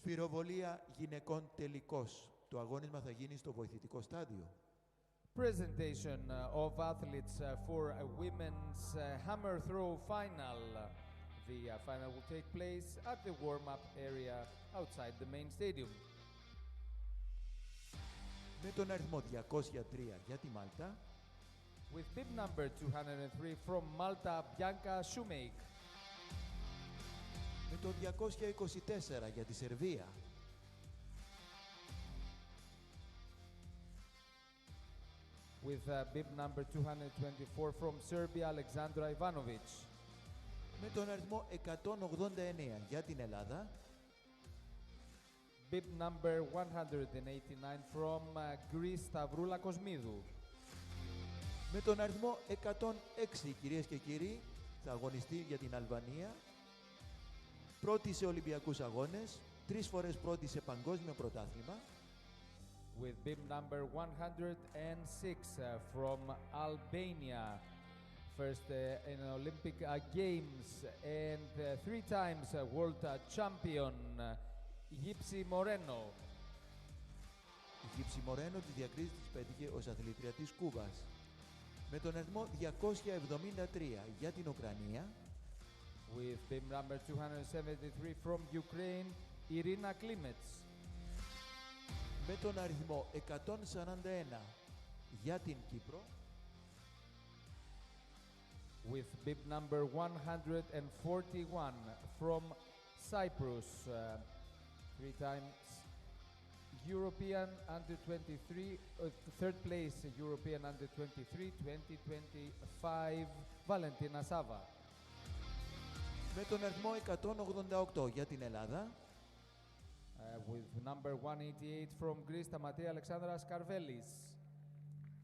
Σφυροβολία γυναικών τελικός. Το αγώνισμα θα γίνει στο βοηθητικό στάδιο. Presentation of athletes for a women's hammer throw final. The final will take place at the warm-up area outside the main stadium. Με τον αριθμό 203 για τη Μάλτα. With bib number 203 from Malta, Bianca Shumake. Με το 224 για τη Σερβία. With bib number 224 from Serbia, Alexandra Ivanovic. Με τον αριθμό 189 για την Ελλάδα. Bib number 189 from Greece, Stavroula Kosmidou. Με τον αριθμό 106, κυρίες και κύριοι, θα αγωνιστεί για την Αλβανία. Πρώτη σε Ολυμπιακούς Αγώνες, 3 φορές πρώτη σε παγκόσμιο πρωτάθλημα. With bib number 106 from Albania. First in Olympic Games and 3 times world champion, Gypsy Moreno. Η Gypsy Moreno τις διακρίσεις της πέτυχε ως αθλήτρια της Κούβας. Με τον αριθμό 273 για την Ουκρανία. With bib number 273 from Ukraine, Irina Klimets. Με τον αριθμό 141 για την Κύπρο. With bib number 141 from Cyprus, 3 times European under-23, third place European under-23, 2025, Valentina Sava. Με τον αριθμό 188 για την Ελλάδα. With number 188 from Greece, Tamatea Alexandra Skarvelis.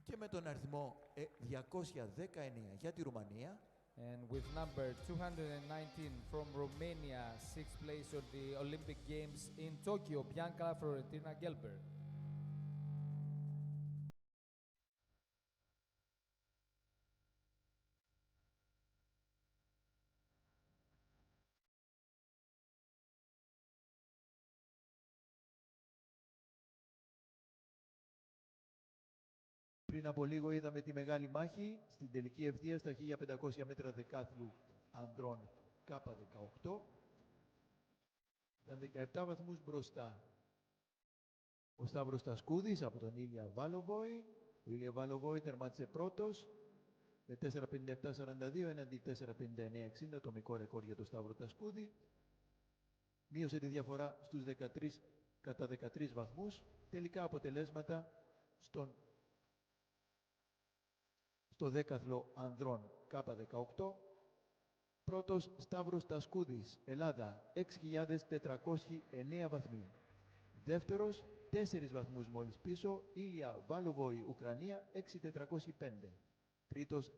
Και με τον αριθμό 219 για τη Ρουμανία. And with number 219 from Romania, 6th place on the Olympic Games in Tokyo, Bianca Florentina Gelber. Πριν από λίγο είδαμε τη μεγάλη μάχη στην τελική ευθεία στα 1500 μέτρα δεκάθλου ανδρών K18. Ήταν 17 βαθμούς μπροστά. Ο Σταύρος Τασκούδης από τον Ήλια Βάλοβόη. Ο Ήλια Βάλοβόη τερμάτισε πρώτος με 4.57.42 έναντι 4.59.60, το μικρό ρεκόρ για τον Σταύρο Τασκούδη. Μείωσε τη διαφορά στους 13, κατά 13 βαθμούς. Τελικά αποτελέσματα στο δέκαθλο ανδρών K18. Πρώτος Σταύρος Τασκούδης, Ελλάδα, 6.409 βαθμοί. Δεύτερος, 4 βαθμούς μόλις πίσω, Ήλια Βάλοβόη, Ουκρανία, 6.405. Τρίτος,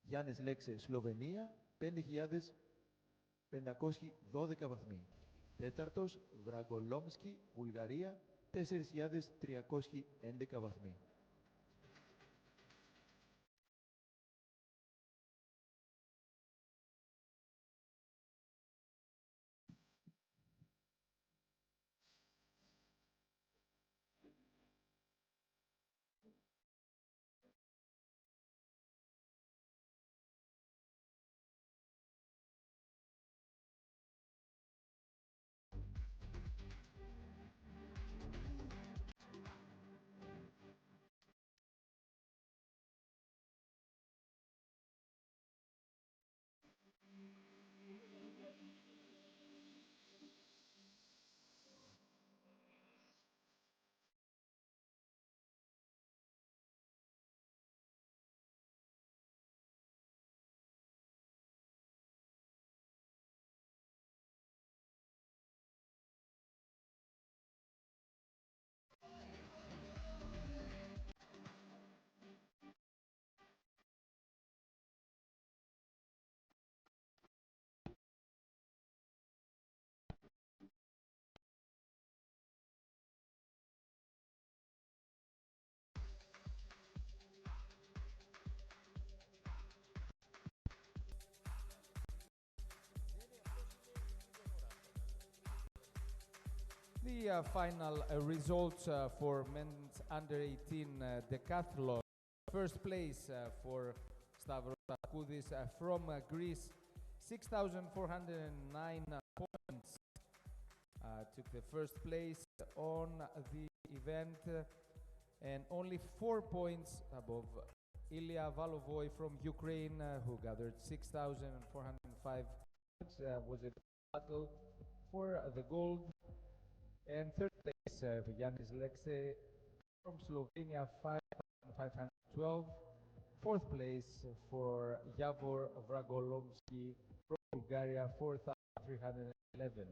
Γιάννης Λέξε, Σλοβενία, 5.512 βαθμοί. Τέταρτος, Βραγκολόμσκι, Βουλγαρία, 4.311 βαθμοί. the final results for men's under 18 decathlon. First place for Stavros Koudis from Greece, 6,409 points. Took the first place on the event and only 4 points above Ilya Valovoy from Ukraine, who gathered 6,405 points. Was a battle for the gold. And third place for Yannis Lexe from Slovenia, 5,512. Fourth place for Javor Vragolomski from Bulgaria, 4,311.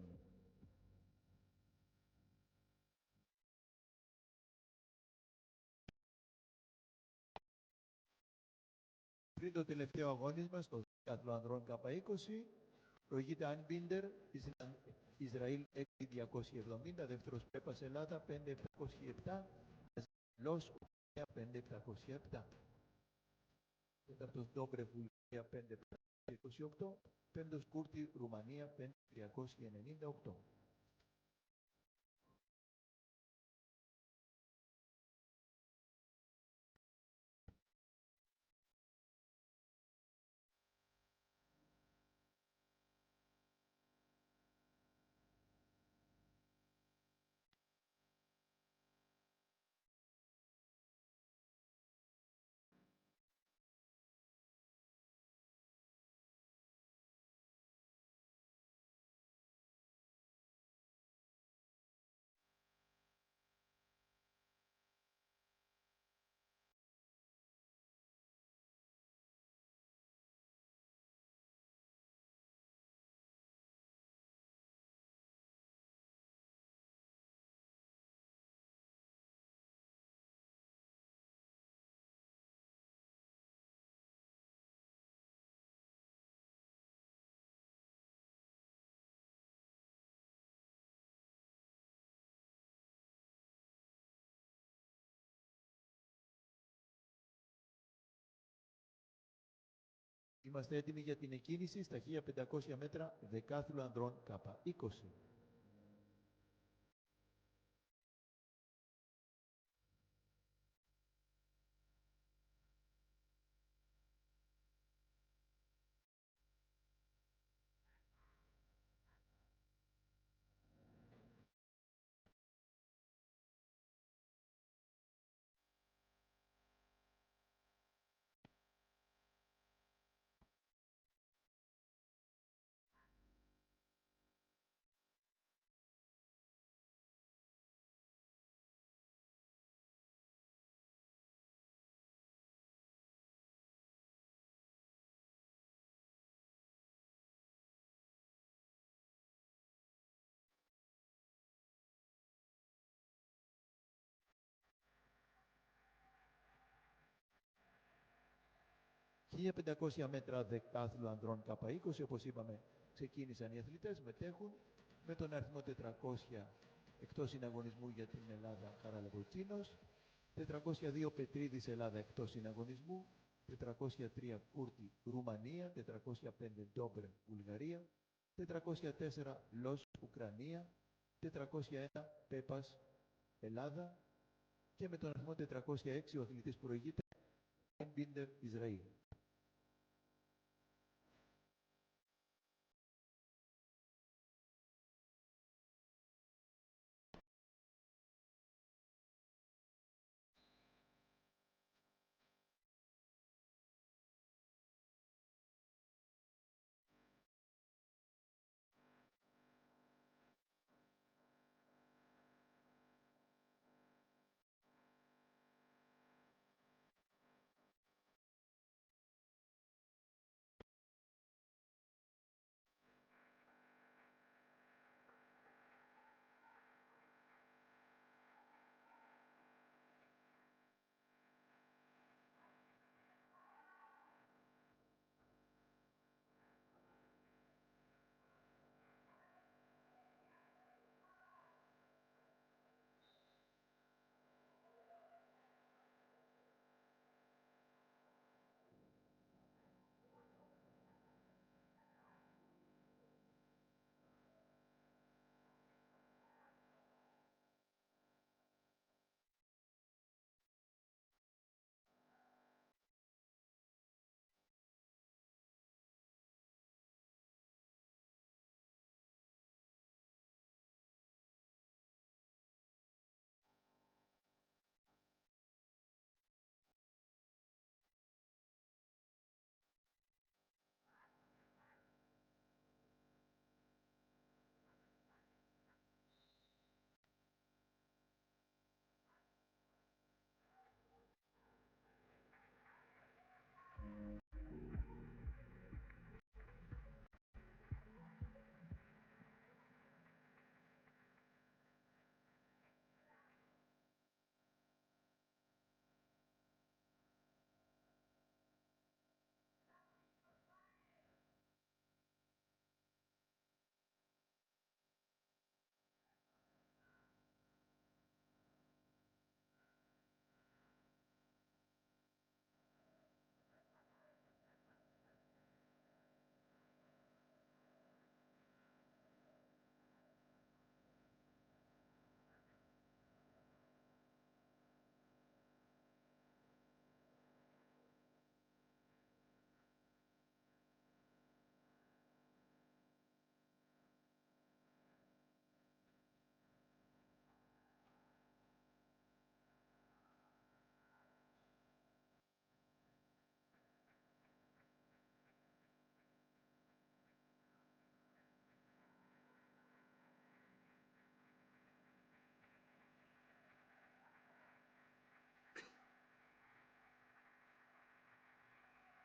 Πριν το τελευταίο αγώνισμα στο δεκάτhlon ανδρών K20, προηγείται Αν Μπίντερ, Ισραήλ 6.270, δεύτερος Πέπας Ελλάδα 5.707, Λος 5.707, τέταρτος Ντόμπρε Βουλγαρία 5.728, πέμπτος Κούρτη Ρουμανία 5.398. Είμαστε έτοιμοι για την εκκίνηση στα 1500 μέτρα δεκάθλου ανδρών K20. «1500 μέτρα δεκάθλου ανδρών K20», όπως είπαμε, ξεκίνησαν οι αθλητές, μετέχουν με τον αριθμό 400 εκτός συναγωνισμού για την Ελλάδα Χαραλαμποτσίνος, 402 Πετρίδης Ελλάδα εκτός συναγωνισμού, 403 Κούρτη Ρουμανία, 405 Ντόμπρε Βουλγαρία, 404 Λος Ουκρανία, 401 Πέπας Ελλάδα και με τον αριθμό 406 ο αθλητής προηγείται Μπίντερ Ισραήλ.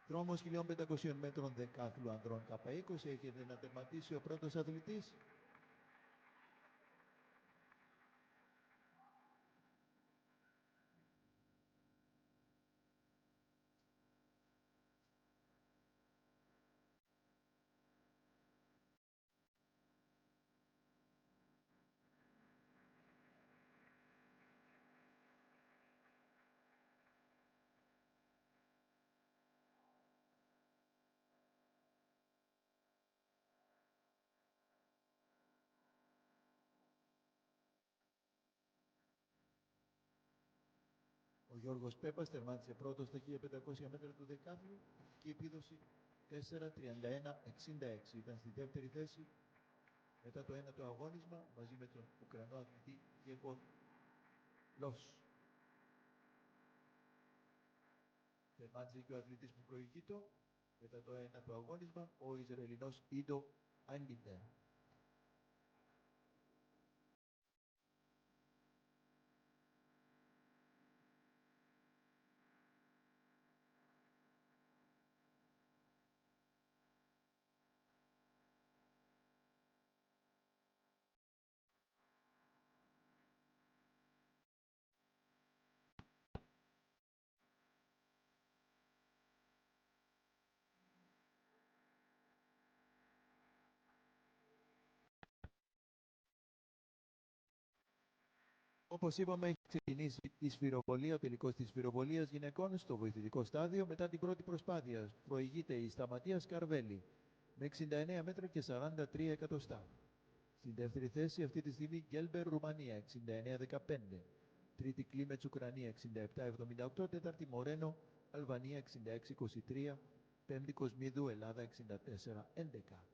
Δρόμος 1500 μέτρων δεκάθλου ανδρών K20. Έχετε να τερματίσει ο πρώτος αθλητής. Ο Γιώργος Πέπας τερμάτισε πρώτος στα 1500 μέτρα του δεκάθλου και επίδοση 4:31:66. Ήταν στη δεύτερη θέση μετά το ένατο αγώνισμα μαζί με τον Ουκρανό αθλητή Volos. Τερμάτισε και ο αθλητής που προηγείτο μετά το ένατο αγώνισμα, ο Ισραηλινός Ιντο Άγγιντερ. Όπως είπαμε, έχει ξεκινήσει η σφυροβολία, ο τελικός της σφυροβολίας γυναικών στο βοηθητικό στάδιο μετά την πρώτη προσπάθεια. Προηγείται η Σταματία Σκαρβέλη με 69 μέτρα και 43 εκατοστά. Στην δεύτερη θέση αυτή τη στιγμή Γκέλμπερ Ρουμανία 69-15. Τρίτη Κλίμετς Ουκρανία 67-78. Τέταρτη Μορένο Αλβανία 66-23. Πέμπτη Κοσμίδου Ελλάδα 64-11.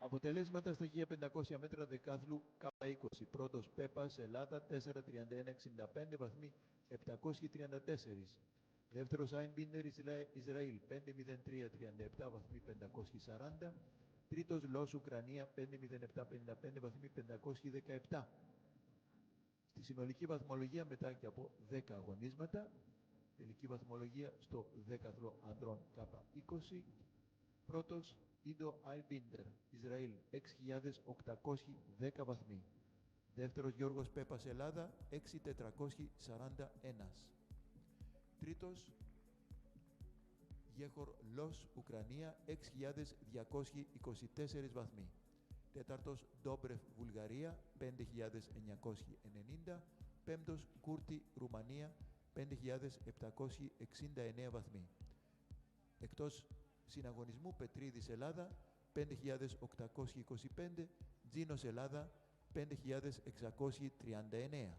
Αποτελέσματα στα 1500 μέτρα δεκάθλου K20. Πρώτος Πέπας Ελλάδα 4:31:65, βαθμοί 734. Δεύτερος Άινμπιντερ Ισραήλ 5:03:37, βαθμοί 540. Τρίτος Λος Ουκρανία 5:07:55, βαθμοί 517. Στη συνολική βαθμολογία μετά και από 10 αγωνίσματα, τελική βαθμολογία στο δέκαθλο ανδρών K20. Πρώτος Ιντο Άινμπιντερ Ισραήλ 6.810 βαθμοί. Δεύτερος Γιώργος Πέπας Ελλάδα 6.441. Τρίτος Γέχορ Λος Ουκρανία 6.224 βαθμοί. Τέταρτος Ντόμπρεφ Βουλγαρία 5.990. Πέμπτος Κούρτι Ρουμανία 5.769 βαθμοί. Εκτός συναγωνισμού Πετρίδης Ελλάδα 5.825, Τζίνος Ελλάδα 5.639.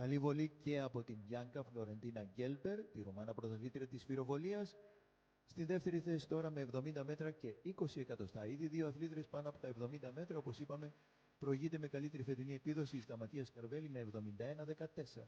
Καλή βολή και από την Γιάνκα Φλωρεντίνα Γκέλμπερ, τη Ρουμάνα πρωταθλήτρια της σφυροβολίας. Στη δεύτερη θέση τώρα με 70 μέτρα και 20 εκατοστά. Ήδη δύο αθλήτρες πάνω από τα 70 μέτρα, όπως είπαμε, προηγείται με καλύτερη φετινή επίδοση η Σταματία Καρβέλη με 71-14.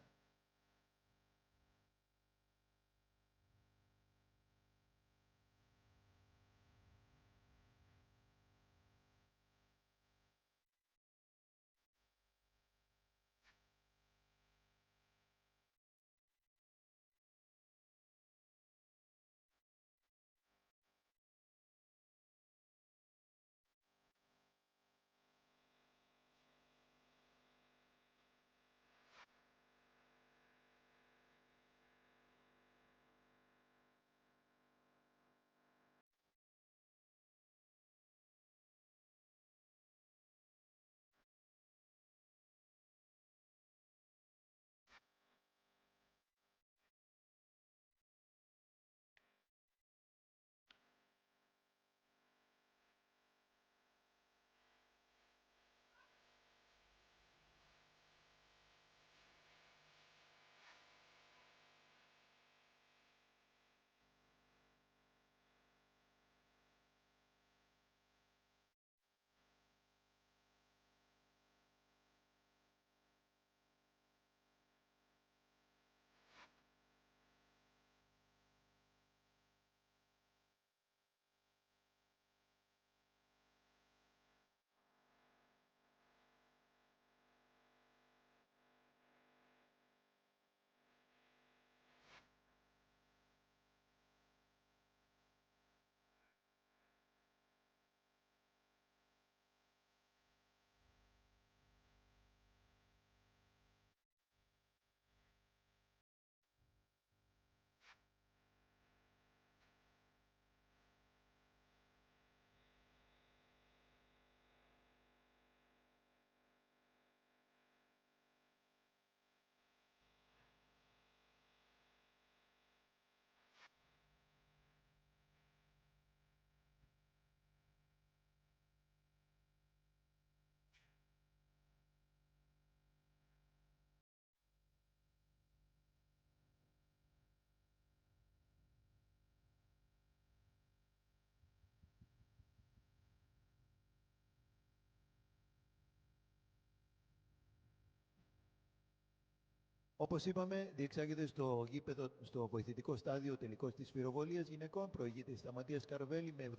Όπως είπαμε, διεξάγεται στο γήπεδο, στο βοηθητικό στάδιο τελικός της σφυροβολίας γυναικών. Προηγείται η Σταματία Καρβέλη με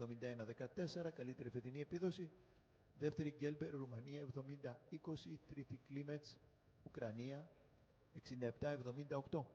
71-14, καλύτερη φετινή επίδοση. Δεύτερη Γκέλμπερ, Ρουμανία 70-20, τρίτη Κλίμετς, Ουκρανία 67-78.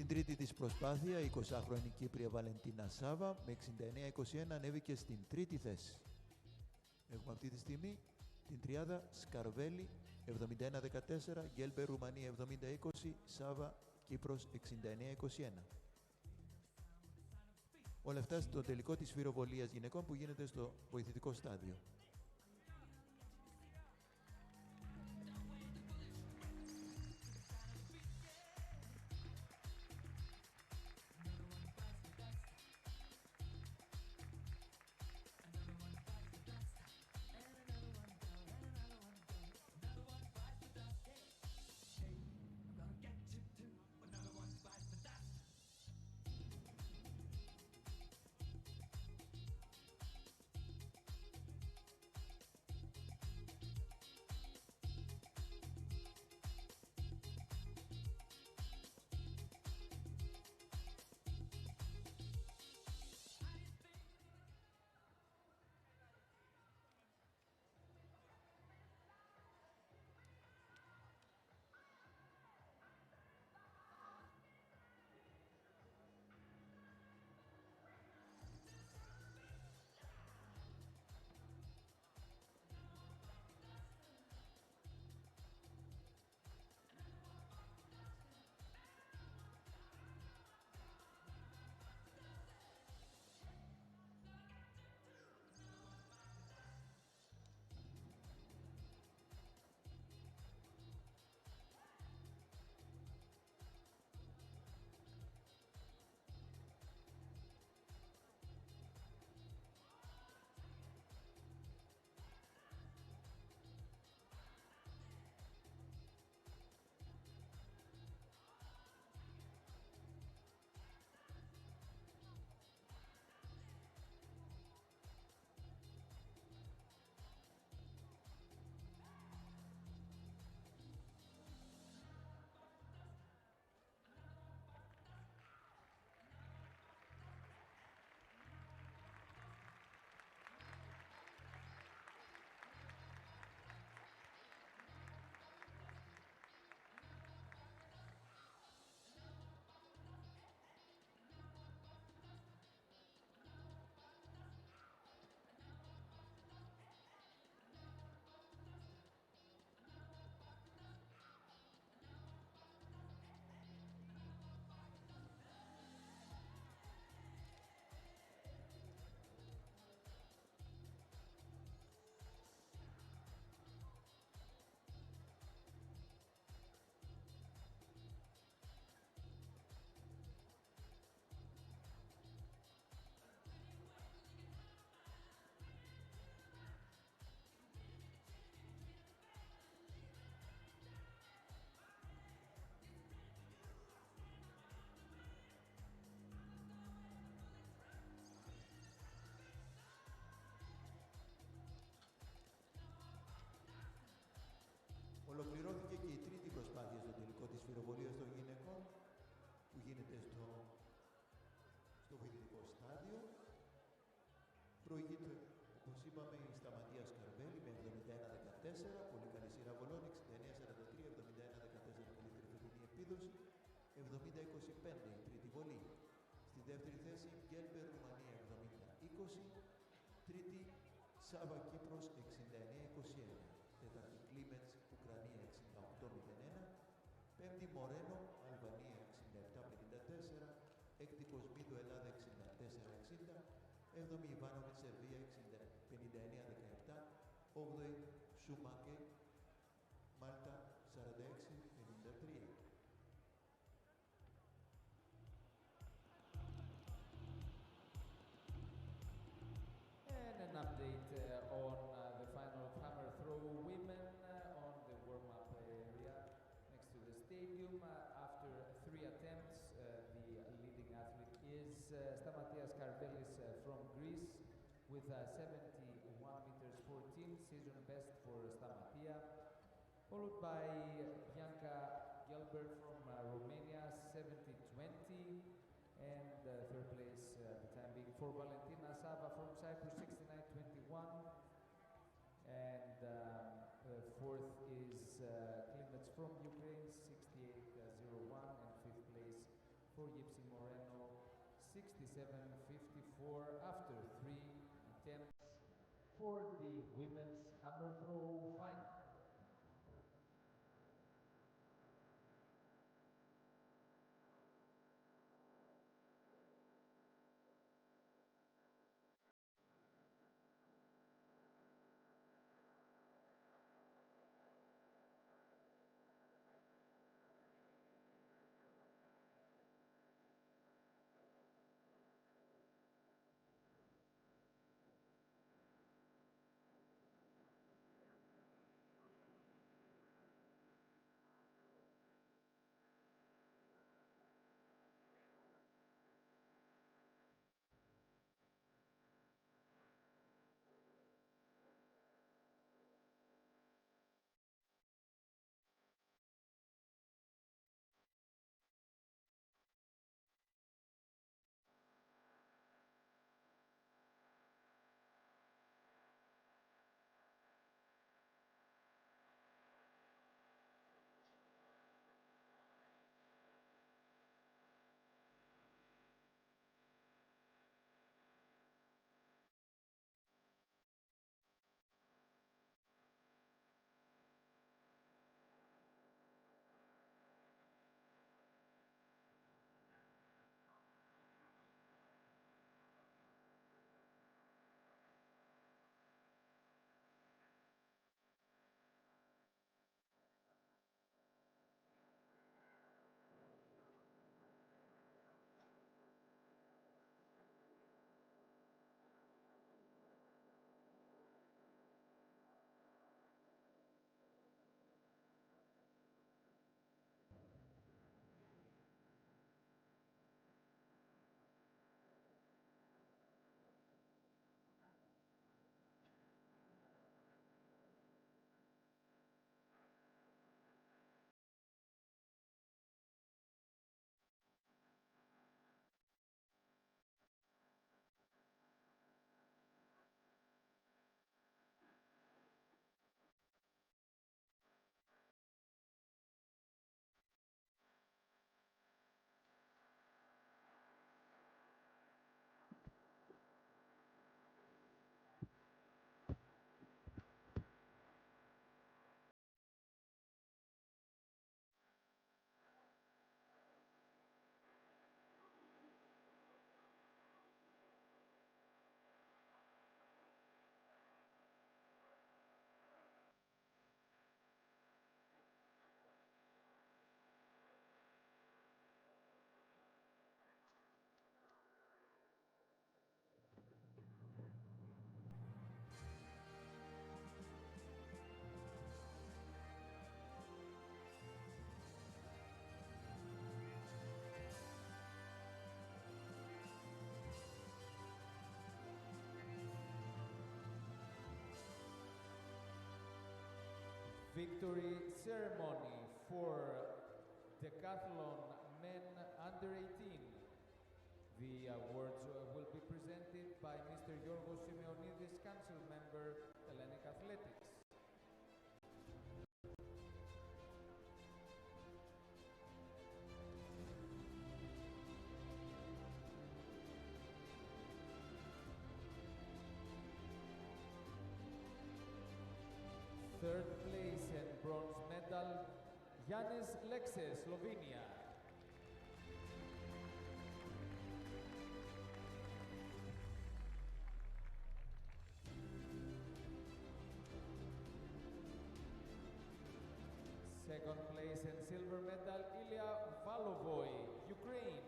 Στην τρίτη της προσπάθεια, η 20χρονη Κύπρια Βαλεντίνα Σάβα με 69-21 ανέβηκε στην τρίτη θέση. Έχουμε αυτή τη στιγμή την τριάδα Σκαρβέλη 71-14, Γκέλμπερ Ρουμανία 70-20, Σάβα Κύπρος 69-21. Όλα αυτά στο τελικό της σφυροβολίας γυναικών που γίνεται στο βοηθητικό στάδιο. Ολοκληρώθηκε και η τρίτη προσπάθεια στο τελικό της σφυροβολίας των γυναικών που γίνεται στο βοηθητικό στάδιο. Προηγείται, όπως είπαμε, η Σταματία Σκαρβέλη με 71-14, πολύ καλή σειρά βολών, 69-43, 71-14 καλύτερη φετινή επίδοση, 70-25 η τρίτη βολή. Στη δεύτερη θέση Γκέλμπερ Ρουμανία 70-20, τρίτη Σάβα Κύπρος 69-21. Τέταρτη Κλίμεντς, Ουκρανία 68-01, πέμπτη Μορένο, Αλβανία 67-54, έκτη Κοσμίδου, Ελλάδα 64-60, έβδομη Ιβάνοβιτ, Σερβία 59-17, όγδοη Σούμακε, Μάλτα 46-53. And an update on the final hammer throw women on the warm-up area next to the stadium. After 3 attempts, the leading athlete is Stamatias Karvelis from Greece with 71 meters 14, season best for Stamatia, followed by Bianca Gelbert from Romania, 70-20, and third place at the time being for Valentina Sava from Cyprus, 69-21, and fourth is Klimets from Ukraine, 68-01, and fifth place for 67.54 after 3 attempts for the women's hammer throw final. Victory ceremony for decathlon men under 18. The awards will be presented by Mr. Yorgos Simeonidis, Council Member, Hellenic Athletics. Third place and bronze medal, Yanis Lexe, Slovenia. Second place and silver medal, Ilya Valovoy, Ukraine.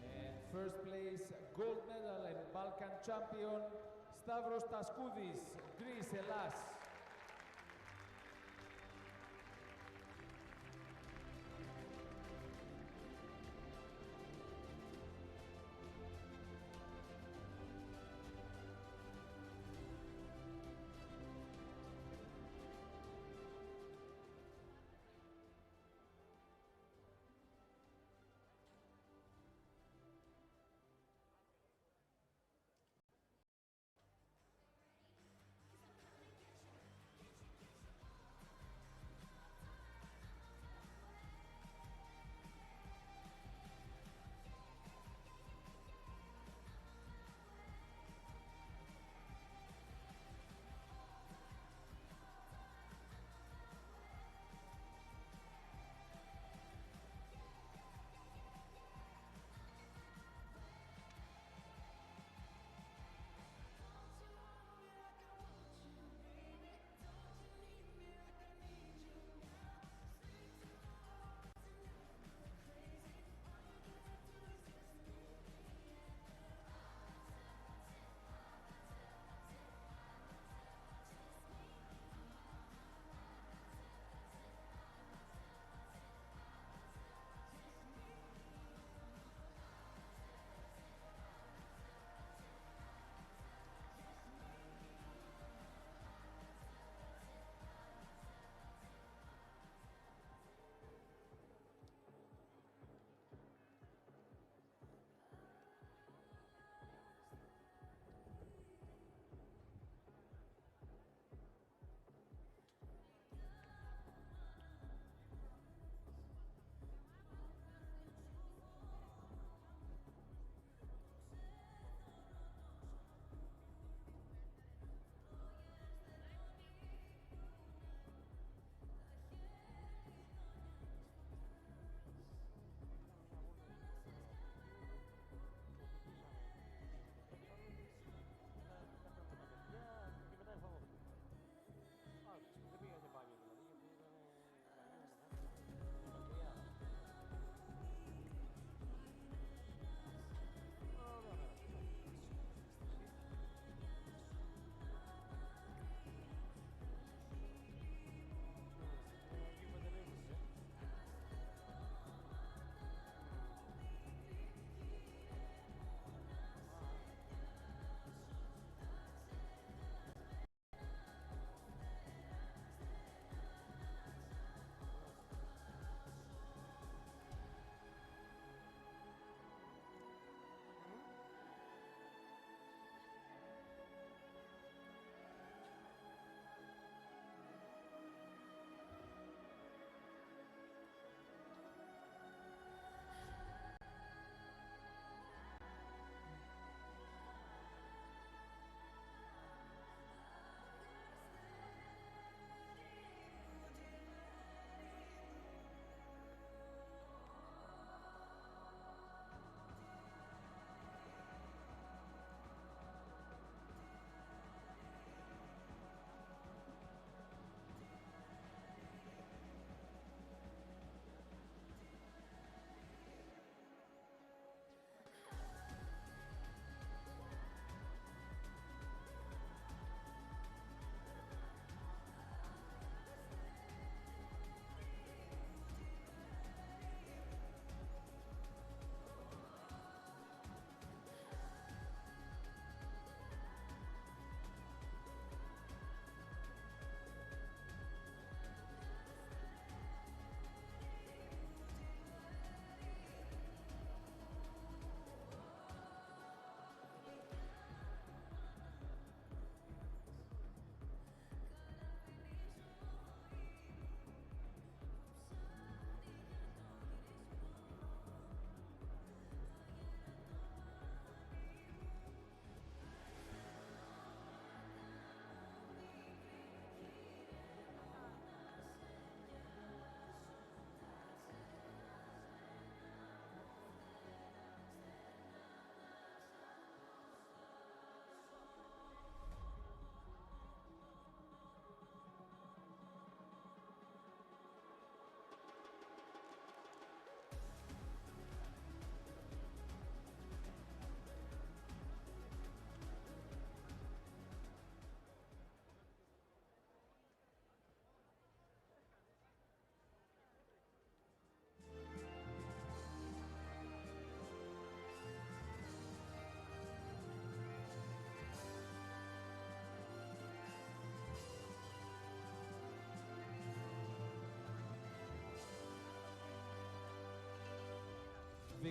And first place, gold medal and Balkan champion, Stavros Taskoudis, Greece, Hellas.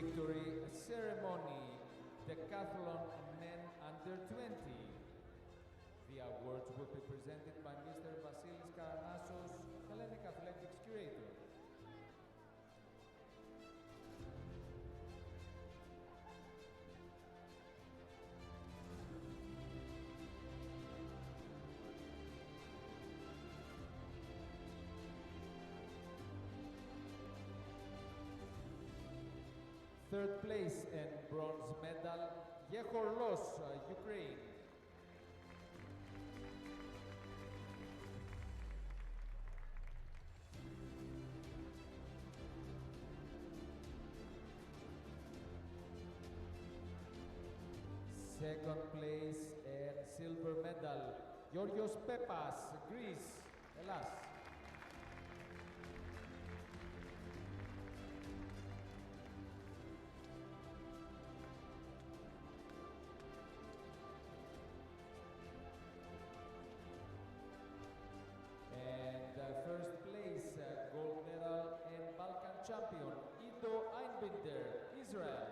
victory ceremony, decathlon men under 20. The awards will be presented by Mr. Vasilis Karanassos, Hellenic Athletics Curator. Third place and bronze medal, Volos, Ukraine. Second place and silver medal, Georgios Pepas, Greece, Hellas. First place, gold medal and Balkan champion, Israel.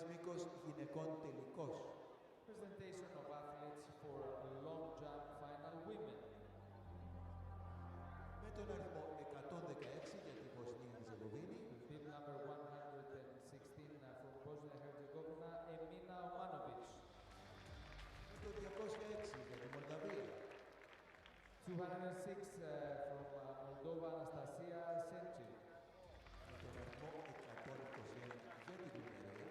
διαστάσεις μήκος γυναικών τελικός. Presentation of athletes for long jump final women. Με τον αριθμό 116 για τη Βοσνία Ζεγοβίνη. Bib number 116 from Bosnia Herzegovina, Emina Omanovic. Με το 206 για τη Μολδαβία. 206 from Moldova, Anastasia Senchi. Με τον αριθμό 121 για τη Βουλγαρία.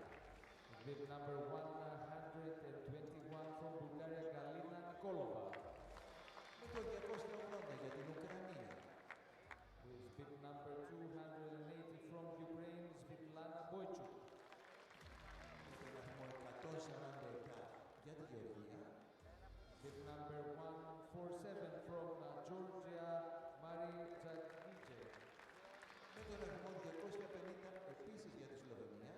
Bib number 121 from Bulgaria, Galina Nikolova. Με το 280 για την Ουκρανία. With bib number 280 from Ukraine, Svetlana Boychuk. Με τον αριθμό 147 για τη Γεωργία. Bib number 147 from Georgia, Mari Jadnije. Με τον αριθμό 250 επίσης για τη Σλοβενία.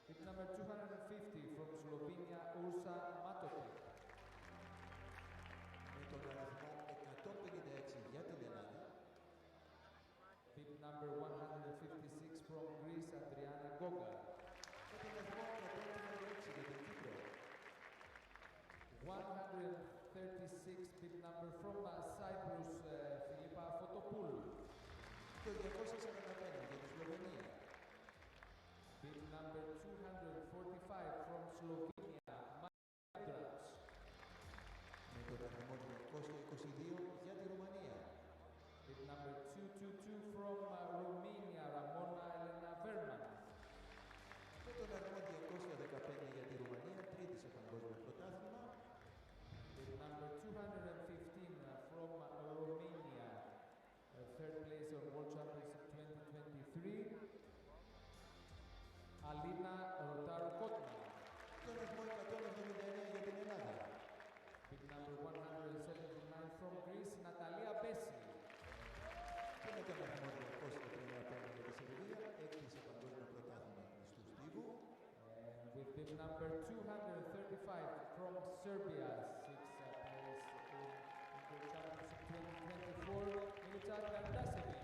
Bib number 250 from Slovenia, Ursa Matovic. Με τον αριθμό 156 για την Ελλάδα. Bib number 156 from Greece, Adriana Goga. Με τον αριθμό 136 για την Κύπρο. 136 bib number from Cyprus, Philippa Fotopoulou. Το 245 για τη Σλοβενία. Bib number 245 from Slovenia, Madrac. Με τον αριθμό 222 για τη Ρουμανία. Bib number 222 from Romania, Ramona Elena Verman. Με τον αριθμό 215 για τη Ρουμανία, τρίτη σε παγκόσμιο πρωτάθλημα. Bib number 215 from Romania, third place on World Championship 2023. Alina Rotaru-Kotna. Τον αριθμό 179 για την Ελλάδα. Bib number 179 from Greece, Natalia Bessi. Και με τον αριθμό 235 για τη Σερβία, έκτη σε παγκόσμιο πρωτάθλημα του στίβου. With bib number 235 from Serbia, sixth place in World Championship 2024, Milica Gardasevic.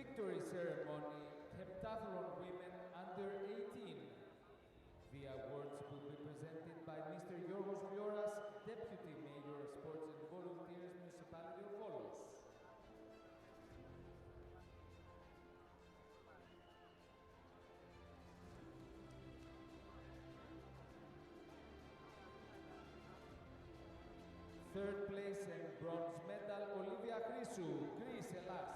Victory ceremony, heptathlon women under 18. The awards will be presented by Mr. Yorgos Vioras, Deputy Mayor of Sports and Volunteers, Municipality of Volos. Third place and bronze medal, Olivia Chrisou, Greece, Hellas.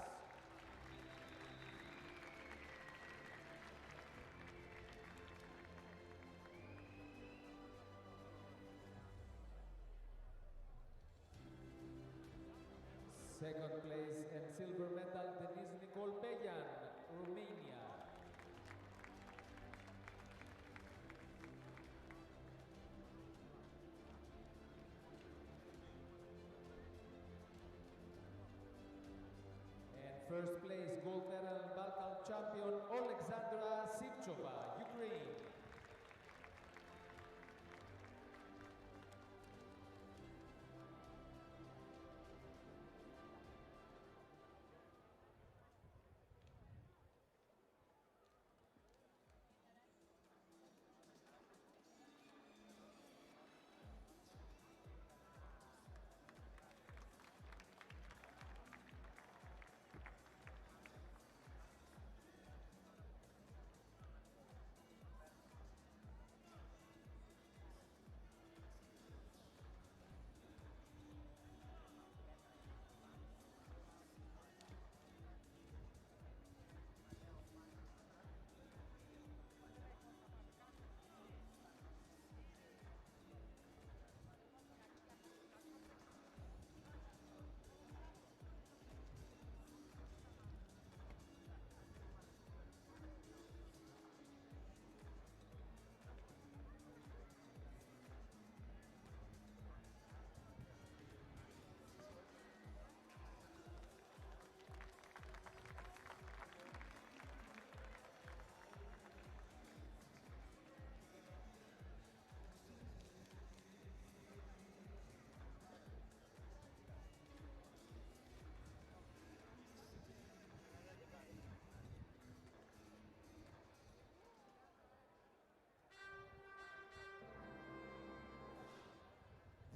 Second place and silver medal, Denise Nicole Beyan, Romania. And first place, gold medal, Balkan champion, Alexandra Sivchova, Ukraine.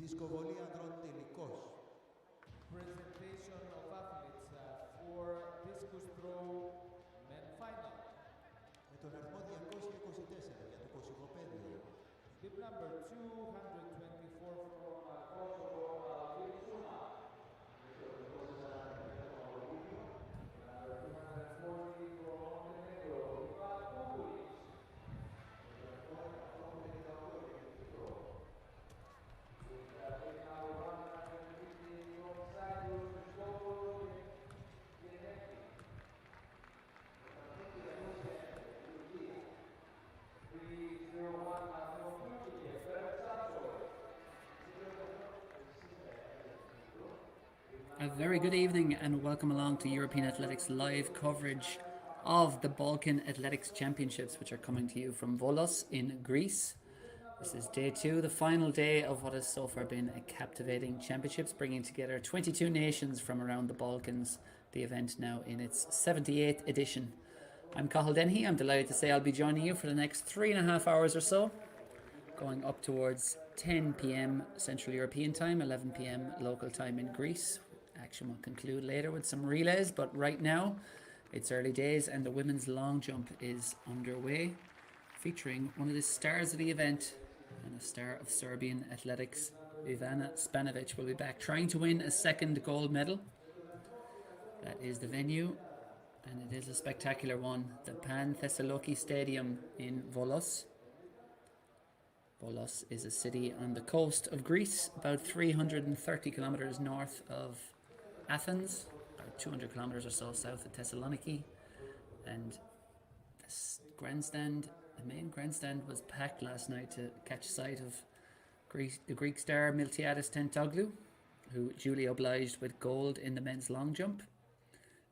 Δισκοβολή ανδρών τελικός. Presentation of athletes for discus throw men final. Με τον αριθμό 224 για το κοσμοπέδιο. Bib number 224 from Kosovo, Virtsuma. Number 240 from Montenegro, Ivan Kukulic. A very good evening and welcome along to European Athletics live coverage of the Balkan Athletics Championships, which are coming to you from Volos in Greece. This is day 2, the final day of what has so far been a captivating championships, bringing together 22 nations from around the Balkans, the event now in its 78th edition. I'm Cathal Dennehy. I'm delighted to say I'll be joining you for the next 3.5 hours or so, going up towards 10 p.m. Central European time, 11 p.m. local time in Greece. Action will conclude later with some relays, but right now it's early days and the women's long jump is underway, featuring one of the stars of the event and a star of Serbian athletics. Ivana Spanovic will be back trying to win a second gold medal. That is the venue, and it is a spectacular one, the Pan Thessaloniki Stadium in Volos. Volos is a city on the coast of Greece, about 330 kilometers north of Athens, about 200 kilometers or so south of Thessaloniki, and the main grandstand was packed last night to catch sight of the Greek star Miltiadis Tentoglu, who duly obliged with gold in the men's long jump,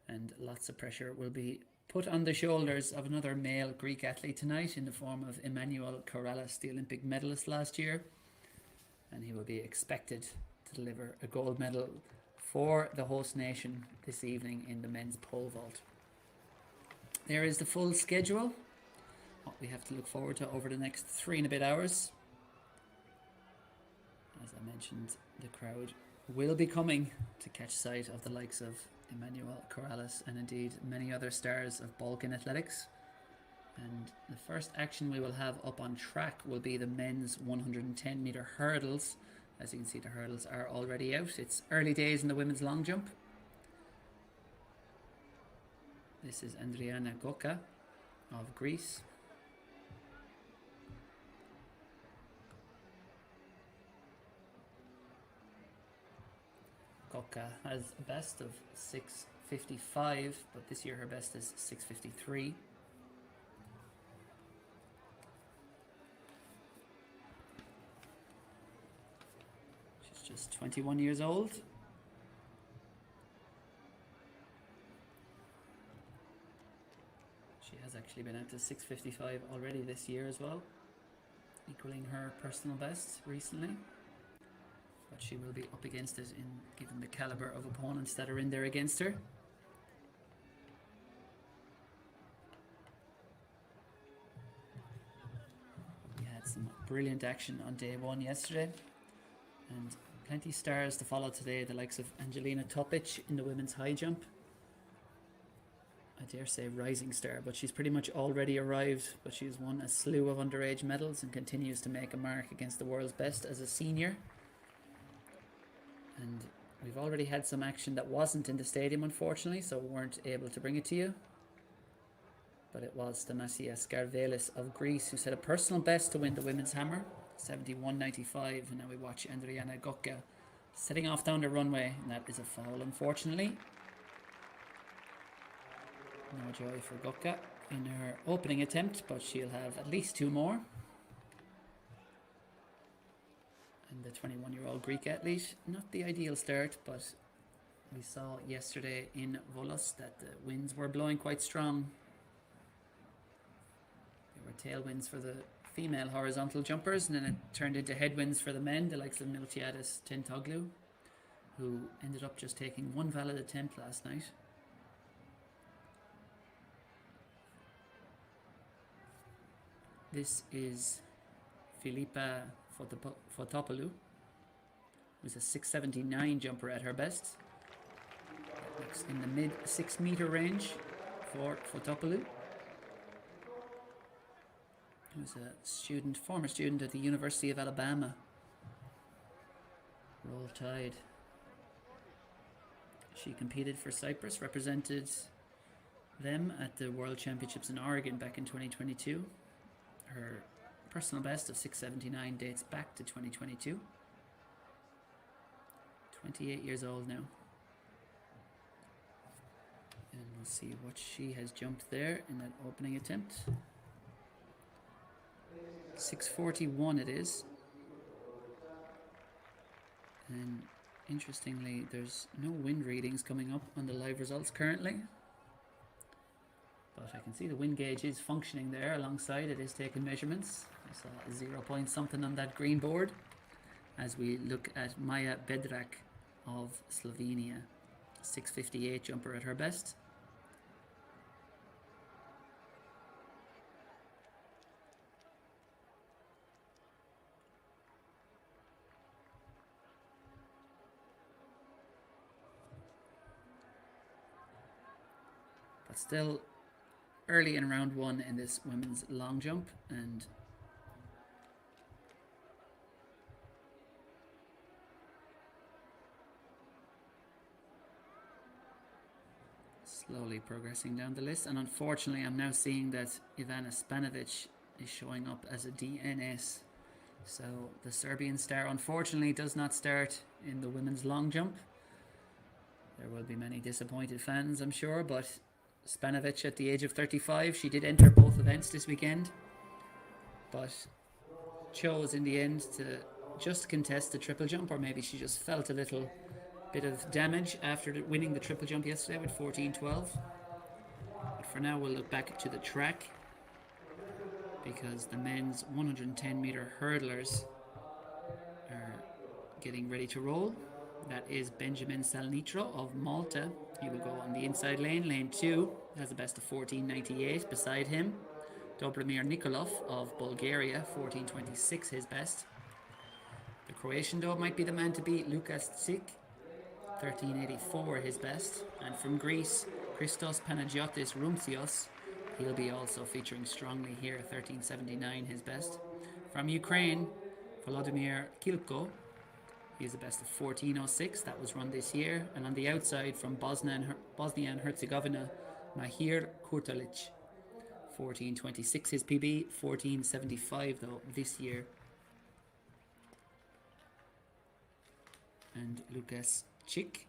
and lots of pressure will be put on the shoulders of another male Greek athlete tonight in the form of Emmanuel Koralas, the Olympic medalist last year, and he will be expected to deliver a gold medal for the host nation this evening in the men's pole vault. There is the full schedule, what we have to look forward to over the next 3 and a bit hours. As I mentioned, the crowd will be coming to catch sight of the likes of Emmanuel Koralas and indeed many other stars of Balkan athletics. And the first action we will have up on track will be the men's 110 metre hurdles. As you can see, the hurdles are already out. It's early days in the women's long jump. This is Andriana Goka of Greece. Goka has a best of 6:55, but this year her best is 6:53. She's just 21 years old. She has actually been out to 6:55 already this year as well, equaling her personal best recently. But she will be up against it given the caliber of opponents that are in there against her. We had some brilliant action on day 1 yesterday, and plenty stars to follow today, the likes of Angelina Topic in the women's high jump. I dare say rising star, but she's pretty much already arrived, but she's won a slew of underage medals and continues to make a mark against the world's best as a senior. And we've already had some action that wasn't in the stadium, unfortunately, so we weren't able to bring it to you. But it was Stanasia Skarvelis of Greece who set a personal best to win the women's hammer, 71.95. And now we watch Andriana Goka setting off down the runway, and that is a foul, unfortunately. No joy for Goka in her opening attempt, but she'll have at least 2 more. And the 21-year-old Greek athlete, not the ideal start, but we saw yesterday in Volos that the winds were blowing quite strong. There were tailwinds for the female horizontal jumpers, and then it turned into headwinds for the men, the likes of Miltiadis Tentoglu, who ended up just taking 1 valid attempt last night. This is Filipa Fotopoulou was a 6.79 jumper at her best. That looks in the mid 6 meter range for Fotopoulou, who's a former student at the University of Alabama. Roll Tide. She competed for Cyprus, represented them at the World Championships in Oregon back in 2022. Her personal best of 6.79 dates back to 2022. 28 years old now. And we'll see what she has jumped there in that opening attempt. 6.41 it is. And interestingly, there's no wind readings coming up on the live results currently. But I can see the wind gauge is functioning there alongside. It is taking measurements. I saw a 0 point something on that green board as we look at Maja Bedrak of Slovenia. 6.58 jumper at her best. But still early in round one in this women's long jump, and slowly progressing down the list. And unfortunately, I'm now seeing that Ivana Spanovic is showing up as a DNS. So the Serbian star unfortunately does not start in the women's long jump. There will be many disappointed fans, I'm sure, but Spanovic at the age of 35, she did enter both events this weekend, but chose in the end to just contest the triple jump, or maybe she just felt a little bit of damage after winning the triple jump yesterday with 14.12. But for now, we'll look back to the track, because the men's 110 meter hurdlers are getting ready to roll. That is Benjamin Salnitro of Malta. He will go on the inside lane, lane 2, has a best of 14.98. Beside him, Dobromir Nikolov of Bulgaria, 14.26 his best. The Croatian though might be the man to beat, Lukas Tsik, 13.84 his best. And from Greece, Christos Panagiotis Rumtsios, he'll be also featuring strongly here, 13.79 his best. From Ukraine, Volodymyr Kilko, he has a best of 14.06, that was run this year. And on the outside, from Bosnia and Herzegovina, Mahir Kurtalic, 14.26 his PB, 14.75 though this year. And Lukas Chik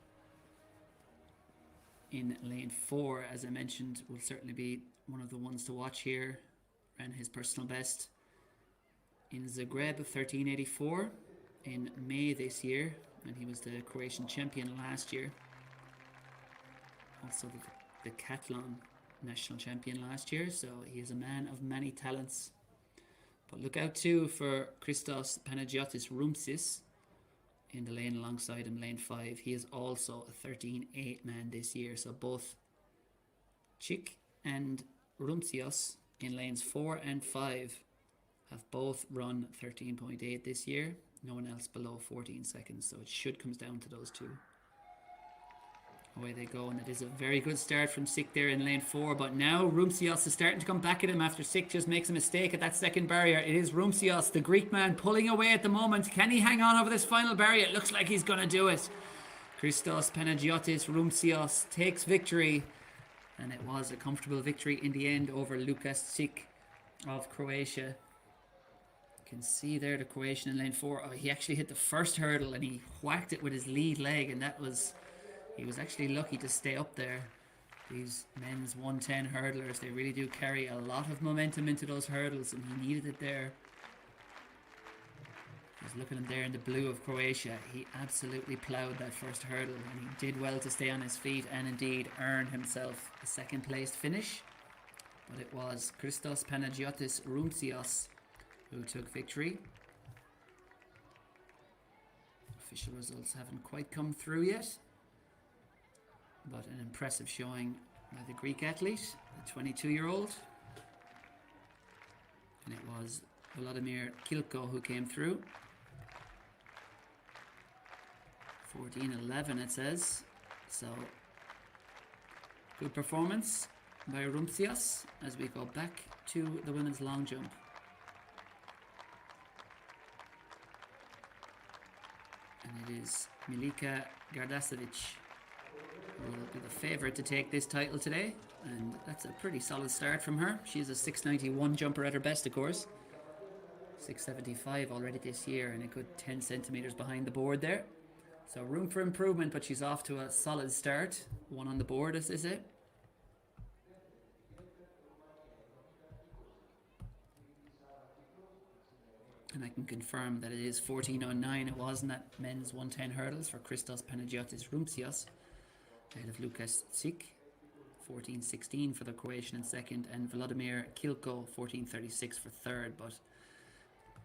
in lane 4, as I mentioned, will certainly be one of the ones to watch here. Ran his personal best in Zagreb, 13.84 in May this year, and he was the Croatian champion last year. Also the decathlon national champion last year, so he is a man of many talents. But look out too for Christos Panagiotis Rumtsis in the lane alongside him, lane 5. He is also a 13.8 man this year, so both Chik and Rumtsios in lanes 4 and 5 have both run 13.8 this year. No one else below 14 seconds, so it should come down to those two. Away they go, and it is a very good start from Sik there in lane 4, but now Rumtsios is starting to come back at him after Sik just makes a mistake at that second barrier. It is Rumtsios, the Greek man, pulling away at the moment. Can he hang on over this final barrier? It looks like he's going to do it. Christos Panagiotis Rumtsios takes victory, and it was a comfortable victory in the end over Lukas Sik of Croatia. You can see there the Croatian in lane 4. Oh, he actually hit the first hurdle and he whacked it with his lead leg, and he was actually lucky to stay up there. These men's 110 hurdlers, they really do carry a lot of momentum into those hurdles, and he needed it there. Just looking at him there in the blue of Croatia, he absolutely ploughed that first hurdle, and he did well to stay on his feet and indeed earn himself a second place finish. But it was Christos Panagiotis Rumtsios who took victory. Official results haven't quite come through yet, but an impressive showing by the Greek athlete, the 22-year-old. And it was Volodymyr Kilko who came through. 14:11 it says. So good performance by Rumcios as we go back to the women's long jump. And it is Milica Gardasevic who will be the favourite to take this title today. And that's a pretty solid start from her. She is a 691 jumper at her best, of course. 675 already this year and a good 10 centimetres behind the board there. So room for improvement, but she's off to a solid start. One on the board, as they say. And I can confirm that it is 14:09. It was in that men's 110 hurdles for Christos Panagiotis Rumcios, ahead of Lukas Sik. 14:16 for the Croatian in second, and Vladimir Kilko 14:36 for third. But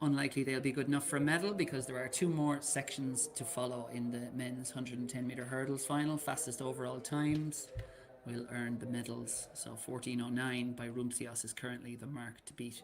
unlikely they'll be good enough for a medal because there are 2 more sections to follow in the men's 110 metre hurdles final. Fastest overall times will earn the medals. So 14:09 by Rumcios is currently the mark to beat.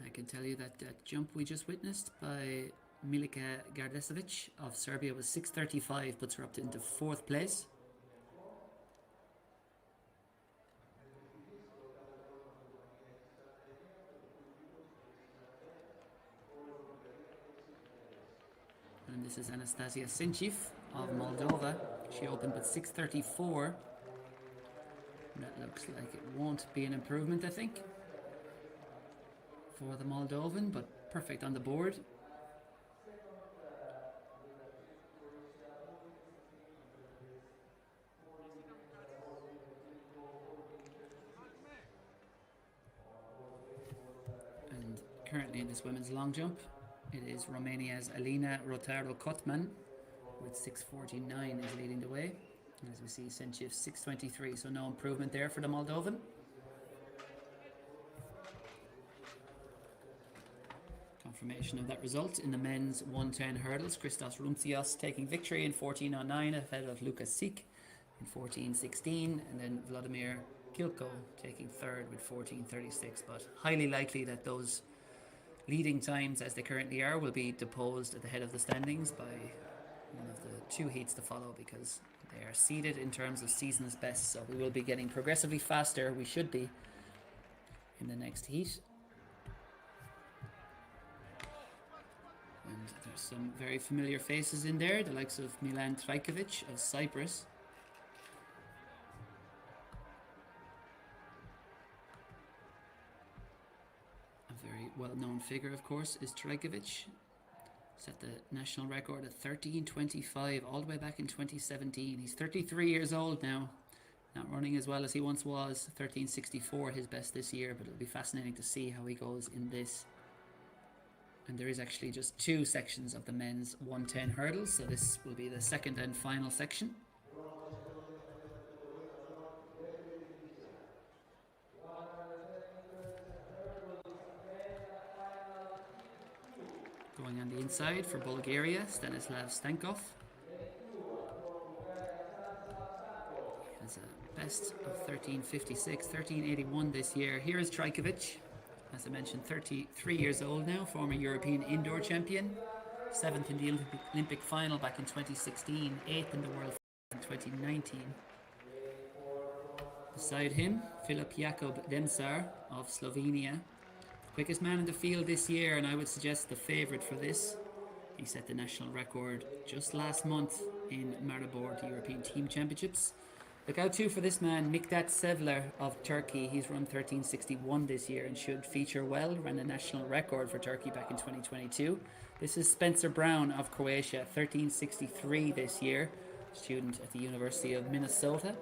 I can tell you that that jump we just witnessed by Milica Gardasevic of Serbia was 6:35, puts her up into 4th place. And this is Anastasia Sinchiv of Moldova. She opened with 6:34. That looks like it won't be an improvement, I think, for the Moldovan, but perfect on the board. And currently in this women's long jump, it is Romania's Alina Rotaru-Kotman with 6:49 is leading the way. And as we see, Sinchiv 6:23, so no improvement there for the Moldovan. Confirmation of that result in the men's 110 hurdles. Christos Rumcios taking victory in 14:09 ahead of Lukas Sik in 14:16, and then Vladimir Kilko taking third with 14:36. But highly likely that those leading times, as they currently are, will be deposed at the head of the standings by one of the 2 heats to follow, because they are seeded in terms of season's best. So we will be getting progressively faster. We should be in the next heat. And there's some very familiar faces in there, the likes of Milan Trajkovic of Cyprus. A very well-known figure, of course, is Trajkovic. Set the national record at 13:25 all the way back in 2017. He's 33 years old now, not running as well as he once was. 13:64 his best this year, but it'll be fascinating to see how he goes in this. And there is actually just 2 sections of the men's 110 hurdles, so this will be the second and final section. Going on the inside for Bulgaria, Stanislav Stankov. He has a best of 13:56, 13:81 this year. Here is Trajkovic. As I mentioned, 33 years old now, former European indoor champion, 7th in the Olympic final back in 2016, 8th in the World in 2019. Beside him, Filip Jakob Demsar of Slovenia, quickest man in the field this year, and I would suggest the favourite for this. He set the national record just last month in Maribor, the European Team Championships. Look out too for this man, Miktat Sevler of Turkey. He's run 13:61 this year and should feature well. Ran a national record for Turkey back in 2022. This is Spencer Brown of Croatia, 13:63 this year. Student at the University of Minnesota.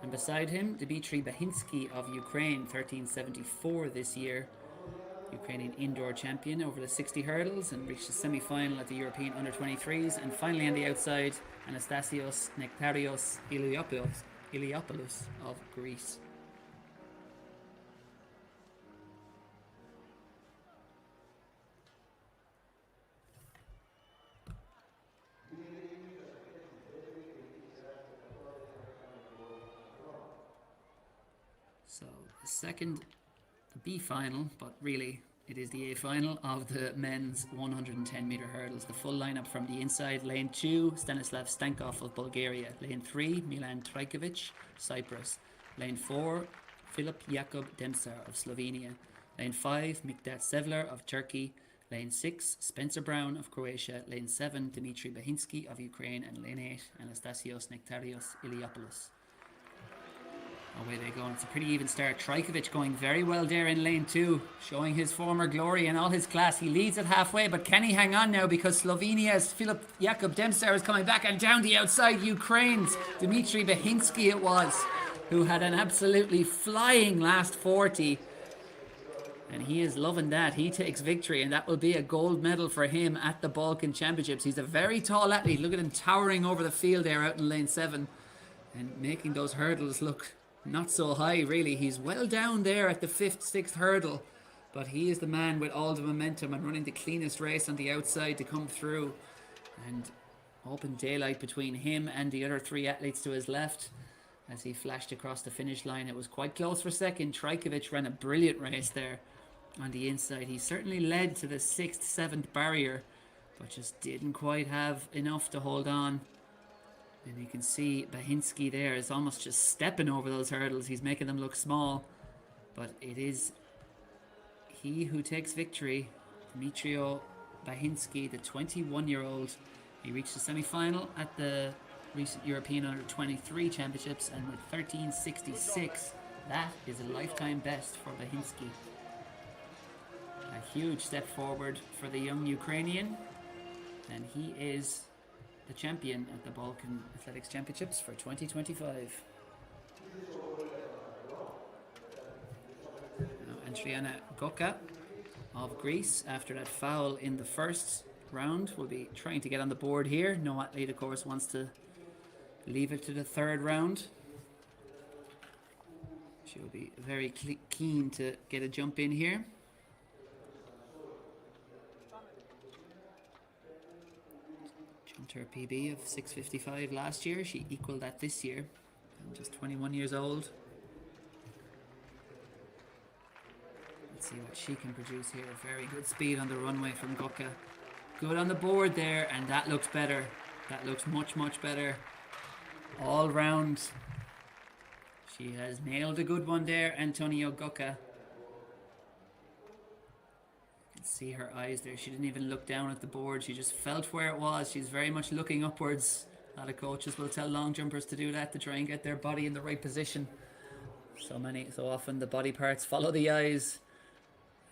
And beside him, Dmitry Bahinsky of Ukraine, 13:74 this year. Ukrainian indoor champion over the 60 hurdles and reached the semi-final at the European under-23s. And finally on the outside, Anastasios Nektarios Iliopoulos of Greece. So the second, the B final, but really it is the A final of the men's 110 meter hurdles. The full lineup from the inside: lane 2, Stanislav Stankov of Bulgaria; lane 3, Milan Trajkovic, Cyprus; lane 4, Filip Jakub Demsar of Slovenia; lane 5, Miktat Sevler of Turkey; lane 6, Spencer Brown of Croatia; lane 7, Dmitry Bahinsky of Ukraine; and lane 8, Anastasios Nektarios Iliopoulos. Away they go, and it's a pretty even start. Trajkovic going very well there in lane 2, showing his former glory and all his class. He leads it halfway, but can he hang on now? Because Slovenia's Filip Jakub Demsar is coming back, and down the outside, Ukraine's Dmitry Bahinsky it was, who had an absolutely flying last 40. And he is loving that. He takes victory, and that will be a gold medal for him at the Balkan Championships. He's a very tall athlete. Look at him towering over the field there out in lane 7 and making those hurdles look not so high, really. He's well down there at the 5th, 6th hurdle, but he is the man with all the momentum and running the cleanest race on the outside to come through. And open daylight between him and the other 3 athletes to his left as he flashed across the finish line. It was quite close for second. Trajkovic ran a brilliant race there on the inside. He certainly led to the 6th, 7th barrier, but just didn't quite have enough to hold on. And you can see Bahinsky there is almost just stepping over those hurdles. He's making them look small, but it is he who takes victory. Dmitry Bahinsky, the 21-year-old. He reached the semi-final at the recent European Under-23 Championships, and with 13:66, that is a lifetime best for Bahinsky. A huge step forward for the young Ukrainian, and he is the champion at the Balkan Athletics Championships for 2025. Now, Adriana Goka of Greece, after that foul in the first round, will be trying to get on the board here. No athlete, of course, wants to leave it to the 3rd round. She'll be very keen to get a jump in here. Her PB of 6:55 last year. She equaled that this year. I'm just 21 years old. Let's see what she can produce here. Very good speed on the runway from Goka. Good on the board there, and that looks better. That looks much, much better. All round. She has nailed a good one there, Antonio Goka. See her eyes there. She didn't even look down at the board. She just felt where it was. She's very much looking upwards. A lot of coaches will tell long jumpers to do that, to try and get their body in the right position. So often the body parts follow the eyes.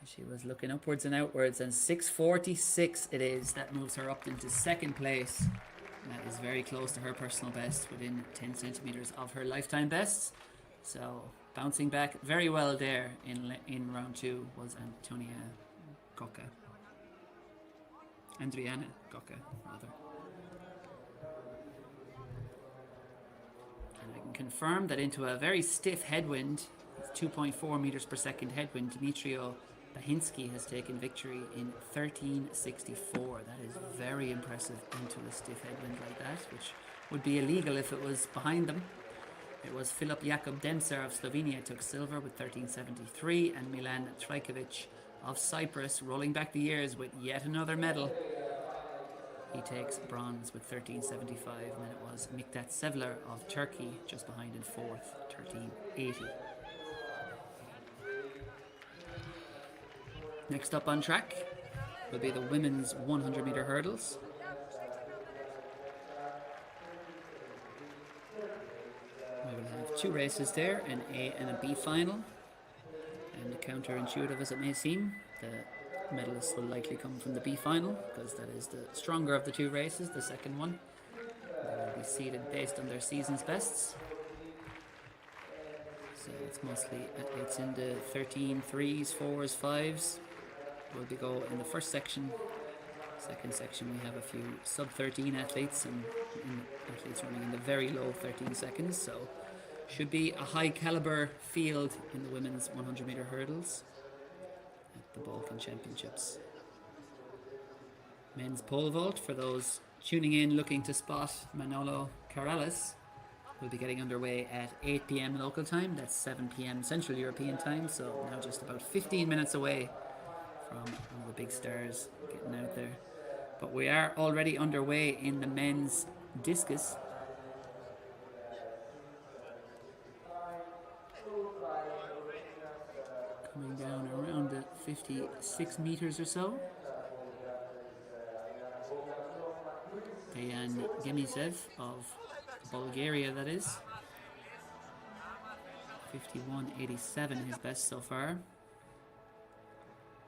She was looking upwards and outwards, and 6:46 it is. That moves her up into 2nd place. That is very close to her personal best, within 10 centimeters of her lifetime best. So bouncing back very well there in round 2 was Adriana Goka, rather. And I can confirm that into a very stiff headwind, 2.4 meters per second headwind, Dmitry Bahinsky has taken victory in 13:64. That is very impressive into a stiff headwind like that, which would be illegal if it was behind them. It was Filip Jakub Demsar of Slovenia took silver with 13:73, and Milan Trajkovic of Cyprus, rolling back the years with yet another medal. He takes bronze with 13:75, and then it was Miktat Sevler of Turkey just behind in 4th, 13:80. Next up on track, will be the women's 100-meter hurdles. We will have two races there, an A and a B final. And counterintuitive as it may seem, the medalists will likely come from the B final because that is the stronger of the two races, the second one. They will be seeded based on their season's bests. So it's mostly athletes in the 13 3s, 4s, 5s. Will be go in the first section. Second section we have a few sub-13 athletes and athletes running in the very low 13 seconds. So should be a high caliber field in the women's 100-meter hurdles at the Balkan Championships. Men's pole vault, for those tuning in looking to spot Manolo Karalis, will be getting underway at 8 p.m. local time. That's 7 p.m. Central European time, so now just about 15 minutes away from one of the big stars getting out there. But we are already underway in the men's discus. Coming down around the 56 meters or so. Dejan Gemisev of Bulgaria, that is. 51.87 his best so far.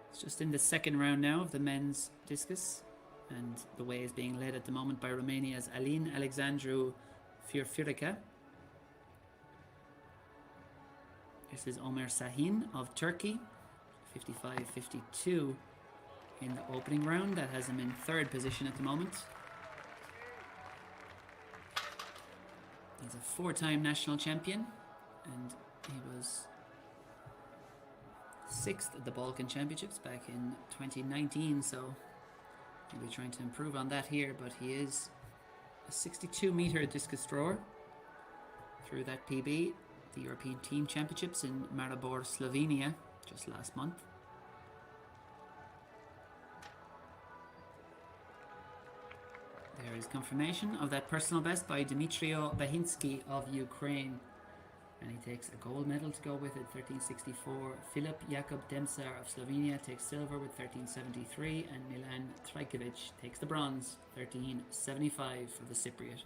It's just in the second round now of the men's discus, and the way is being led at the moment by Romania's Alin Alexandru Firfirica. This is Omer Sahin of Turkey, 55.52 in the opening round. That has him in third position at the moment. He's a four-time national champion, and he was sixth at the Balkan Championships back in 2019, so he'll be trying to improve on that here, but he is a 62-meter discus thrower through that PB, the European Team Championships in Maribor, Slovenia, just last month. There is confirmation of that personal best by Dmytro Bahinsky of Ukraine. And he takes a gold medal to go with it, 13.64. Filip Jakub Demsar of Slovenia takes silver with 13.73. And Milan Trajkovic takes the bronze, 13.75 for the Cypriot.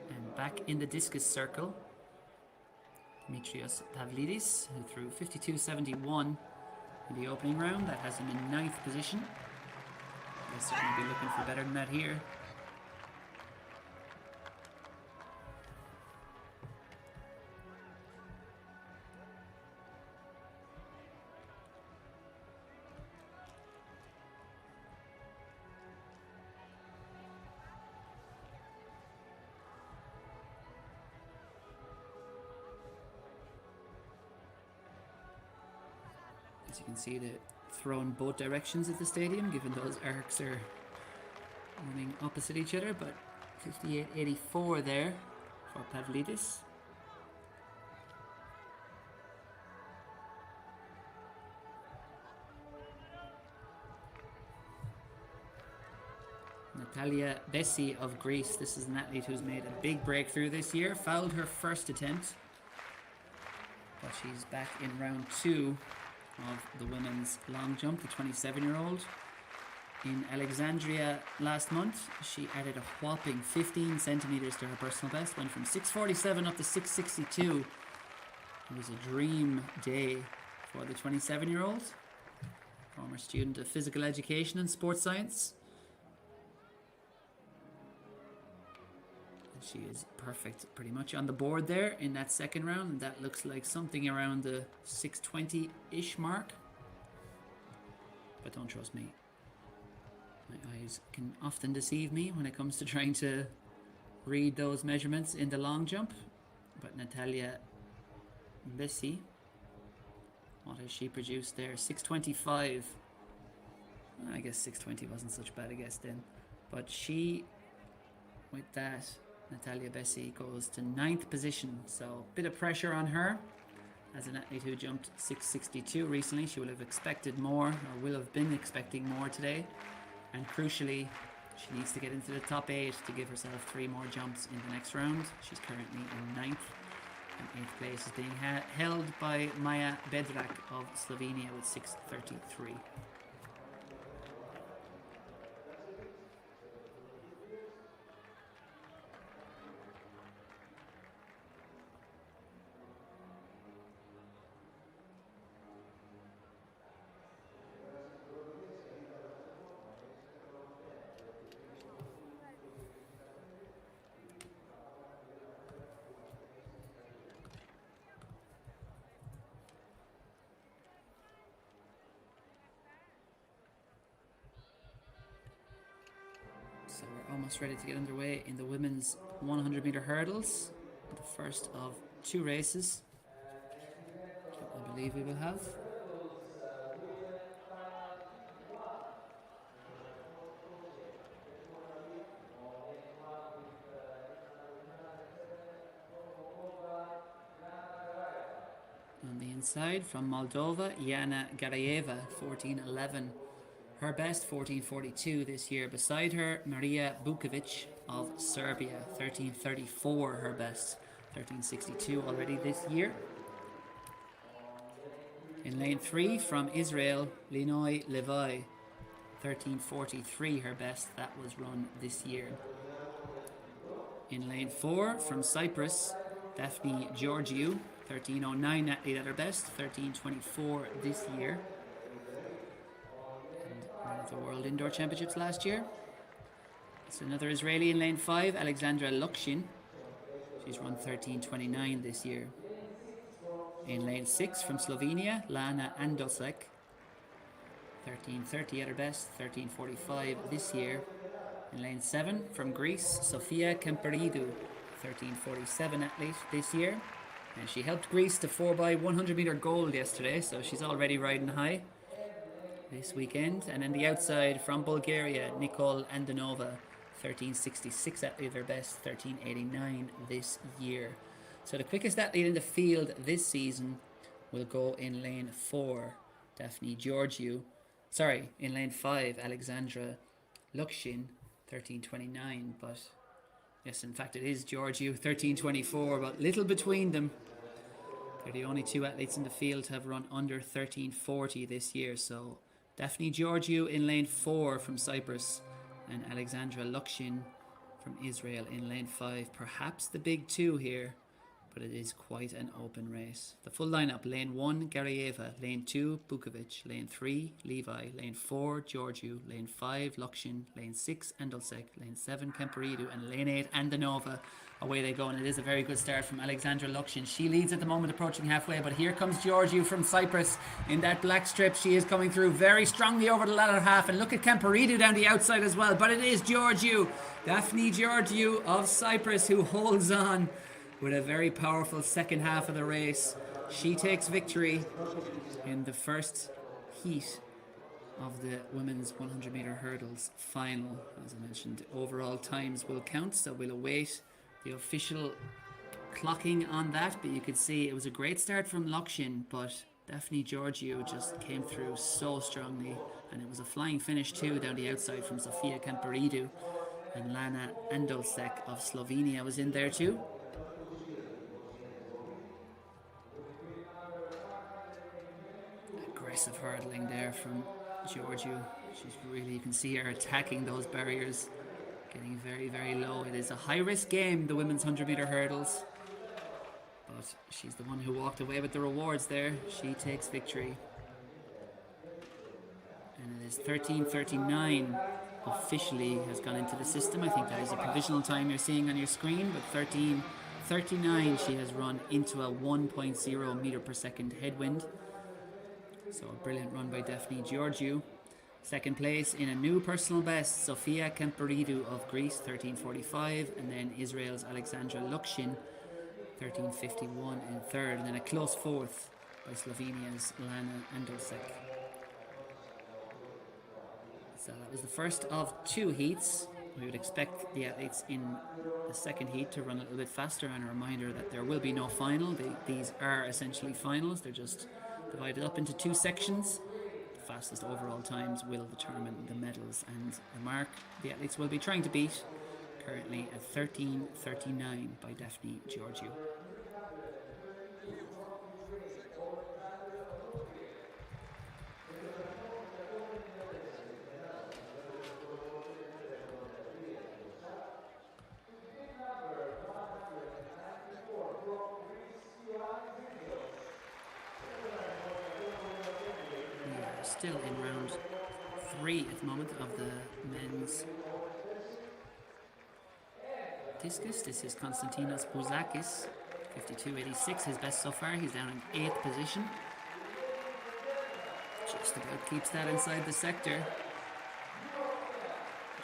And back in the discus circle, Dimitrios Pavlidis, who threw 52.71 in the opening round. That has him in ninth position. They'll certainly be looking for better than that here. As you can see, they're thrown both directions at the stadium, given those arcs are running opposite each other, but 58.84 there for Pavlidis. Natalia Bessi of Greece, this is an athlete who's made a big breakthrough this year, fouled her first attempt, but she's back in round two of the women's long jump, the 27-year-old. In Alexandria last month, she added a whopping 15 centimeters to her personal best, went from 6.47 up to 6.62. It was a dream day for the 27-year-old, former student of physical education and sports science. She is perfect pretty much on the board there in that second round, and that looks like something around the 6:20-ish mark. But don't trust me. My eyes can often deceive me when it comes to trying to read those measurements in the long jump. But Natalia Bessi, what has she produced there? 6:25. I guess 6:20 wasn't such a bad a guess then. But she, with that, Natalia Bessi goes to ninth position, so a bit of pressure on her. As an athlete who jumped 6.62 recently, she will have expected more, or will have been expecting more today. And crucially, she needs to get into the top 8 to give herself 3 more jumps in the next round. She's currently in ninth. And 8th place is being held by Maja Bedrak of Slovenia with 6:33. So we're almost ready to get underway in the women's 100-meter hurdles. The first of 2 races I believe we will have. On the inside from Moldova, Jana Garayeva, 14:11. Her best 14:42 this year. Beside her, Maria Bukovic of Serbia, 13:34 her best, 13:62 already this year. In lane 3 from Israel, Linoy Levi, 13:43 her best, that was run this year. In lane 4 from Cyprus, Daphne Georgiou, 13:09 athlete at her best, 13:24 this year. The World Indoor Championships last year. It's another Israeli in lane 5, Alexandra Lukshin. She's run 13:29 this year. In lane 6 from Slovenia, Lana Andosek, 13:30 at her best, 13:45 this year. In lane 7 from Greece, Sofia Kemperidou, 13:47 athlete this year. And she helped Greece to 4x100 meter gold yesterday, so she's already riding high this weekend. And then the outside from Bulgaria, Nicole Andanova, 13:66 athlete her best, 13:89 this year. So the quickest athlete in the field this season will go in lane 4, Daphne Georgiou. Sorry, in lane 5, Alexandra Lukshin, 13:29. But yes, in fact it is Georgiou, 13:24, but little between them. They're the only 2 athletes in the field to have run under 13:40 this year. So Daphne Georgiou in lane 4 from Cyprus and Alexandra Lukshin from Israel in lane 5. Perhaps the big 2 here, but it is quite an open race. The full lineup: lane 1, Garayeva; lane 2, Bukovic; lane 3, Levi; lane 4, Georgiou; lane 5, Lukshin; lane 6, Andolsek; lane 7, Kemperidou; and lane 8, Andanova. Away they go, and it is a very good start from Alexandra Lukshin. She leads at the moment, approaching halfway, but here comes Georgiou from Cyprus in that black strip. She is coming through very strongly over the latter half, and look at Kemperidou down the outside as well, but it is Georgiou, Daphne Georgiou of Cyprus, who holds on with a very powerful second half of the race. She takes victory in the first heat of the women's 100 meter hurdles final. As I mentioned, overall times will count, so we'll await the official clocking on that, but you could see it was a great start from Lukshin, but Daphne Georgiou just came through so strongly, and it was a flying finish too down the outside from Sofia Kemperidou, and Lana Andolsek of Slovenia was in there too. Aggressive hurdling there from Georgiou. She's really, you can see her attacking those barriers, getting very, very low. It is a high-risk game, the women's 100 meter hurdles, but she's the one who walked away with the rewards there. She takes victory, and it is 13:39 officially has gone into the system. I think that is a provisional time you're seeing on your screen, but 13:39 she has run into a 1.0 meter per second headwind. So a brilliant run by Daphne Georgiou. Second place in a new personal best, Sofia Kemperidou of Greece, 13:45, and then Israel's Alexandra Lukshin, 13:51 in third, and then a close fourth by Slovenia's Lana Andolsek. So that was the first of 2 heats. We would expect the athletes in the second heat to run a little bit faster, and a reminder that there will be no final. These are essentially finals. They're just divided up into 2 sections. Fastest overall times will determine the medals, and the mark the athletes will be trying to beat, currently at 13:39 by Daphne Georgiou. still in round 3 at the moment of the men's discus. This is Konstantinos Bouzakis, 52.86, his best so far. He's down in 8th position. Just about keeps that inside the sector.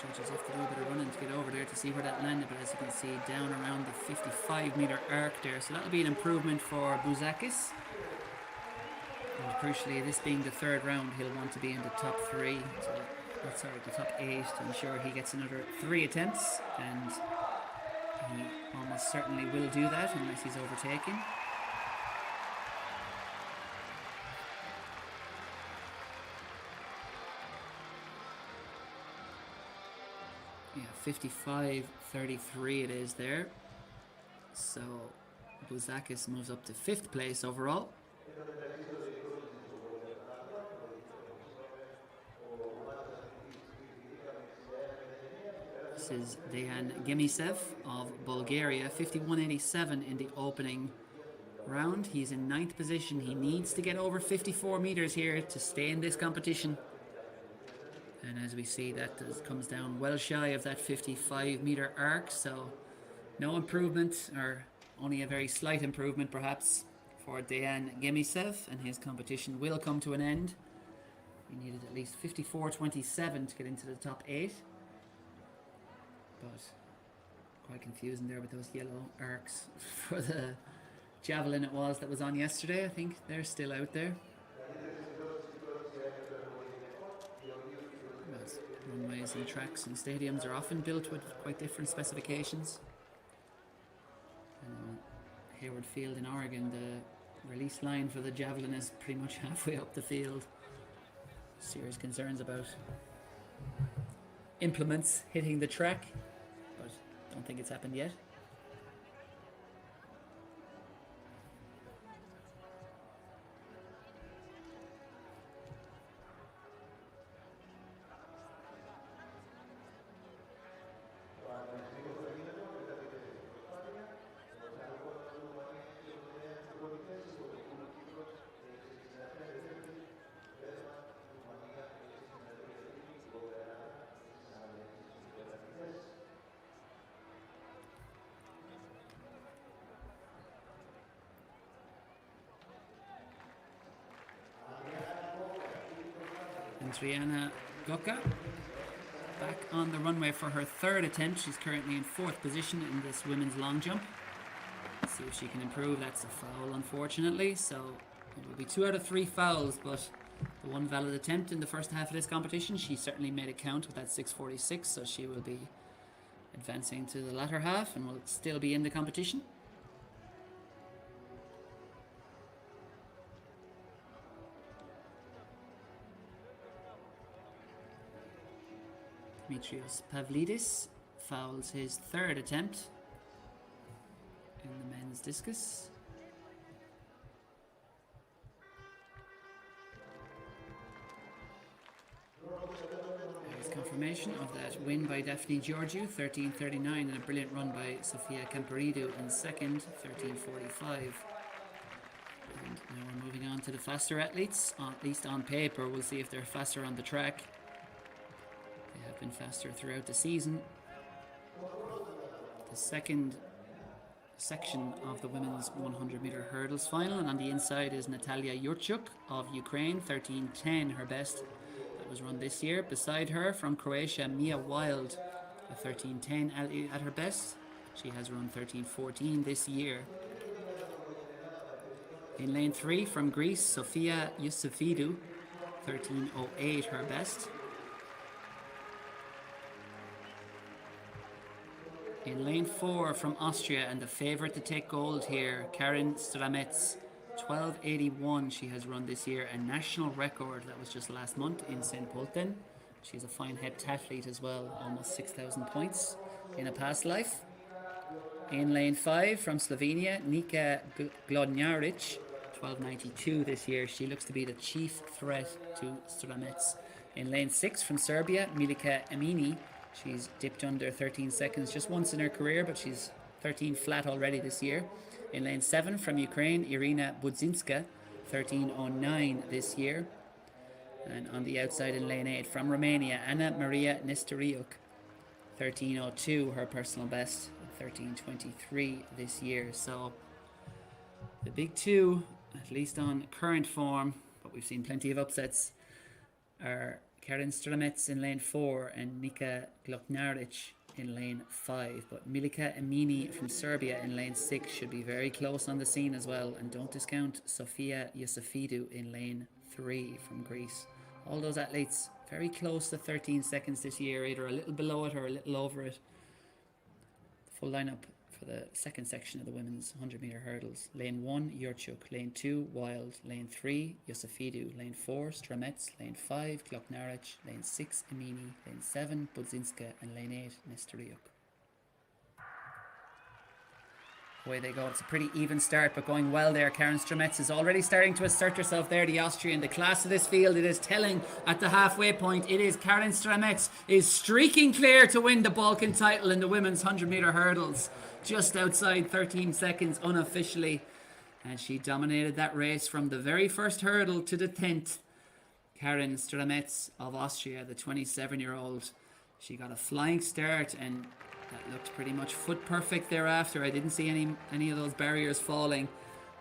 Judges have to do a bit of running to get over there to see where that landed, but as you can see, down around the 55-metre arc there. So that'll be an improvement for Bouzakis. And crucially, this being the 3rd round, he'll want to be in the top 3, the top 8, to ensure he gets another 3 attempts, and he almost certainly will do that unless he's overtaken. Yeah, 55.33 it is there. So Bouzakis moves up to 5th place overall. This is Dejan Gemisev of Bulgaria, 51.87 in the opening round. He's in 9th position. He needs to get over 54 meters here to stay in this competition. And as we see, that comes down well shy of that 55-meter arc, so no improvement, or only a very slight improvement perhaps, for Dejan Gemisev, and his competition will come to an end. He needed at least 54.27 to get into the top 8. But quite confusing there with those yellow arcs for the javelin it was that was on yesterday. I think they're still out there. Runways and tracks and stadiums are often built with quite different specifications. Hayward Field in Oregon, the release line for the javelin is pretty much halfway up the field. Serious concerns about implements hitting the track, but don't think it's happened yet. And Triana Goka back on the runway for her 3rd attempt. She's currently in 4th position in this women's long jump. Let's see if she can improve. That's a foul, unfortunately, so it will be 2 out of 3 fouls, but the one valid attempt in the first half of this competition, she certainly made it count with that 6.46, so she will be advancing to the latter half and will still be in the competition. Dimitrios Pavlidis fouls his 3rd attempt in the men's discus. There's confirmation of that win by Daphne Georgiou, 13.39, and a brilliant run by Sofia Camperidou in 2nd, 13.45. And now we're moving on to the faster athletes, at least on paper. We'll see if they're faster on the track. They have been faster throughout the season. The second section of the women's 100-meter hurdles final, and on the inside is Natalia Yurchuk of Ukraine, 13.10, her best that was run this year. Beside her, from Croatia, Mia Wild, a 13.10 at her best. She has run 13.14 this year. In lane 3, from Greece, Sofia Yusufidou, 13.08, her best. In lane 4, from Austria, and the favourite to take gold here, Karin Stramets, 12.81 she has run this year, a national record that was just last month in St. Pölten. She's a fine heptathlete as well, almost 6,000 points in a past life. In lane 5, from Slovenia, Nika Glodnjaric, 12.92 this year. She looks to be the chief threat to Stramets. In lane 6, from Serbia, Milika Emini. She's dipped under 13 seconds just once in her career, but she's 13 flat already this year. In lane 7, from Ukraine, Irina Budzinska, 13.09 this year. And on the outside in lane 8 from Romania, Anna Maria Nestoriuk. 13:02 her personal best, 13:23 this year. So the big two, at least on current form, but we've seen plenty of upsets, are Karen Stramets in lane 4 and Nika Gloknaric in lane 5. But Milica Emini from Serbia in lane 6 should be very close on the scene as well. And don't discount Sofia Iosifidou in lane 3 from Greece. All those athletes very close to 13 seconds this year, either a little below it or a little over it. Full lineup for the second section of the women's 100-meter hurdles. Lane 1, Yurchuk. Lane 2, Wild. Lane 3, Iosifidou. Lane 4, Stramets. Lane 5, Gloknaric. Lane 6, Emini. Lane 7, Budzinska. And lane 8, Nestoriuk. Away they go. It's a pretty even start, but going well there. Karen Stramets is already starting to assert herself there, the Austrian. The class of this field, it is telling at the halfway point. It is Karen Stramets is streaking clear to win the Balkan title in the women's 100-meter hurdles. Just outside 13 seconds unofficially. And she dominated that race from the very first hurdle to the 10th. Karen Stramets of Austria, the 27-year-old. She got a flying start and that looked pretty much foot perfect thereafter. I didn't see any of those barriers falling.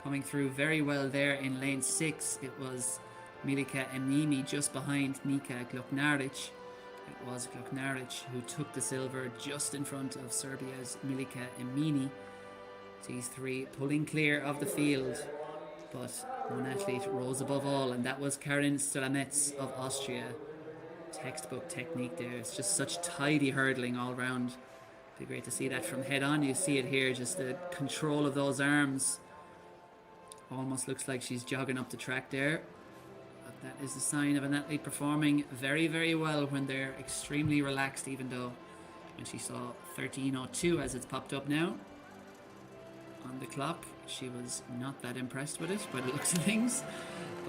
Coming through very well there in lane 6. It was Milica Emini just behind Nika Gloknaric. It was Gloknaric who took the silver just in front of Serbia's Milica Emini. These three pulling clear of the field. But one athlete rose above all, and that was Karen Stramets of Austria. Textbook technique there. It's just such tidy hurdling all round. Be great to see that from head on. You see it here, just the control of those arms. Almost looks like she's jogging up the track there. But that is a sign of an athlete performing very, very well when they're extremely relaxed, even though when she saw 13:02 as it's popped up now on the clock, she was not that impressed with it by the looks of things.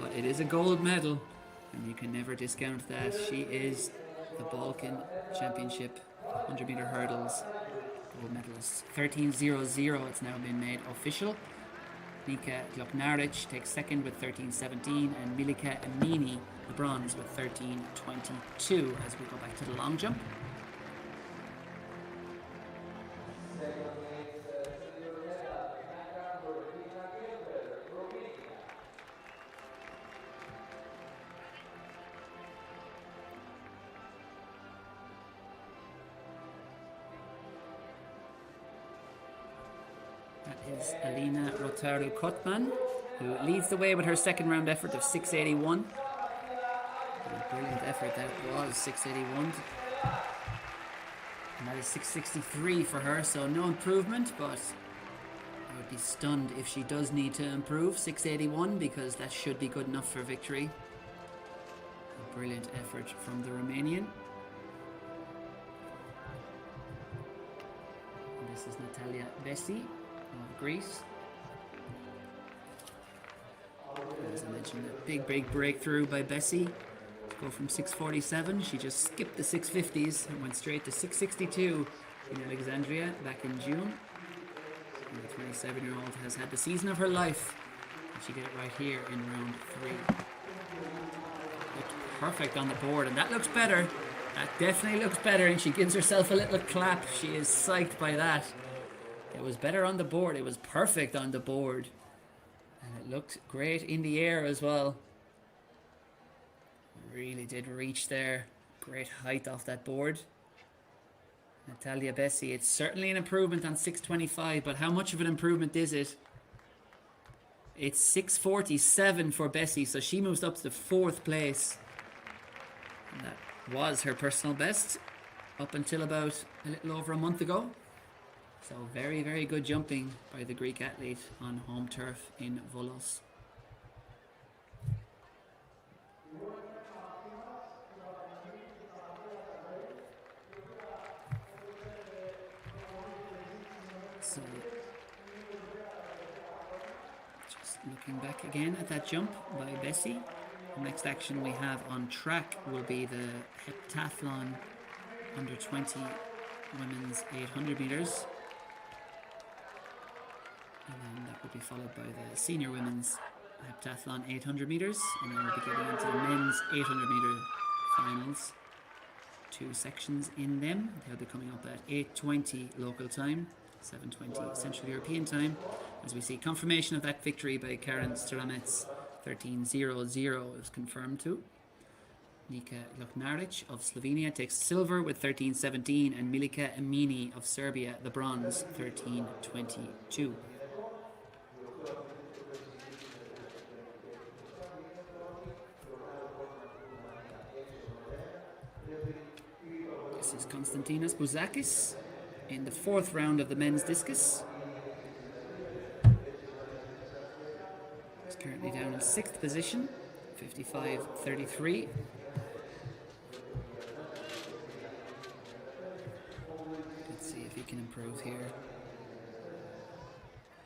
But it is a gold medal, and you can never discount that. She is the Balkan Championship 100-meter hurdles gold medalist. 13:00, it's now been made official. Nika Gloknaric takes second with 13:17, and Milica Emini the bronze with 13:22 as we go back to the long jump. Is Alina Rotaru Kotman, who leads the way with her second round effort of 6:81. A brilliant effort that was, 6:81. And that is 6:63 for her, so no improvement, but I would be stunned if she does need to improve 6:81, because that should be good enough for victory. A brilliant effort from the Romanian. And this is Natalia Besi of Greece. As I mentioned, a big breakthrough by Bessie to go from 6:47. She just skipped the 6:50s and went straight to 6:62 in Alexandria back in June. And the 27-year-old has had the season of her life, and she did it right here in round 3. Looked perfect on the board, and that looks better. That definitely looks better, and she gives herself a little clap. She is psyched by that. It was better on the board. It was perfect on the board. And it looked great in the air as well. Really did reach there. Great height off that board. Natalia Bessi, it's certainly an improvement on 6:25, but how much of an improvement is it? It's 6:47 for Bessi, so she moves up to the 4th place. And that was her personal best up until about a little over a month ago. So very good jumping by the Greek athlete on home turf in Volos. So just looking back again at that jump by Bessie. The next action we have on track will be the heptathlon under 20 women's 800 meters. And then that will be followed by the senior women's heptathlon 800 meters, and then we'll be getting into the men's 800 meter finals. 2 sections in them. They'll be coming up at 8:20 local time, 7:20 Central European time, as we see confirmation of that victory by Karen Staramets. 13:00 is confirmed too. Nika Loknaric of Slovenia takes silver with 13:17, and Milika Emini of Serbia the bronze, 13:22. This is Konstantinos Bouzakis in the 4th round of the men's discus. He's currently down in 6th position, 55:33. Let's see if he can improve here.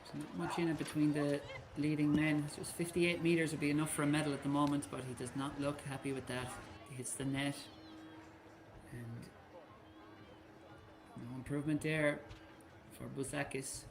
There's not much in it between the leading men. It's just 58 meters would be enough for a medal at the moment, but he does not look happy with that. He hits the net, and no improvement there for Bouzakis.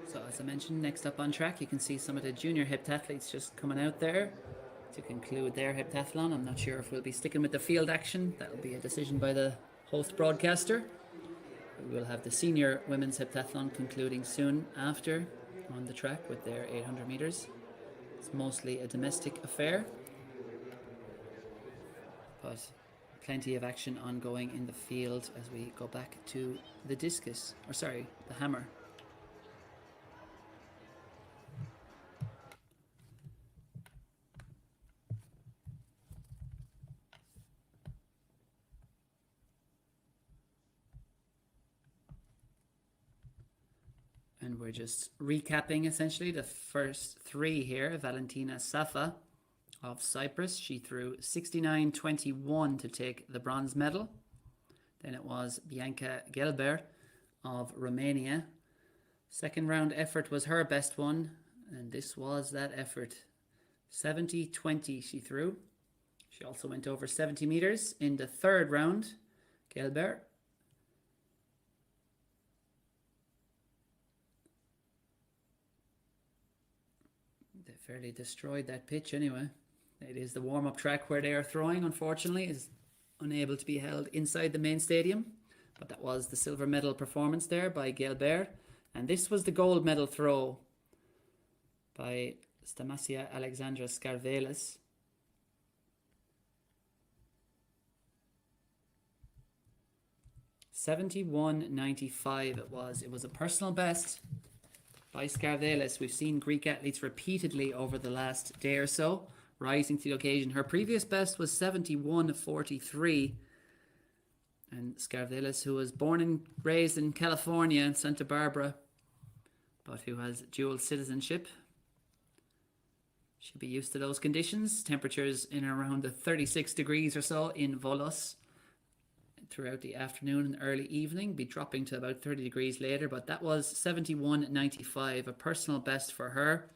So as I mentioned, next up on track you can see some of the junior heptathletes just coming out there to conclude their heptathlon. I'm not sure if we'll be sticking with the field action. That'll be a decision by the host broadcaster. We will have the senior women's heptathlon concluding soon after on the track with their 800 meters. It's mostly a domestic affair, but plenty of action ongoing in the field as we go back to the discus, or sorry, the hammer. And we're just recapping essentially the first 3 here. Valentina Safa of Cyprus, she threw 69.21 to take the bronze medal. Then it was Bianca Gelber of Romania. Second round effort was her best one, and this was that effort. 70.20 she threw. She also went over 70 meters in the 3rd round. Gelber. They fairly destroyed that pitch anyway. It is the warm-up track where they are throwing, unfortunately, is unable to be held inside the main stadium. But that was the silver medal performance there by Gelber. And this was the gold medal throw by Stamasia Alexandra Scarvelis. $71.95 it was. It was a personal best by Scarvelis. We've seen Greek athletes repeatedly over the last day or so rising to the occasion. Her previous best was 71.43. And Scarvelis, who was born and raised in California in Santa Barbara, but who has dual citizenship, should be used to those conditions. Temperatures in around the 36 degrees or so in Volos throughout the afternoon and early evening, be dropping to about 30 degrees later, but that was 71.95, a personal best for her,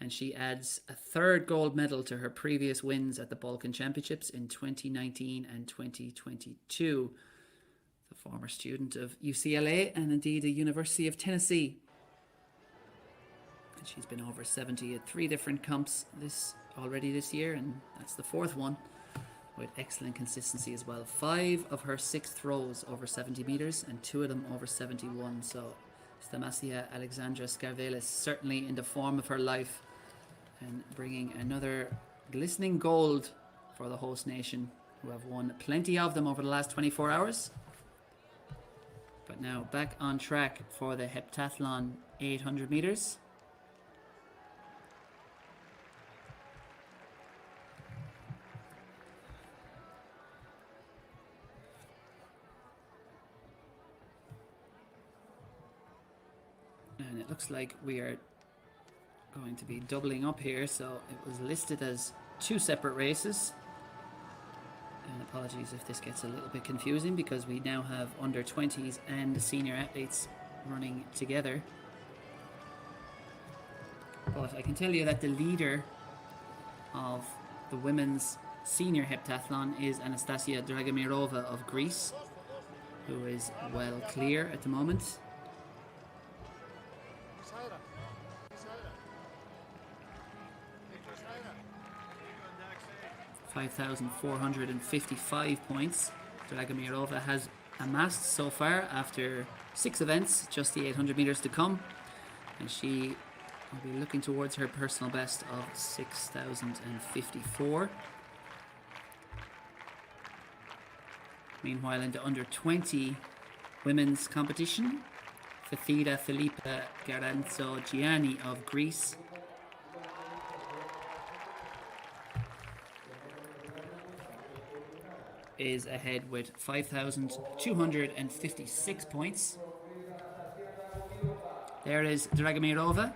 and she adds a 3rd gold medal to her previous wins at the Balkan Championships in 2019 and 2022. The former student of UCLA and indeed the University of Tennessee. And she's been over 70 at 3 different comps already this year, and that's the 4th one, with excellent consistency as well. 5 of her 6 throws over 70 meters and 2 of them over 71. So Stamasia Alexandra Scarvelis certainly in the form of her life and bringing another glistening gold for the host nation, who have won plenty of them over the last 24 hours. But now back on track for the heptathlon 800 meters. And it looks like we are going to be doubling up here, so it was listed as 2 separate races. And apologies if this gets a little bit confusing, because we now have under 20s and senior athletes running together. But I can tell you that the leader of the women's senior heptathlon is Anastasia Dragomirova of Greece, who is well clear at the moment. 5,455 points Dragomirova has amassed so far after 6 events, just the 800 meters to come, and she will be looking towards her personal best of 6,054. Meanwhile, in the under 20 women's competition, Fethida Filipa Garanzo Gianni of Greece is ahead with 5,256 points. There is Dragomirova,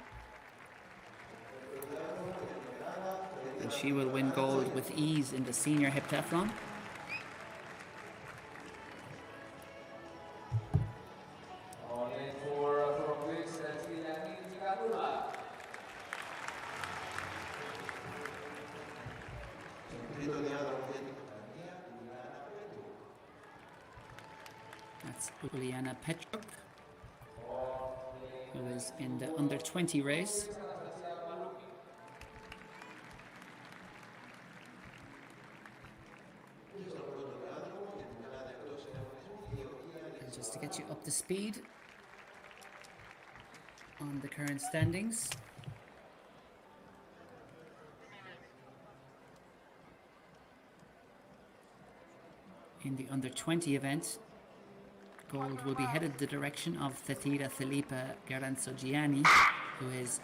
and she will win gold with ease in the senior heptathlon. That's Uliana Petruk, who is in the under 20 race. And just to get you up to speed on the current standings. In the under 20 event, gold will be headed the direction of Fethida Filipa Garanzo Gianni, who is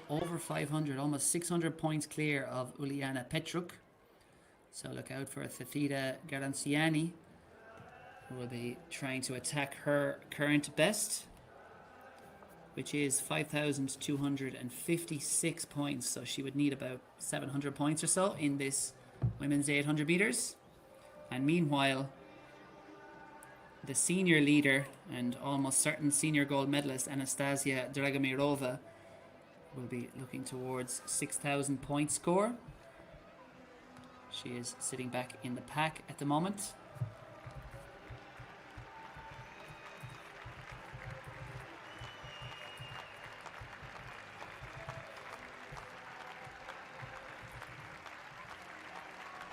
over 500, almost 600 points clear of Uliana Petruk. So look out for Fethida Garanziani, who will be trying to attack her current best, which is 5,256 points. So she would need about 700 points or so in this women's 800 meters. And meanwhile, the senior leader and almost certain senior gold medalist Anastasia Dragomirova will be looking towards 6,000 point score. She is sitting back in the pack at the moment.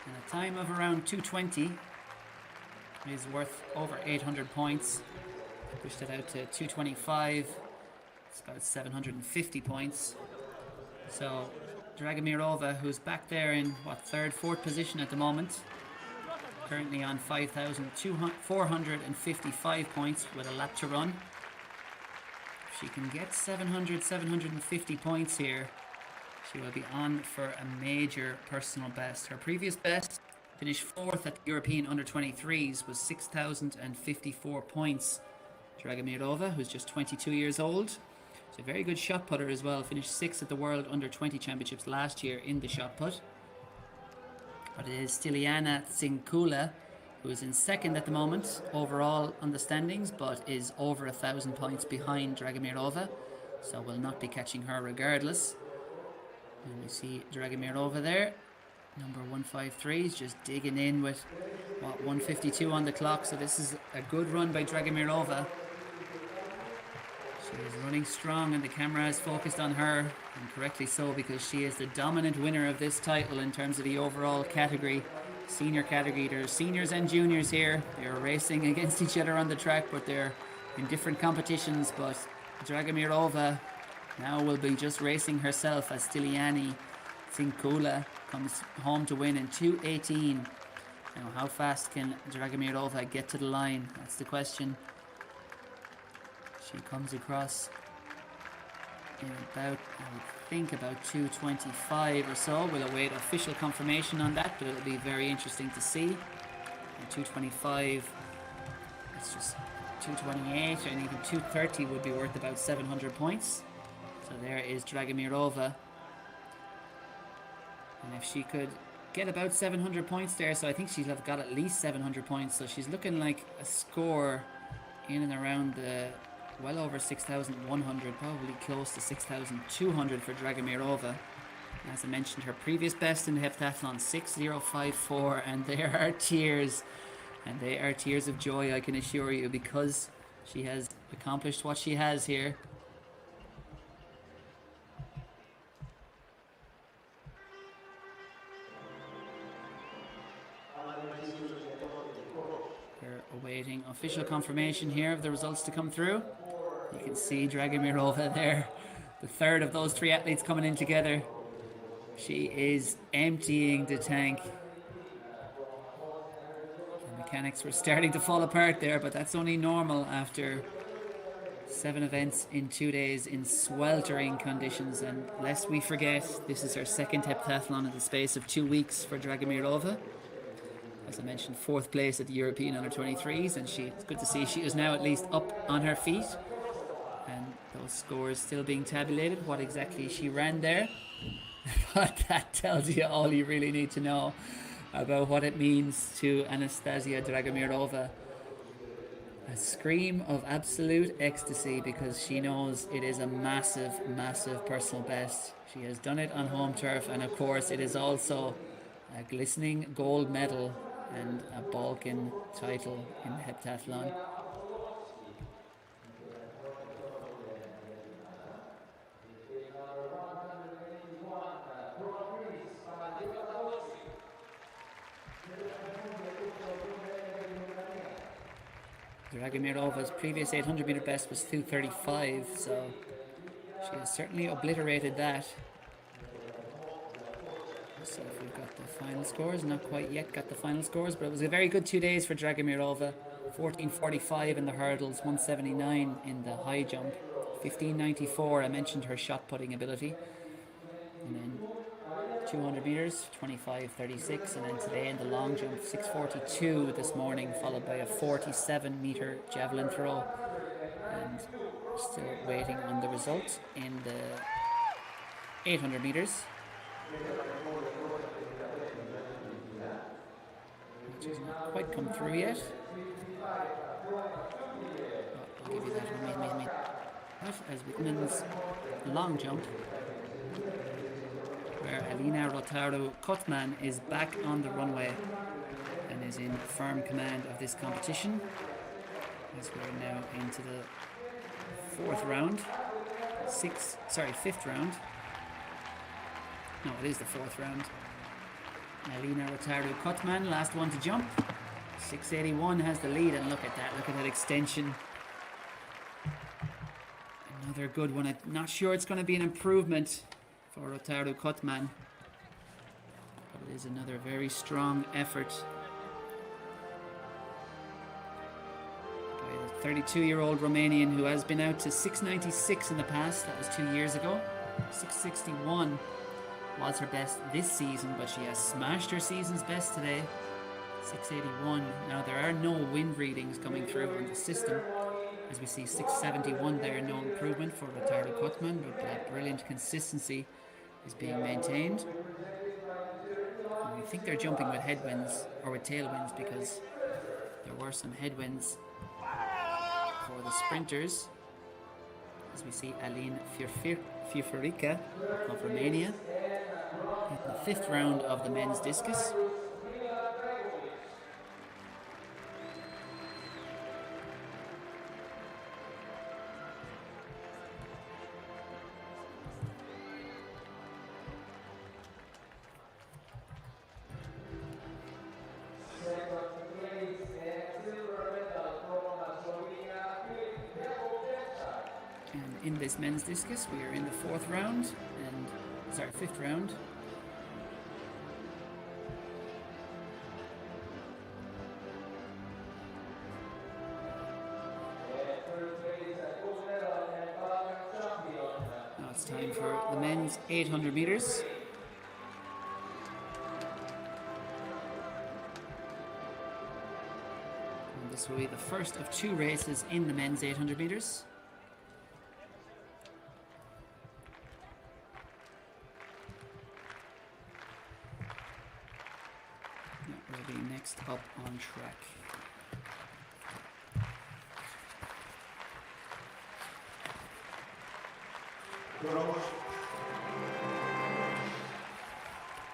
And a time of around 2:20 is worth over 800 points. Pushed it out to 225. It's about 750 points. So Dragomirova, who's back there in third, fourth position at the moment, currently on 5,455 points with a lap to run. If she can get 700, 750 points here, she will be on for a major personal best. Her previous best, finished 4th at the European Under-23s, was 6,054 points. Dragomirova, who's just 22 years old, she's a very good shot putter as well. Finished 6th at the World Under-20 Championships last year in the shot put. But it is Stiliana Tsinkula, who is in 2nd at the moment overall on the standings, but is over 1,000 points behind Dragomirova, so will not be catching her regardless. And we see Dragomirova there. Number 153 is just digging in with 152 on the clock, so this is a good run by Dragomirova. She is running strong and the camera is focused on her, and correctly so, because she is the dominant winner of this title in terms of the overall category, senior category. There's seniors and juniors here. They're racing against each other on the track, but they're in different competitions. But Dragomirova now will be just racing herself as Stiliani Tsinkula comes home to win in 2:18. Now, how fast can Dragomirova get to the line? That's the question. She comes across in about, I would think, about 2:25 or so. We'll await official confirmation on that, but it'll be very interesting to see. And 2:25, it's just 2:28, and even 2:30 would be worth about 700 points. So there is Dragomirova. And if she could get about 700 points there, so I think she'll have got at least 700 points. So she's looking like a score in and around the well over 6,100, probably close to 6,200 for Dragomirova. As I mentioned, her previous best in the heptathlon, 6:054, and there are tears. And they are tears of joy, I can assure you, because she has accomplished what she has here. They're awaiting official confirmation here of the results to come through. You can see Dragomirova there, the third of those three athletes coming in together. She is emptying the tank. The mechanics were starting to fall apart there, but that's only normal after 7 events in 2 days in sweltering conditions. And lest we forget, this is her second heptathlon in the space of 2 weeks for Dragomirova. As I mentioned, 4th place at the European Under-23s, and it's good to see she is now at least up on her feet. And those scores still being tabulated, what exactly she ran there. But that tells you all you really need to know about what it means to Anastasia Dragomirova. A scream of absolute ecstasy, because she knows it is a massive, massive personal best. She has done it on home turf, and of course it is also a glistening gold medal and a Balkan title in the heptathlon. Dragomиров's previous 800 meter best was 2:35, so she has certainly obliterated that. Let's see if we've got the final scores. Not quite yet got the final scores, but it was a very good 2 days for Dragomirova. 14:45 in the hurdles, 179 in the high jump, 15:94. I mentioned her shot putting ability, and then 200 meters, 25:36, and then today in the long jump, 6:42 this morning, followed by a 47-meter javelin throw. And still waiting on the result in the 800 meters, which has not quite come through yet. I'll give you that one. As with women's long jump, where Alina Rotaru-Kotman is back on the runway and is in firm command of this competition, as we're now into the fifth round. No, it is the fourth round. Alina Rotaru-Kotman, last one to jump. 6:81 has the lead, and look at that extension. Another good one. I'm not sure it's going to be an improvement for Rotaru-Kotman, but it is another very strong effort by the 32-year-old Romanian, who has been out to 6:96 in the past. That was 2 years ago. 6:61 was her best this season, but she has smashed her season's best today. 6:81. Now there are no wind readings coming through on the system, as we see 6:71 there, no improvement for Rotaru-Kotman, but that brilliant consistency is being maintained. And we think they're jumping with headwinds or with tailwinds, because there were some headwinds for the sprinters, as we see Aline Fiorferica of Romania in the 5th round of the men's discus. In this men's discus, we are in the 5th round. time for the men's 800 meters. And this will be the first of 2 races in the men's 800 meters. That will be next up on track.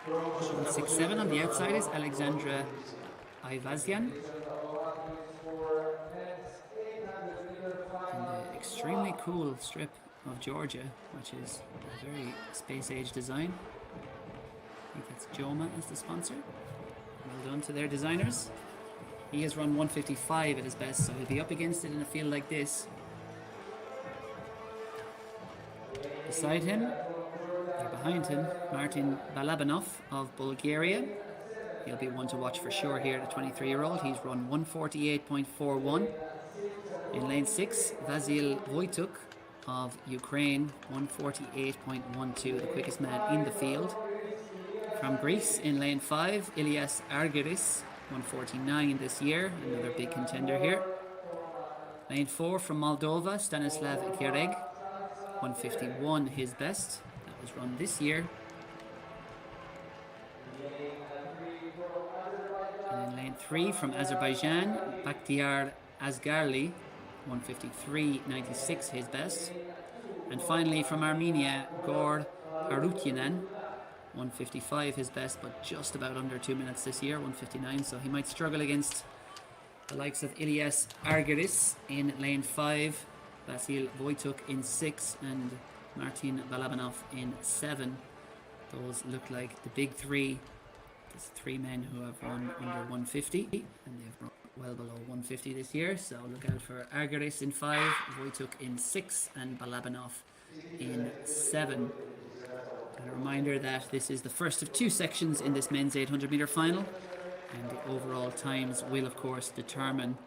On 6-7 on the outside is Alexandra Ivazian. And the extremely cool strip of Georgia, which is a very space-age design. I think that's Joma as the sponsor. Well done to their designers. He has run 155 at his best, so he'll be up against it in a field like this. Beside him, or behind him, Martin Balabanov of Bulgaria. He'll be one to watch for sure here, the 23-year-old. He's run 148.41. In lane 6, Vasil Voituk of Ukraine, 148.12, the quickest man in the field. From Greece, in lane 5, Ilias Argyris, 149 this year, another big contender here. Lane 4 from Moldova, Stanislav Gereg, 151 his best. That was run this year. And in lane 3 from Azerbaijan, Bakhtiar Asgarli, 153.96 his best. And finally from Armenia, Gor Harutyanan, 155 his best, but just about under 2 minutes this year, 159, so he might struggle against the likes of Ilias Argyris in lane 5, Vasil Voituk in 6, and Martin Balabanov in 7. Those look like the big 3. There's 3 men who have run under 150, and they've run well below 150 this year, so look out for Argyris in 5, Voituk in 6, and Balabanov in 7. And a reminder that this is the first of 2 sections in this men's 800 meter final, and the overall times will of course determine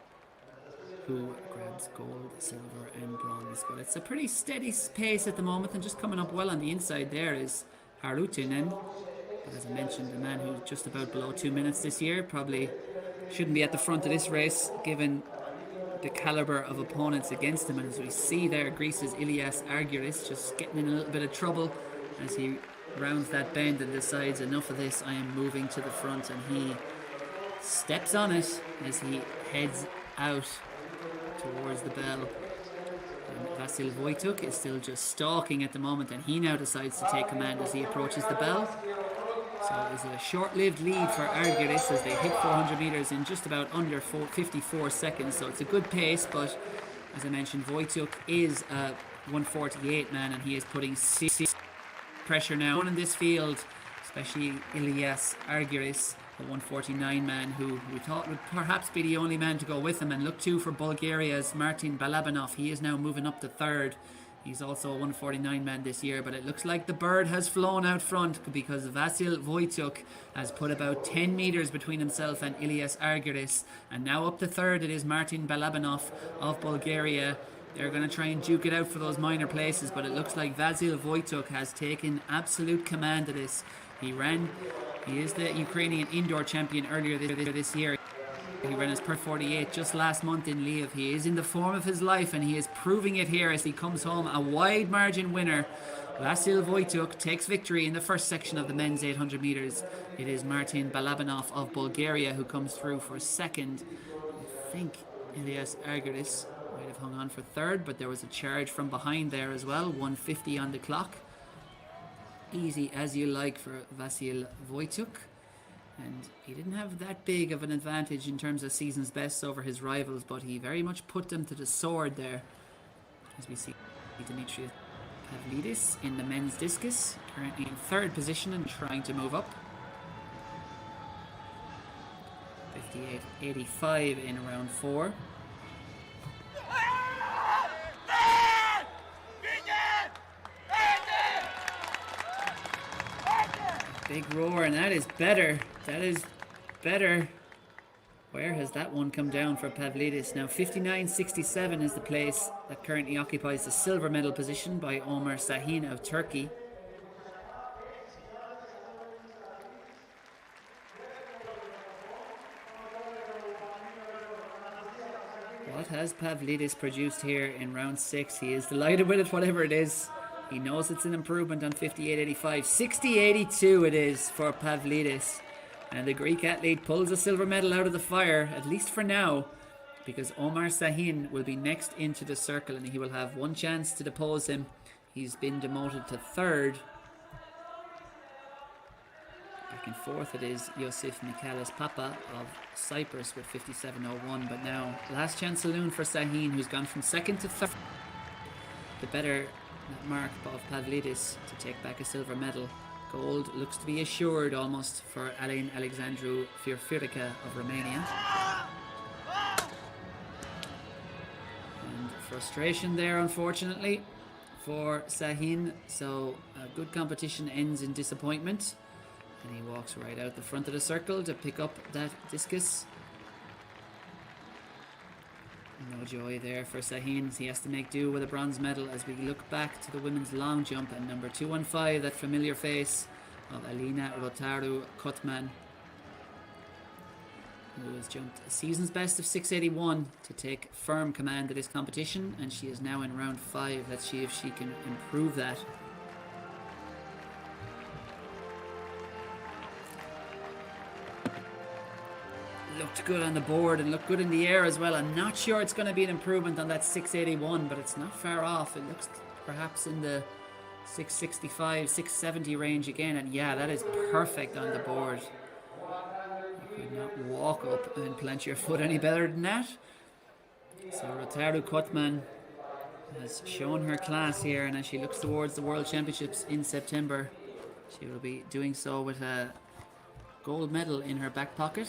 who grabs gold, silver and bronze. But it's a pretty steady pace at the moment, and just coming up well on the inside there is Harutinen. But as I mentioned, the man who's just about below 2 minutes this year probably shouldn't be at the front of this race given the caliber of opponents against him. And as we see there, Greece's Ilias Argyris just getting in a little bit of trouble as he rounds that bend and decides, enough of this, I am moving to the front, and he steps on it as he heads out towards the bell. And Vasil Voituk is still just stalking at the moment, and he now decides to take command as he approaches the bell. So it's a short-lived lead for Argyris as they hit 400 metres in just about under 54 seconds, so it's a good pace. But as I mentioned, Voituk is a 148 man, and he is putting pressure now on in this field, especially Ilias Argyris, the 149 man who we thought would perhaps be the only man to go with him. And look too for Bulgaria's Martin Balabanov. He is now moving up to 3rd. He's also a 149 man this year, but it looks like the bird has flown out front because Vasil Voituk has put about 10 metres between himself and Ilias Argyris. And now up to 3rd it is Martin Balabanov of Bulgaria. They're going to try and duke it out for those minor places, but it looks like Vasil Voituk has taken absolute command of this. He is the Ukrainian indoor champion earlier this year. He ran his per 48 just last month in Lviv. He is in the form of his life, and he is proving it here as he comes home a wide margin winner. Vasil Voituk takes victory in the first section of the men's 800 metres. It is Martin Balabanov of Bulgaria who comes through for 2nd. I think Ilias Argyris might have hung on for 3rd, but there was a charge from behind there as well. 150 on the clock. Easy as you like for Vasil Voituk, and he didn't have that big of an advantage in terms of season's best over his rivals, but he very much put them to the sword there. As we see Dimitri Pavlidis in the men's discus, currently in 3rd position and trying to move up. 58.85 in round 4. Big roar, and that is better. That is better. Where has that one come down for Pavlidis? Now 59.67 is the place that currently occupies the silver medal position by Omar Sahin of Turkey. What has Pavlidis produced here in round 6? He is delighted with it, whatever it is. He knows it's an improvement on 58.85. 60.82 it is for Pavlidis. And the Greek athlete pulls a silver medal out of the fire, at least for now, because Omar Sahin will be next into the circle and he will have one chance to depose him. He's been demoted to 3rd. Back and forth it is Yosif Michalis Papa of Cyprus with 57.01. But now, last chance saloon for Sahin, who's gone from 2nd to 3rd. The better mark of Pavlidis to take back a silver medal. Gold looks to be assured almost for Alain Alexandru Firfirica of Romania. And frustration there, unfortunately, for Sahin. So a good competition ends in disappointment. And he walks right out the front of the circle to pick up that discus. No joy there for Sahin. He has to make do with a bronze medal as we look back to the women's long jump and number 215, that familiar face of Alina Rotaru Kotman, who has jumped a season's best of 6.81 to take firm command of this competition, and she is now in round 5. Let's see if she can improve that. Looked good on the board and looked good in the air as well. I'm not sure it's going to be an improvement on that 6.81, but it's not far off. It looks perhaps in the 6.65, 6.70 range again, and yeah, that is perfect on the board. You could not walk up and plant your foot any better than that. So Rotaru Kotman has shown her class here, and as she looks towards the World Championships in September, she will be doing so with a gold medal in her back pocket.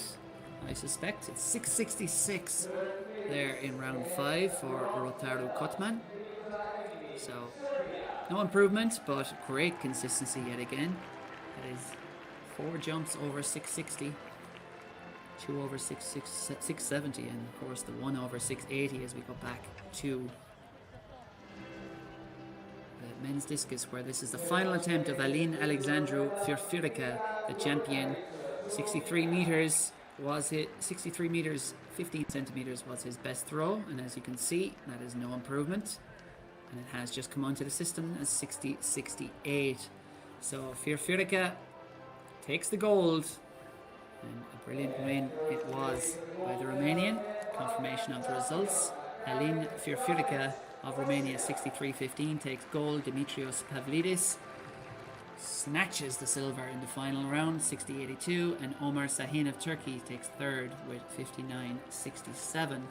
I suspect it's 6.66 there in round 5 for Rotaru Kotman. So no improvement, but great consistency yet again. That is 4 jumps over 6.60, 2 over 6.70, and of course the 1 over 6.80 as we go back to the men's discus, where this is the final attempt of Alin Alexandru Firfirica, the champion. 63 meters was hit. 63 meters 15 centimeters was his best throw, and as you can see, that is no improvement, and it has just come onto the system as 60.68. So Firfirica takes the gold, and a brilliant win it was by the Romanian. Confirmation of the results: Alin Firfirica of Romania 63.15 takes gold. Dimitrios Pavlidis snatches the silver in the final round, 60.82, and Omar Sahin of Turkey takes 3rd with 59.67.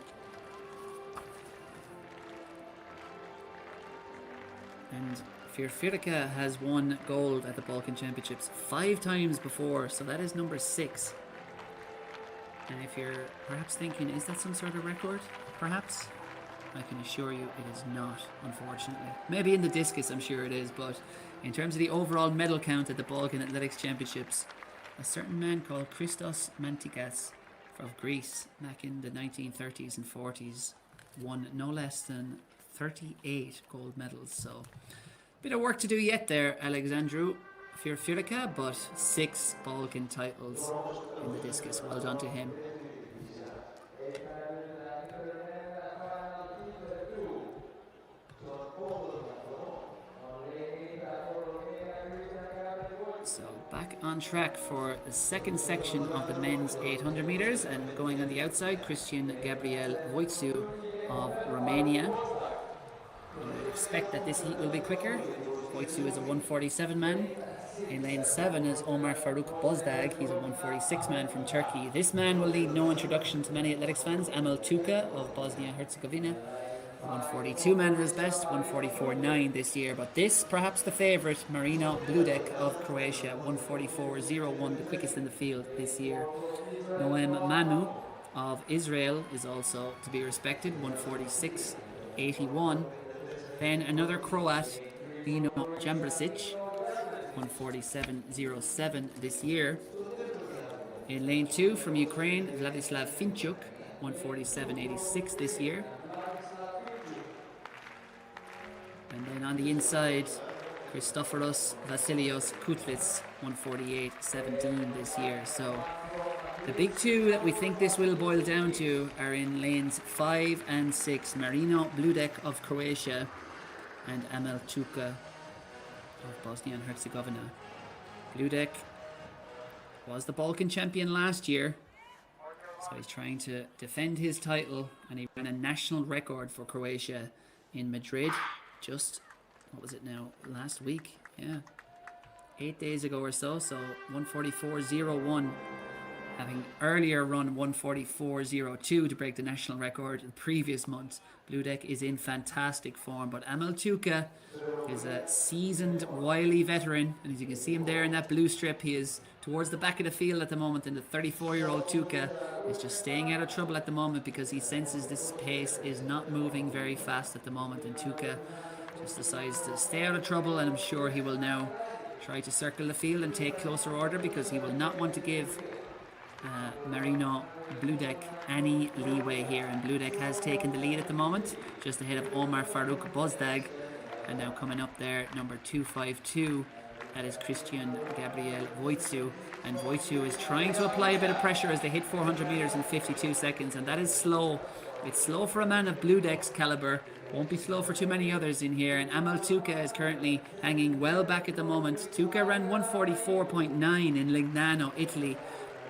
And Firfirica has won gold at the Balkan Championships 5 times before, so that is number 6. And if you're perhaps thinking, is that some sort of record? Perhaps? I can assure you it is not, unfortunately. Maybe in the discus I'm sure it is, but in terms of the overall medal count at the Balkan Athletics Championships, a certain man called Christos Mantikas of Greece back in the 1930s and 40s won no less than 38 gold medals. So bit of work to do yet there, Alexandru Firfirica, but 6 Balkan titles in the discus. Well done to him. So back on track for the second section of the men's 800 meters, and going on the outside, Christian Gabriel Voicu of Romania. And I expect that this heat will be quicker. Voicu is a 147 man. In lane 7 is Omar Faruk Bozdag. He's a 146 man from Turkey. This man will need no introduction to many athletics fans. Amel Tuka of Bosnia-Herzegovina, a 142 man at his best, 144.9 this year. But this, perhaps the favourite, Marino Bludek of Croatia, 144.01, the quickest in the field this year. Noem Manu of Israel is also to be respected, 146.81. Then another Croat, Dino Jambrasic, 147.07 this year. In lane 2 from Ukraine, Vladislav Finchuk, 147.86 this year. And then on the inside, Christoforos Vasilios Kutlitz, 148.17 this year. So the big two that we think this will boil down to are in lanes 5 and 6. Marino Bludek of Croatia and Amel Chuka of Bosnia and Herzegovina. Bludek was the Balkan champion last year, so he's trying to defend his title, and he ran a national record for Croatia in Madrid just, what was it now, last week? Yeah, 8 days ago or so. So 144.01, having earlier run 144.02 to break the national record the previous month. Bludek is in fantastic form, but Amel Chuka is a seasoned, wily veteran, and as you can see him there in that blue strip, he is towards the back of the field at the moment, and the 34-year-old Chuka is just staying out of trouble at the moment because he senses this pace is not moving very fast at the moment, and Chuka just decides to stay out of trouble, and I'm sure he will now try to circle the field and take closer order because he will not want to give Marino Bludek any leeway here, and Bludek has taken the lead at the moment, just ahead of Omar Farouk Bozdag, and now coming up there, number 252, that is Christian Gabriel Voitsu, and Voitsu is trying to apply a bit of pressure as they hit 400 meters in 52 seconds, and that is slow. It's slow for a man of Bludek's caliber, won't be slow for too many others in here, and Amel Chuka is currently hanging well back at the moment. Chuka ran 144.9 in Lignano, Italy,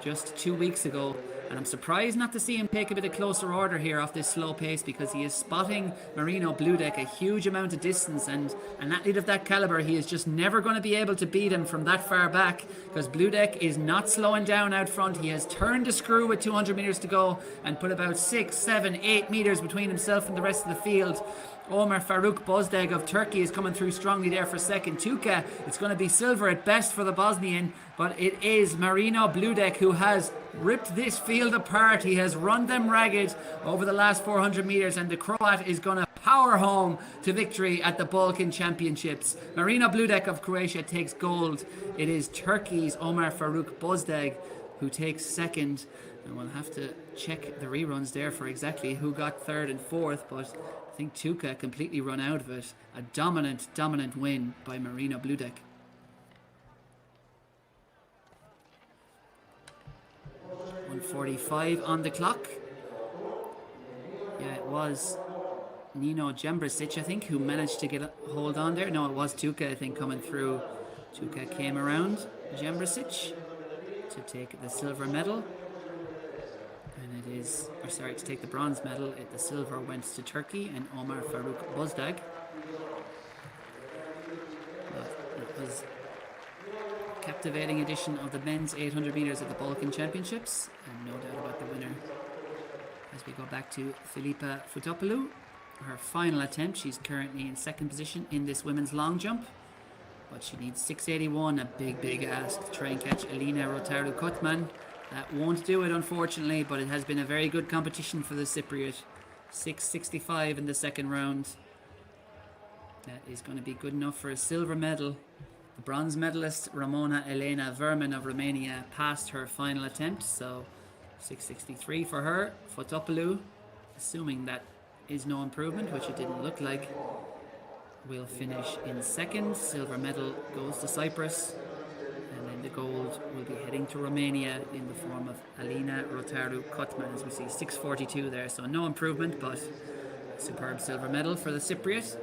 just 2 weeks ago, and I'm surprised not to see him take a bit of closer order here off this slow pace, because he is spotting Marino Bludek a huge amount of distance, and an athlete of that caliber, he is just never going to be able to beat him from that far back, because Bludek is not slowing down out front. He has turned the screw with 200 meters to go and put about 6, 7, 8 meters between himself and the rest of the field. Omar Farouk Bozdag of Turkey is coming through strongly there for second. Chuka, it's going to be silver at best for the Bosnian, but it is Marino Bludek who has ripped this field apart. He has run them ragged over the last 400 meters, and the Croat is going to power home to victory at the Balkan Championships. Marino Bludek of Croatia takes gold. It is Turkey's Omar Farouk Bozdag who takes second, and we'll have to check the reruns there for exactly who got third and fourth, but I think Chuka completely run out of it. A dominant win by Marino Bludek. .145 on the clock. Yeah, it was Nino Jembrasic, I think, who managed to get a hold on there. No, it was Chuka, I think, coming through. Chuka came around Jembrasic to take the silver medal. And it is, or sorry, to take the bronze medal. The silver went to Turkey and Omar Farouk Bozdag. It was a captivating edition of the men's 800 meters at the Balkan Championships, and no doubt about the winner. As we go back to Filipa Futopoulou, her final attempt, she's currently in second position in this women's long jump, but she needs 681, a big ask to try and catch Alina Rotaru Kotman. That won't do it, unfortunately, but it has been a very good competition for the Cypriot. 665 in the second round. That is going to be good enough for a silver medal. The bronze medalist, Ramona Elena Verman of Romania, passed her final attempt, so 663 for her. Fotopoulou, assuming that is no improvement, which it didn't look like, will finish in second. Silver medal goes to Cyprus. And then the gold will be heading to Romania in the form of Alina Rotaru Kotman, as we see 642 there, so no improvement, but superb silver medal for the Cypriot.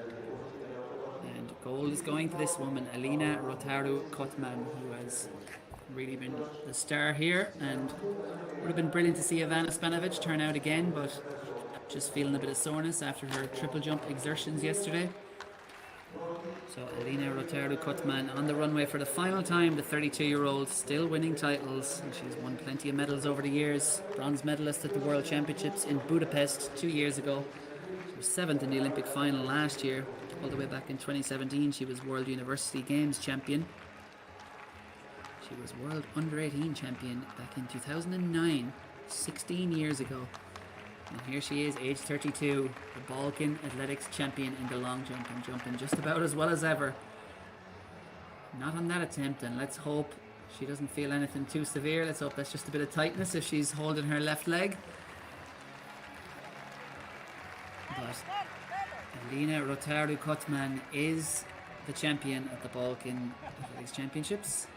And gold is going to this woman, Alina Rotaru Kotman, who has really been the star here, and would have been brilliant to see Ivana Spanovic turn out again, but just feeling a bit of soreness after her triple jump exertions yesterday. So Alina Rotaru Kotman on the runway for the final time, the 32-year-old, still winning titles, and she's won plenty of medals over the years. Bronze medalist at the World Championships in Budapest 2 years ago. She was seventh in the Olympic final last year. All the way back in 2017, she was World University Games champion. She was World Under-18 champion back in 2009, 16 years ago. And here she is, age 32, the Balkan Athletics champion in the long jump, and jumping just about as well as ever. Not on that attempt, and let's hope She doesn't feel anything too severe. Let's hope that's just a bit of tightness if she's holding her left leg. But Alina Rotaru-Kotman is the champion at the Balkan Athletics Championships.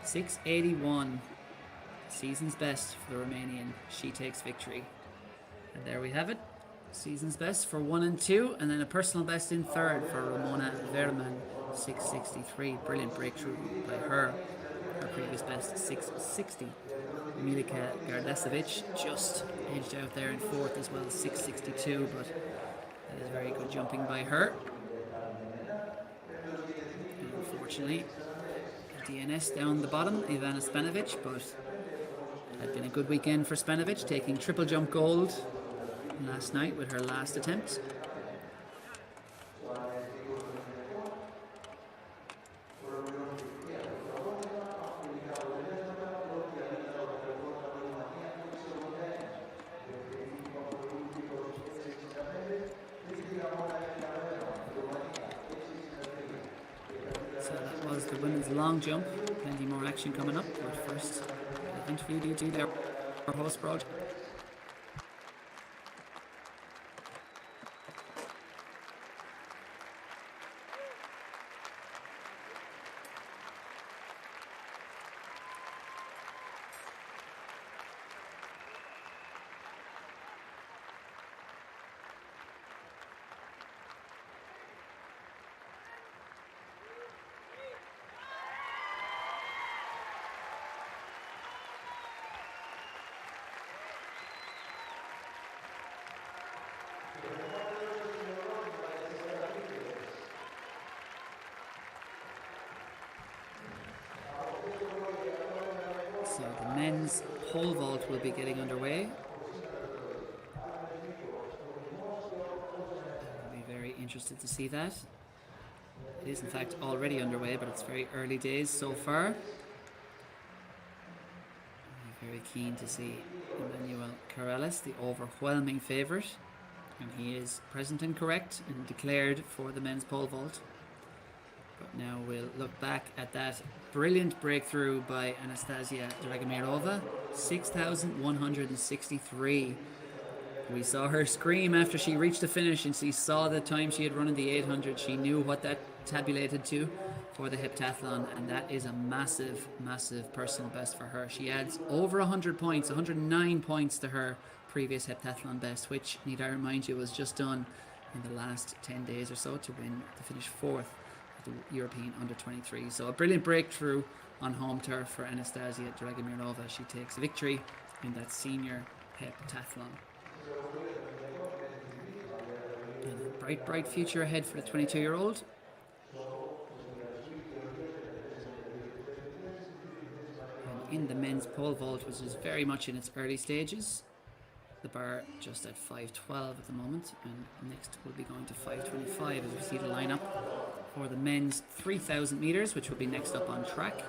6:81, season's best for the Romanian. She takes victory. And there we have it. Season's best for 1 and 2, and then a personal best in third for Ramona Verman, 6:63. Brilliant breakthrough by her. Her previous best, 6:60. Milika Gardasevic just edged out there in fourth as well, 6:62, but that is very good jumping by her. And unfortunately, DNS down the bottom, Ivana Spanovic, but it had been a good weekend for Spanovic, taking triple jump gold last night with her last attempt. So that was the women's long jump. Plenty more action coming up. But first, I've interviewed you two there, our host project. So the men's pole vault will be getting underway. I'll be very interested to see that. It is in fact already underway, but it's very early days so far. I'm very keen to see Emmanuel Corrales, the overwhelming favourite, and he is present and correct and declared for the men's pole vault. But now we'll look back at that brilliant breakthrough by Anastasia Dragomirova, 6,163. We saw her scream after she reached the finish, and she saw the time she had run in the 800. She knew what that tabulated to for the heptathlon, and that is a massive, massive personal best for her. She adds over 100 points, 109 points to her previous heptathlon best, which, need I remind you, was just done in the last 10 days or so to finish fourth at the European Under-23. So a brilliant breakthrough on home turf for Anastasia Dragomirova. She takes victory in that senior heptathlon. And a bright, bright future ahead for the 22-year-old. In the men's pole vault, which is very much in its early stages. The bar just at 5:12 at the moment, and next we'll be going to 5:25 as we see the lineup for the men's 3,000 meters, which will be next up on track.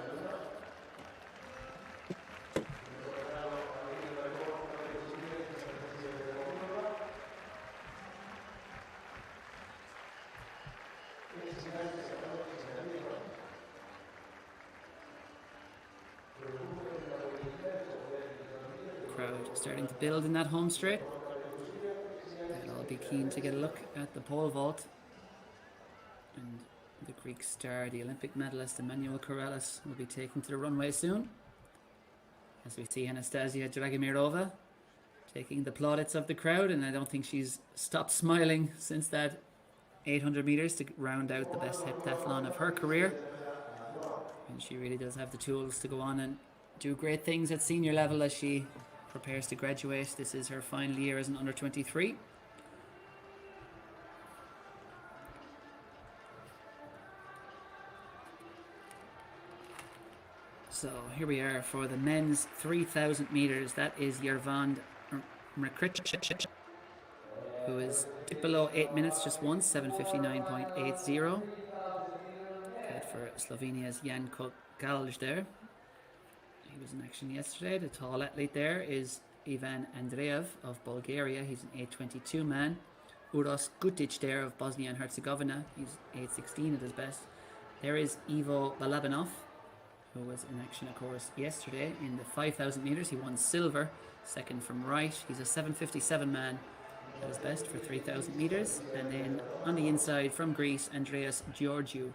Starting to build in that home straight. They'll all be keen to get a look at the pole vault. And the Greek star, the Olympic medalist Emmanuel Corrales, will be taken to the runway soon. As we see Anastasia Dragomirova taking the plaudits of the crowd, and I don't think she's stopped smiling since that 800 meters to round out the best heptathlon of her career. And she really does have the tools to go on and do great things at senior level as she prepares to graduate. This is her final year as an under-23. So here we are for the men's 3,000 meters. That is Jervan Mrkric, who is below 8 minutes just once, 7:59.80. Good for Slovenia's Jan Kalj there. He was in action yesterday. The tall athlete there is Ivan Andreev of Bulgaria. He's an 8:22 man. Uros Gutic there of Bosnia and Herzegovina. He's 8:16 at his best. There is Ivo Balabanov, who was in action, of course, yesterday in the 5,000 meters. He won silver, second from right. He's a 7:57 man at his best for 3,000 meters. And then on the inside from Greece, Andreas Georgiou,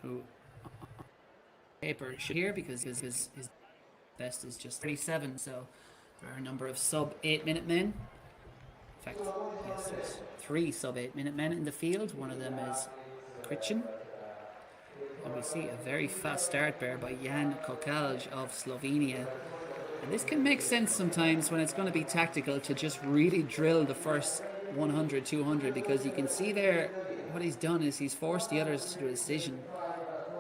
who paper should here because his best is just 37. So there are a number of sub 8 minute men. In fact, yes, there's 3 sub 8 minute men in the field. One of them is Christian. And we see a very fast start there by Jan Kokalj of Slovenia. And this can make sense sometimes when it's going to be tactical to just really drill the first 100, 200, because you can see there what he's done is he's forced the others to do a decision.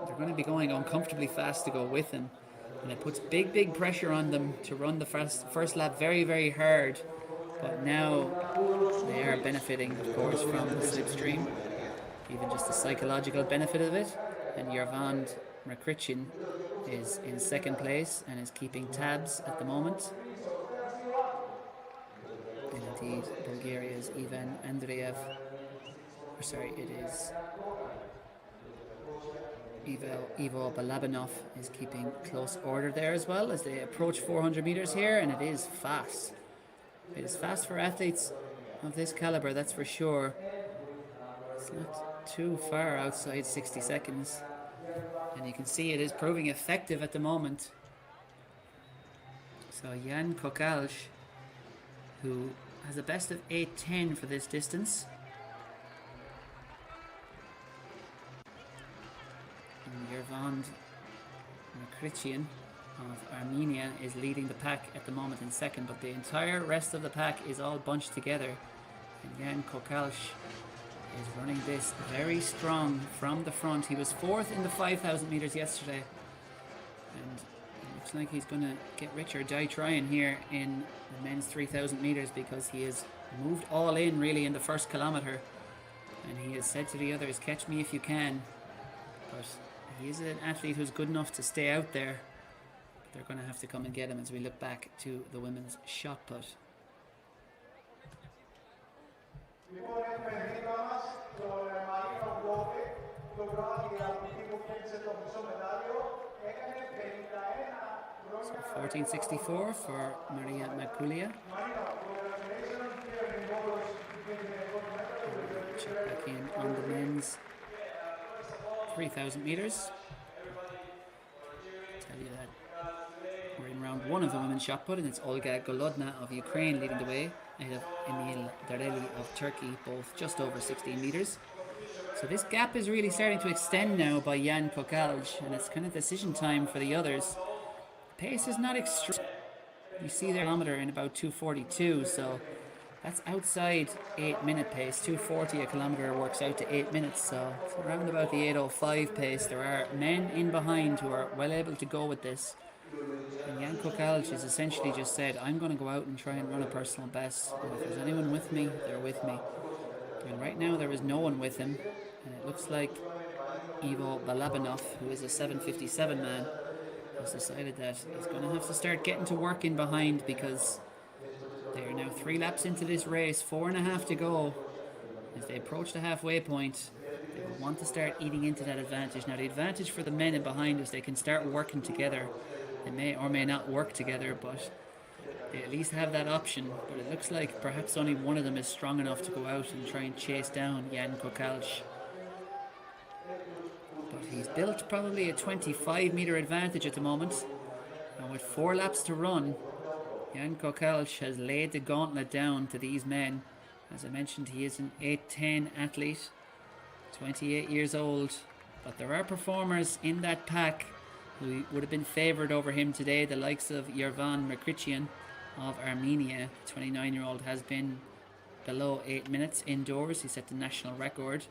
They're going to be going uncomfortably fast to go with him. And it puts big pressure on them to run the first lap very hard. But now they are benefiting, of course, from the slipstream. Even just the psychological benefit of it. And Yervand Merkrichin is in second place and is keeping tabs at the moment. And indeed, Bulgaria's Ivan Andreev, it is Ivo Balabanov is keeping close order there as well as they approach 400 meters here, and it is fast. It is fast for athletes of this caliber, that's for sure. It's not too far outside 60 seconds. And you can see it is proving effective at the moment. So Jan Kokalj, who has a best of 8:10 for this distance. And Yervand Merkrichin of Armenia is leading the pack at the moment in second, but the entire rest of the pack is all bunched together. And Jan Kokalj is running this very strong from the front. He was 4th in the 5,000 meters yesterday, and it looks like he's going to get rich or die trying here in the men's 3,000 meters, because he has moved all in really in the first kilometer, and he has said to the others, catch me if you can. But he is an athlete who's good enough to stay out there. They're going to have to come and get him as we look back to the women's shot put. So 14:64 for Maria Makulia. Check back in on the men's 3,000 meters. Tell you that we're in round 1 of the women's shot put, and it's Olga Golodna of Ukraine leading the way, ahead of Emil Dareli of Turkey, both just over 16 meters. So this gap is really starting to extend now by Jan Kokalj, and it's kind of decision time for the others. Pace is not extreme. You see their kilometer in about 2:42, so that's outside 8-minute pace. 2:40 a kilometer works out to 8 minutes, so it's around about the 8:05 pace. There are men in behind who are well able to go with this. And Jan Kokalj has essentially just said, I'm going to go out and try and run a personal best. And if there's anyone with me, they're with me. And right now there is no one with him. And it looks like Ivo Balabanov, who is a 7:57 man, has decided that he's going to have to start getting to work in behind, because they are now 3 laps into this race, 4.5 to go. As they approach the halfway point, they will want to start eating into that advantage. Now the advantage for the men in behind is they can start working together. They may or may not work together, but they at least have that option. But it looks like perhaps only one of them is strong enough to go out and try and chase down Jan Kokalj. But he's built probably a 25-meter advantage at the moment. And with 4 laps to run, Jan Kokalj has laid the gauntlet down to these men. As I mentioned, he is an 8:10 athlete, 28 years old. But there are performers in that pack who would have been favoured over him today. The likes of Yervand Merkrichin of Armenia. The 29-year-old has been below 8 minutes indoors. He set the national record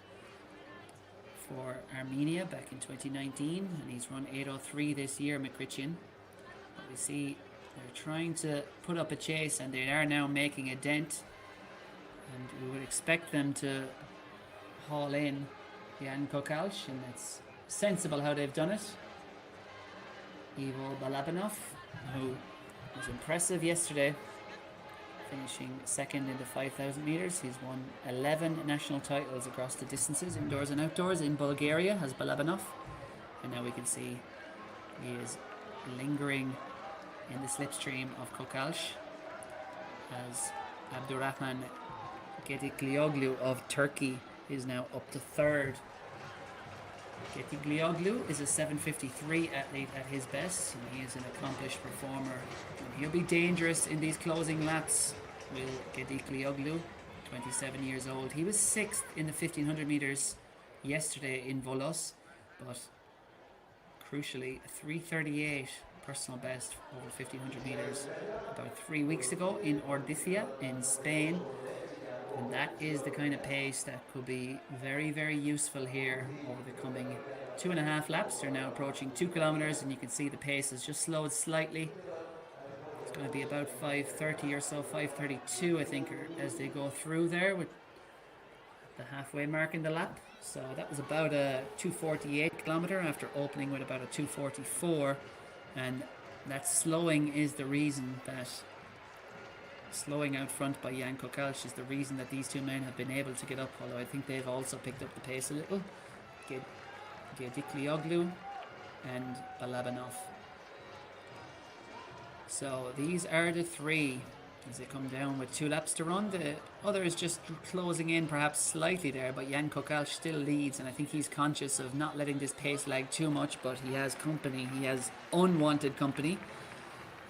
for Armenia back in 2019, and he's run 8:03 this year, Merkrichin. But we see they're trying to put up a chase, and they are now making a dent, and we would expect them to haul in Jan Kokalj, and it's sensible how they've done it. Ivo Balabanov, who was impressive yesterday, finishing second in the 5,000 meters. He's won 11 national titles across the distances, indoors and outdoors, in Bulgaria, has Balabanov. And now we can see He is lingering in the slipstream of Kokalsh as Abdurrahman Gediklioglu of Turkey is now up to third. Gediklioglu is a 7:53 athlete at his best, and he is an accomplished performer. And he'll be dangerous in these closing laps. Will Gediklioglu, 27 years old. He was 6th in the 1500 meters yesterday in Volos, but crucially, 3:38 personal best over 1500 meters about 3 weeks ago in Ordizia in Spain. And that is the kind of pace that could be very, very useful here over the coming 2.5 laps. They're now approaching 2 kilometers, and you can see the pace has just slowed slightly. It's going to be about 5:30 or so, 5:32 I think, as they go through there with the halfway mark in the lap. So that was about a 2:48 kilometer after opening with about a 2:44, and that slowing is the reason that slowing out front by Jan Kokalsh is the reason that these two men have been able to get up, although I think they've also picked up the pace a little. Gediklioglu and Balabanov. So these are the three as they come down with 2 laps to run. The other is just closing in perhaps slightly there, but Jan Kokalsh still leads, and I think he's conscious of not letting this pace lag too much, but he has company. He has unwanted company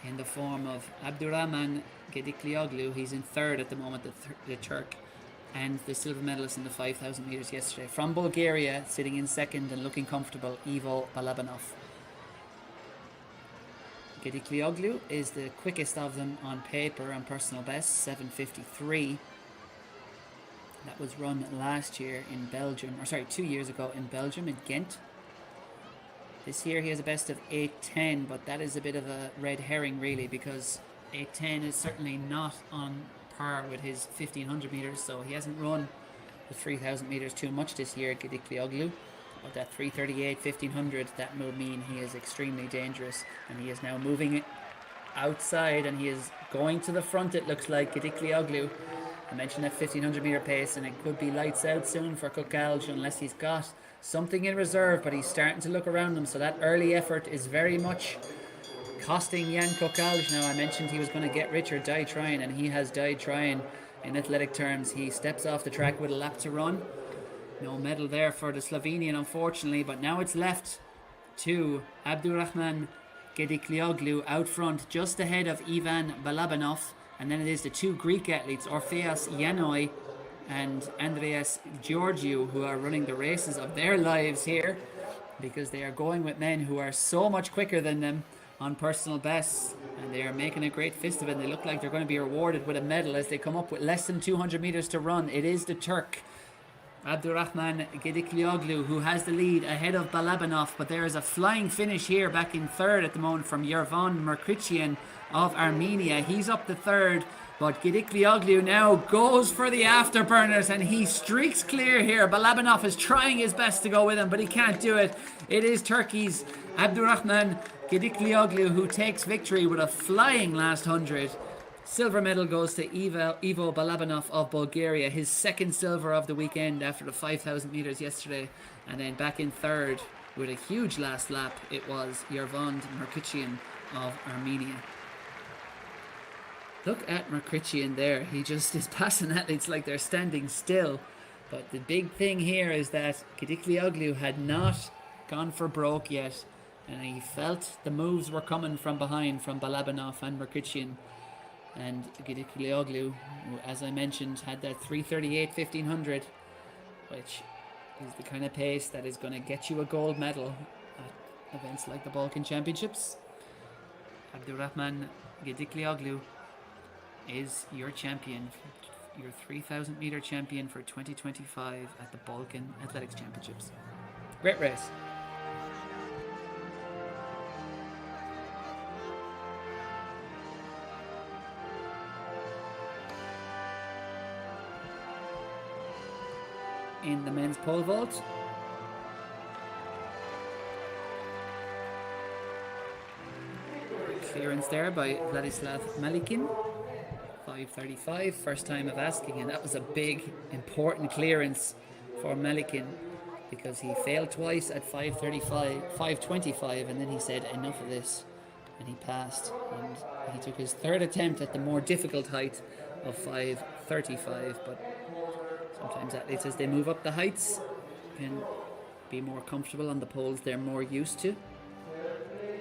in the form of Abdurrahman Gediklioglu. He's in third at the moment, the Turk, and the silver medalist in the 5,000 meters yesterday. From Bulgaria, sitting in second and looking comfortable, Ivo Balabanov. Gediklioglu is the quickest of them on paper on personal best, 7:53. That was run last year in Belgium, 2 years ago in Belgium, in Ghent. This year he has a best of 8:10, but that is a bit of a red herring really, because 8:10 is certainly not on par with his 1500 meters, so he hasn't run the 3000 meters too much this year, Gediklioglu. But that 3:38 1500, that will mean he is extremely dangerous, and he is now moving it outside, and he is going to the front, it looks like, Gediklioglu. I mentioned that 1500 meter pace, and it could be lights out soon for Kokalsh unless he's got something in reserve, but he's starting to look around him, so that early effort is very much costing Jan Kokalsh. Now, I mentioned he was going to get rich or die trying, and he has died trying in athletic terms. He steps off the track with a lap to run. No medal there for the Slovenian, unfortunately, but now it's left to Abdurrahman Gediklioglu out front, just ahead of Ivan Balabanov, and then it is the 2 Greek athletes, Orpheas Yanoi and Andreas Georgiou, who are running the races of their lives here, because they are going with men who are so much quicker than them on personal bests, and they are making a great fist of it. They look like they're going to be rewarded with a medal as they come up with less than 200 meters to run. It is the Turk Abdurrahman Gediklioglu who has the lead ahead of Balabanov, but there is a flying finish here back in third at the moment from Yervan Merkrichian of Armenia. He's up to third, but Gediklioglu now goes for the afterburners and he streaks clear here. Balabanov is trying his best to go with him, but he can't do it. It is Turkey's Abdurrahman Gediklioglu who takes victory with a flying last 100. Silver medal goes to Ivo Balabanov of Bulgaria, his second silver of the weekend after the 5,000 meters yesterday. And then back in third with a huge last lap, it was Yervan Merkrichian of Armenia. Look at Merkrichian there. He just is passing athletes like they're standing still. But the big thing here is that Gediklioglu had not gone for broke yet, and he felt the moves were coming from behind from Balabanov and Merkrichian. And Gediklioglu, who, as I mentioned, had that 3:38 1500, which is the kind of pace that is going to get you a gold medal at events like the Balkan Championships. Abdurrahman Gediklioglu is your champion, your 3,000 meter champion for 2025 at the Balkan Athletics Championships. Great race. In the men's pole vault, clearance there by Vladislav Malikin, 5:35, first time of asking, and that was a big important clearance for Malikin. because he failed twice at 5:25, and then he said enough of this, and he passed, and he took his third attempt at the more difficult height of 5:35. But sometimes athletes, as they move up the heights, can be more comfortable on the poles they're more used to.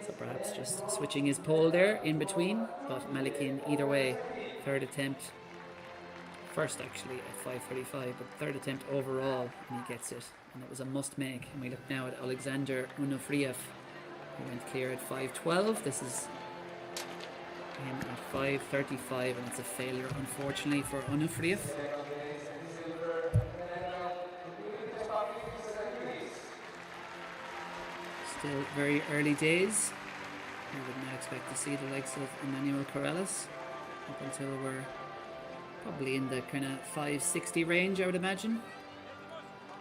So perhaps just switching his pole there in between. But Malikian, either way, third attempt. First actually at 5:35, but third attempt overall, and he gets it. And it was a must make. And we look now at Alexander Unofriev, who went clear at 5:12. This is him at 5:35, and it's a failure, unfortunately, for Unofriev. Still very early days. We would now expect to see the likes of Emmanuel Corrales up until we're probably in the kind of 5:60 range, I would imagine.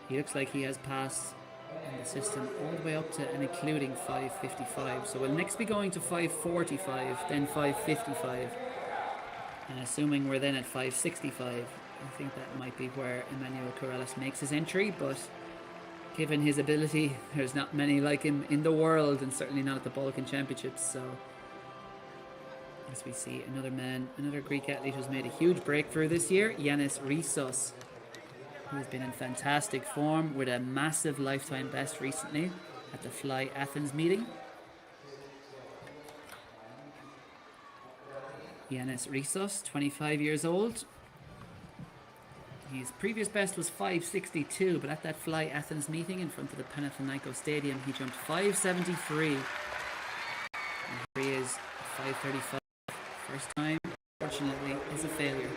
He looks like he has passed in the system all the way up to and including 5:55. So we'll next be going to 5:45, then 5:55. And assuming we're then at 5:65, I think that might be where Emmanuel Corrales makes his entry, but given his ability, there's not many like him in the world, and certainly not at the Balkan Championships. So as we see another man, another Greek athlete who's made a huge breakthrough this year, Yanis Rissos, who has been in fantastic form with a massive lifetime best recently at the Fly Athens meeting. Yanis Rissos, 25 years old. His previous best was 5:62, but at that Fly Athens meeting in front of the Panathinaikos Stadium, he jumped 5:73. And here he is, 5:35. First time, fortunately, is a failure.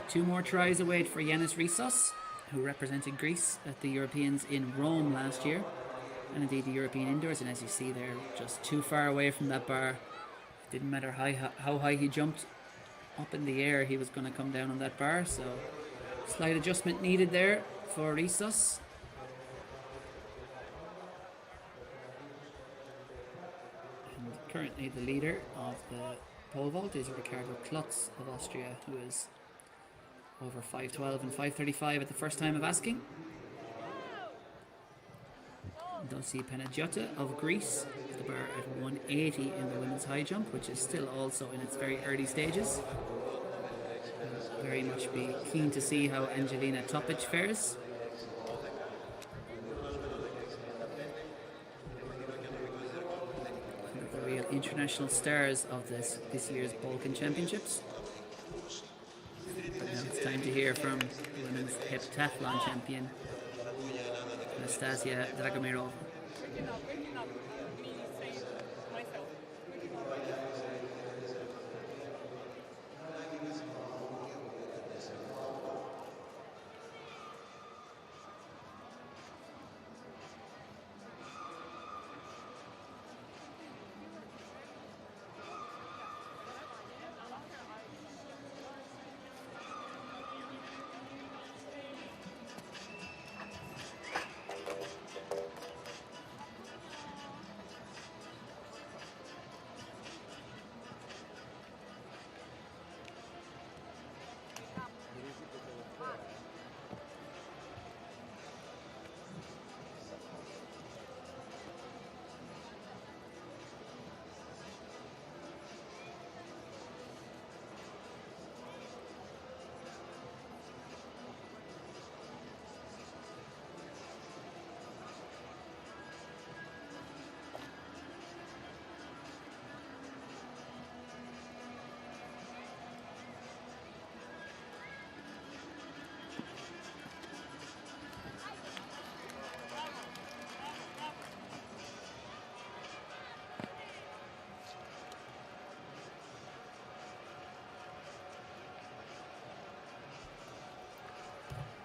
Two more tries await for Yanis Rissos, who represented Greece at the Europeans in Rome last year, and indeed the European indoors. And as you see there, just too far away from that bar. It didn't matter how high he jumped up in the air, he was going to come down on that bar. So slight adjustment needed there for Rissos. And currently the leader of the pole vault is Ricardo Klotz of Austria, who is over 5:12 and 5:35 at the first time of asking. Dosi Panagiotta of Greece, the bar at 180 in the women's high jump, which is still also in its very early stages. I'll very much be keen to see how Angelina Topic fares. One of the real international stars of this year's Balkan Championships. But now it's time to hear from the women's heptathlon champion, Anastasia Dragomirova.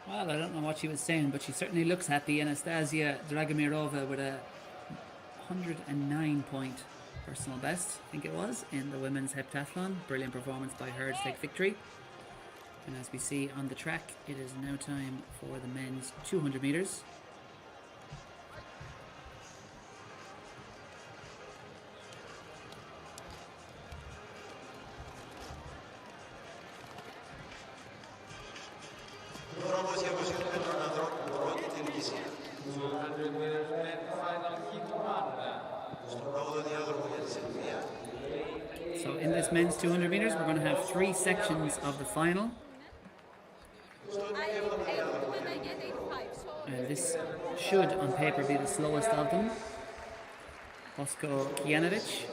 Well, I don't know what she was saying, but she certainly looks happy. Anastasia Dragomirova with a 109-point personal best, I think it was, in the women's heptathlon. Brilliant performance by her to take victory. And as we see on the track, it is now time for the men's 200 meters. So in this men's 200 meters, we're going to have 3 sections of the final. And this should, on paper, be the slowest of them. Bosko Kijanovic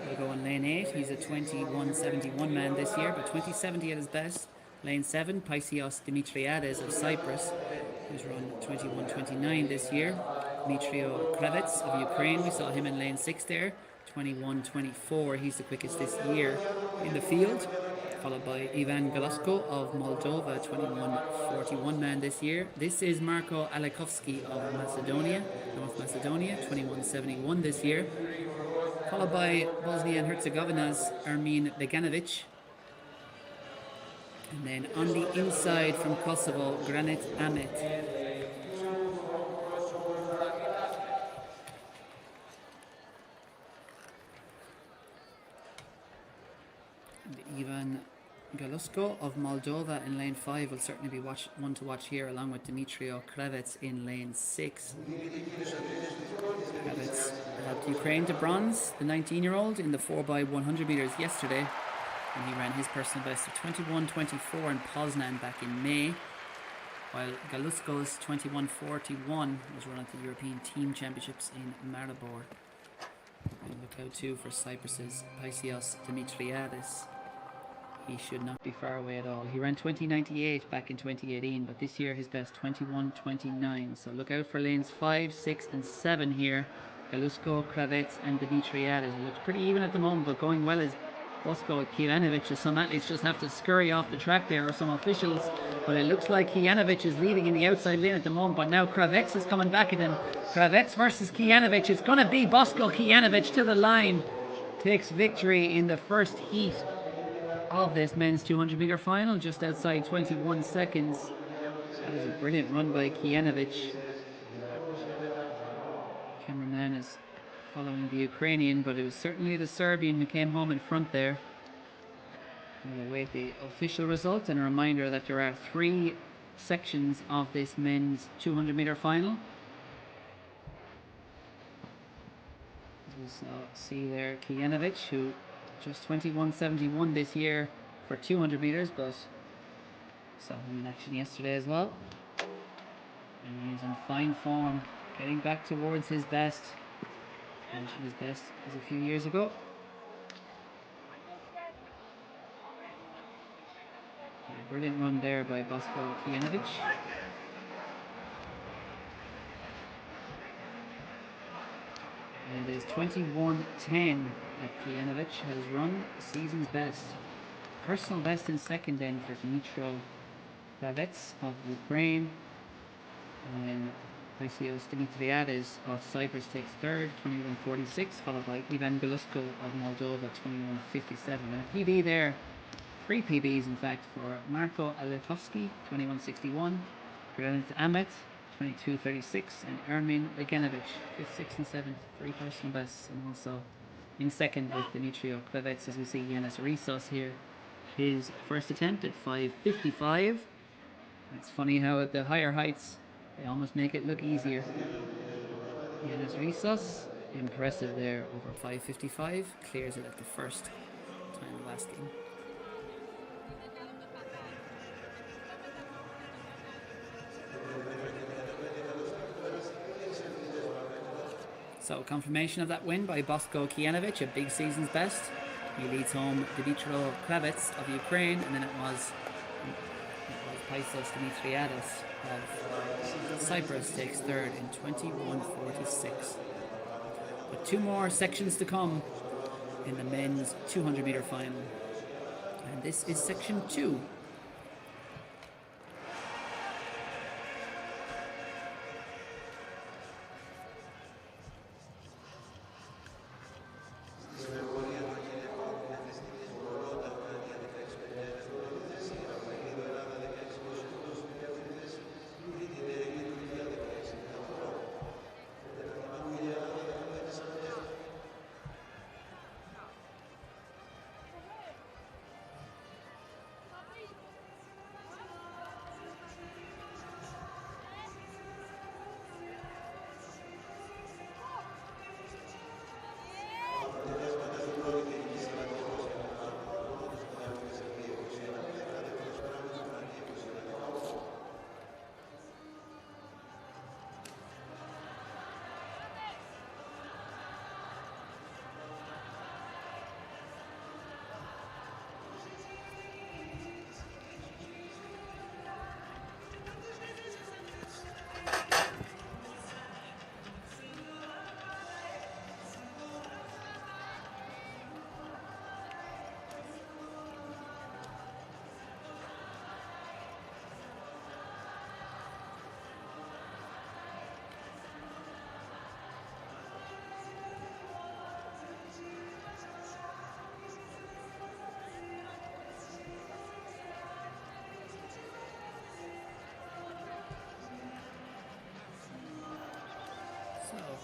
will go in lane 8. He's a 21.71 man this year, but 20.70 at his best. Lane 7, Paisios Dimitriades of Cyprus, who's run 21.29 this year. Dmitrio Kravets of Ukraine, we saw him in lane 6 there, 21.24. He's the quickest this year in the field. Followed by Ivan Galasko of Moldova, 21.41 man this year. This is Marko Alekovsky of Macedonia, North Macedonia, 21.71 this year. Followed by Bosnia and Herzegovina's Ermin Beganovic. And then on the inside from Kosovo, Granit Ahmet. And Ivan Galosko of Moldova in lane 5 will certainly be one to watch here, along with Dmitrio Kravets in lane 6. Kravets helped Ukraine to bronze, the 19-year-old, in the 4x100 meters yesterday, and he ran his personal best of 21.24 in Poznan back in May, while Galusko's 21.41 was run at the European Team Championships in Maribor. And look out too for Cyprus's Paisios Dimitriades. He should not be far away at all. He ran 20.98 back in 2018, but this year his best 21.29. So look out for lanes 5, 6 and 7 here. Galusko, Kravets and Dimitriades. It looks pretty even at the moment, but going well is Bosko Kijanovic. Some athletes just have to scurry off the track there, or some officials. But it looks like Kijanovic is leading in the outside lane at the moment, but now Kravets is coming back at him. Kravets versus Kijanovic. It's going to be Bosko Kijanovic to the line. Takes victory in the first heat of this men's 200 meter final, just outside 21 seconds. That is a brilliant run by Kijanovic. Cameraman is following the Ukrainian, but it was certainly the Serbian who came home in front there. We'll await the official result, and a reminder that there are 3 sections of this men's 200 meter final. As we'll see there, Kijanovic, who just 21.71 this year for 200 meters, but saw him in action yesterday as well. And he's in fine form, getting back towards his best. Mentioned his best was a few years ago. A brilliant run there by Bosko Kijanovic. And it is 21.10 that Kijanovic has run the season's best. Personal best in second then for Dmitrio Kravets of Ukraine. And then Paisios Dimitriades of Cyprus takes third, 21.46, followed by Ivan Galusko of Moldova, 21.57. And a PB there, 3 PBs in fact, for Marko Alekovsky, 21.61, Granit Ahmet, 22.36, and Ermin Beganovic, 5th, 6th and 7th, 3 personal bests, and also in second with Dmitrio Kravets, as we see Yanis Rissos here, his first attempt at 5.55. It's funny how at the higher heights they almost make it look easier. Yanis Rissos, impressive there, over 5.55, clears it at the first time of asking. So confirmation of that win by Bosko Kijanovic, a big season's best. He leads home Dmitrio Kravets of Ukraine, and then it was Paisios Dimitriades of Cyprus takes third in 21.46. But 2 more sections to come in the men's 200 meter final, and this is section 2.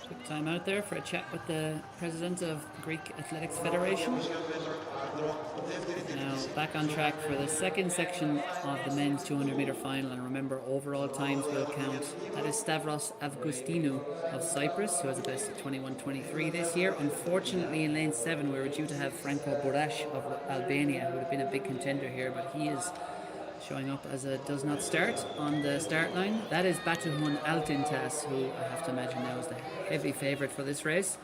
Quick time out there for a chat with the president of the Greek Athletics Federation. Now back on track for the second section of the men's 200 meter final, and remember, overall times will count. That is Stavros Avgostinou of Cyprus, who has a best of 21:23 this year. Unfortunately, in lane 7 we were due to have Franco Burash of Albania, who would have been a big contender here, but he is showing up as a does not start on the start line. That is Batuhan Altintas, who I have to imagine now is the heavy favourite for this race.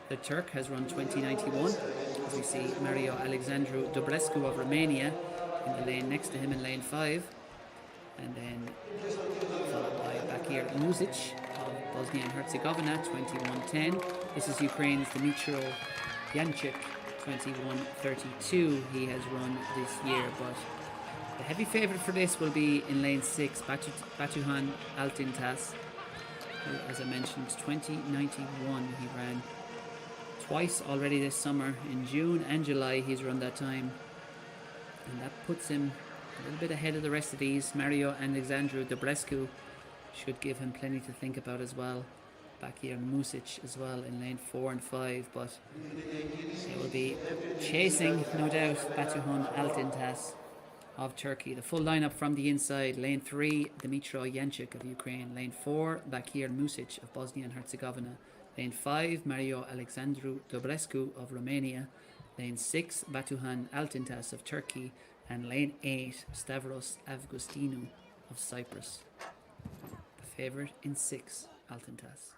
The Turk has run 20:91. As we see Mario Alexandru Dobrescu of Romania in the lane next to him in lane 5. And then followed by Bakir Muzic of Bosnia and Herzegovina, 21:10. This is Ukraine's Dmitro Yanchik, 21:32 he has run this year, but the heavy favourite for this will be in lane 6, Batuhan Altintas, who, as I mentioned, 20:91 he ran twice already this summer. In June and July he's run that time, and that puts him a little bit ahead of the rest of these. Mario Alexandru Dobrescu should give him plenty to think about as well. Bakir Muzic as well in lane 4 and 5, but he will be chasing, no doubt, Batuhan Altintas of Turkey. The full lineup from the inside: lane 3, Dmitro Yanchik of Ukraine; lane 4, Bakir Muzic of Bosnia and Herzegovina; lane 5, Mario Alexandru Dobrescu of Romania; lane 6, Batuhan Altintas of Turkey; and lane 8, Stavros Avgostinou of Cyprus. The favourite in 6, Altintas.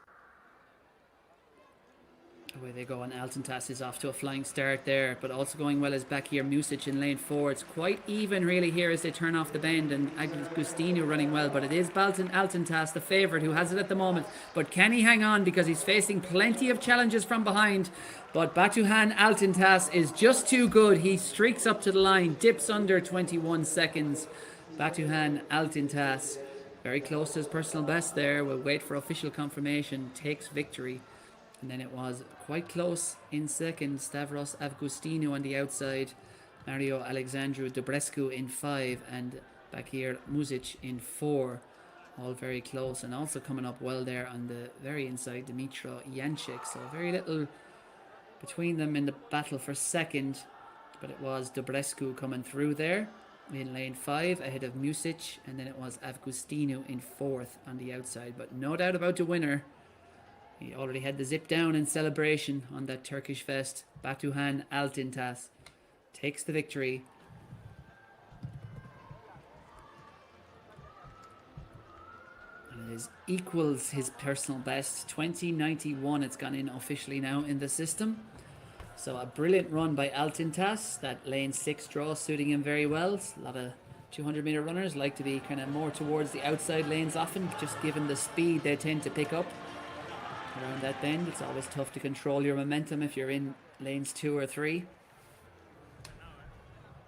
Away they go, and Altintas is off to a flying start there, but also going well as Bakir Muzic in lane 4. It's quite even really here as they turn off the bend, and Agustinu running well, but it is Altintas, the favourite, who has it at the moment. But can he hang on, because he's facing plenty of challenges from behind? But Batuhan Altintas is just too good. He streaks up to the line, dips under 21 seconds. Batuhan Altintas, very close to his personal best there. We'll wait for official confirmation. Takes victory. And then it was quite close in second, Stavros Avgostinou on the outside, Mario Alexandru Dobrescu in 5, and Bakir Muzic in 4. All very close, and also coming up well there on the very inside, Dmitro Yanchik. So very little between them in the battle for second, but it was Dobrescu coming through there in lane 5 ahead of Muzic, and then it was Avgostinou in 4th on the outside. But no doubt about the winner. He already had the zip down in celebration on that Turkish fest. Batuhan Altintas takes the victory. And it equals his personal best. 20:91 it's gone in officially now in the system. So a brilliant run by Altintas. That lane 6 draw suiting him very well. A lot of 200 meter runners like to be kind of more towards the outside lanes often, just given the speed they tend to pick up around that bend. It's always tough to control your momentum if you're in lanes 2 or 3.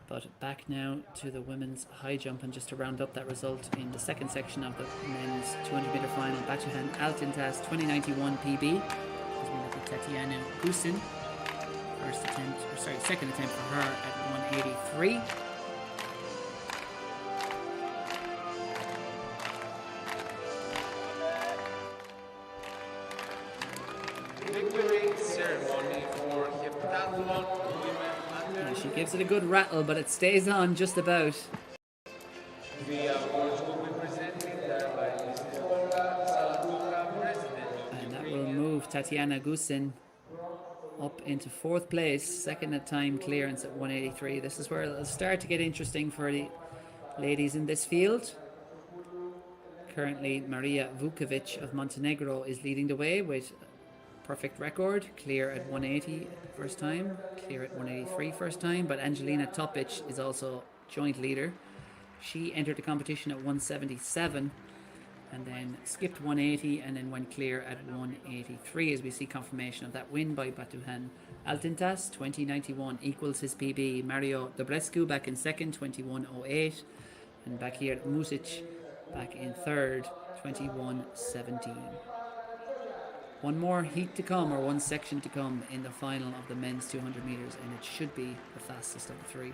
But back now to the women's high jump, and just to round up that result in the second section of the men's 200 meter final, Batuhan Altintas 20:91 PB. As we look at Tatiana Gusin, second attempt for her at 183. Victory ceremony for heptathlon women. She gives it a good rattle, but it stays on just about. The awards will be presented by Mrs. Olga Saladuka, President. And that will move Tatiana Gusin up into 4th place, second at time clearance at 183. This is where it'll start to get interesting for the ladies in this field. Currently, Maria Vukovic of Montenegro is leading the way with perfect record, clear at 180 first time, clear at 183 first time, but Angelina Topic is also joint leader. She entered the competition at 177 and then skipped 180 and then went clear at 183, as we see confirmation of that win by Batuhan Altintas. 20:91 equals his PB. Mario Dobrescu back in second, 21:08, and Bakir Muzic back in third, 21:17. One more heat to come, or one section to come, in the final of the men's 200 metres, and it should be the fastest of the 3.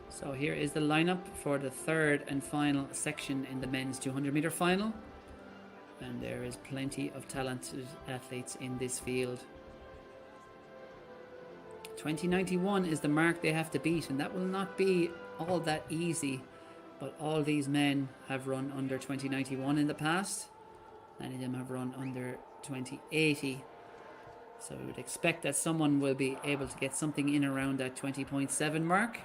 So here is the lineup for the third and final section in the men's 200 meter final. And there is plenty of talented athletes in this field. 2091 is the mark they have to beat, and that will not be all that easy. But all these men have run under 2091 in the past. Many of them have run under 2080. So we would expect that someone will be able to get something in around that 20.7 mark.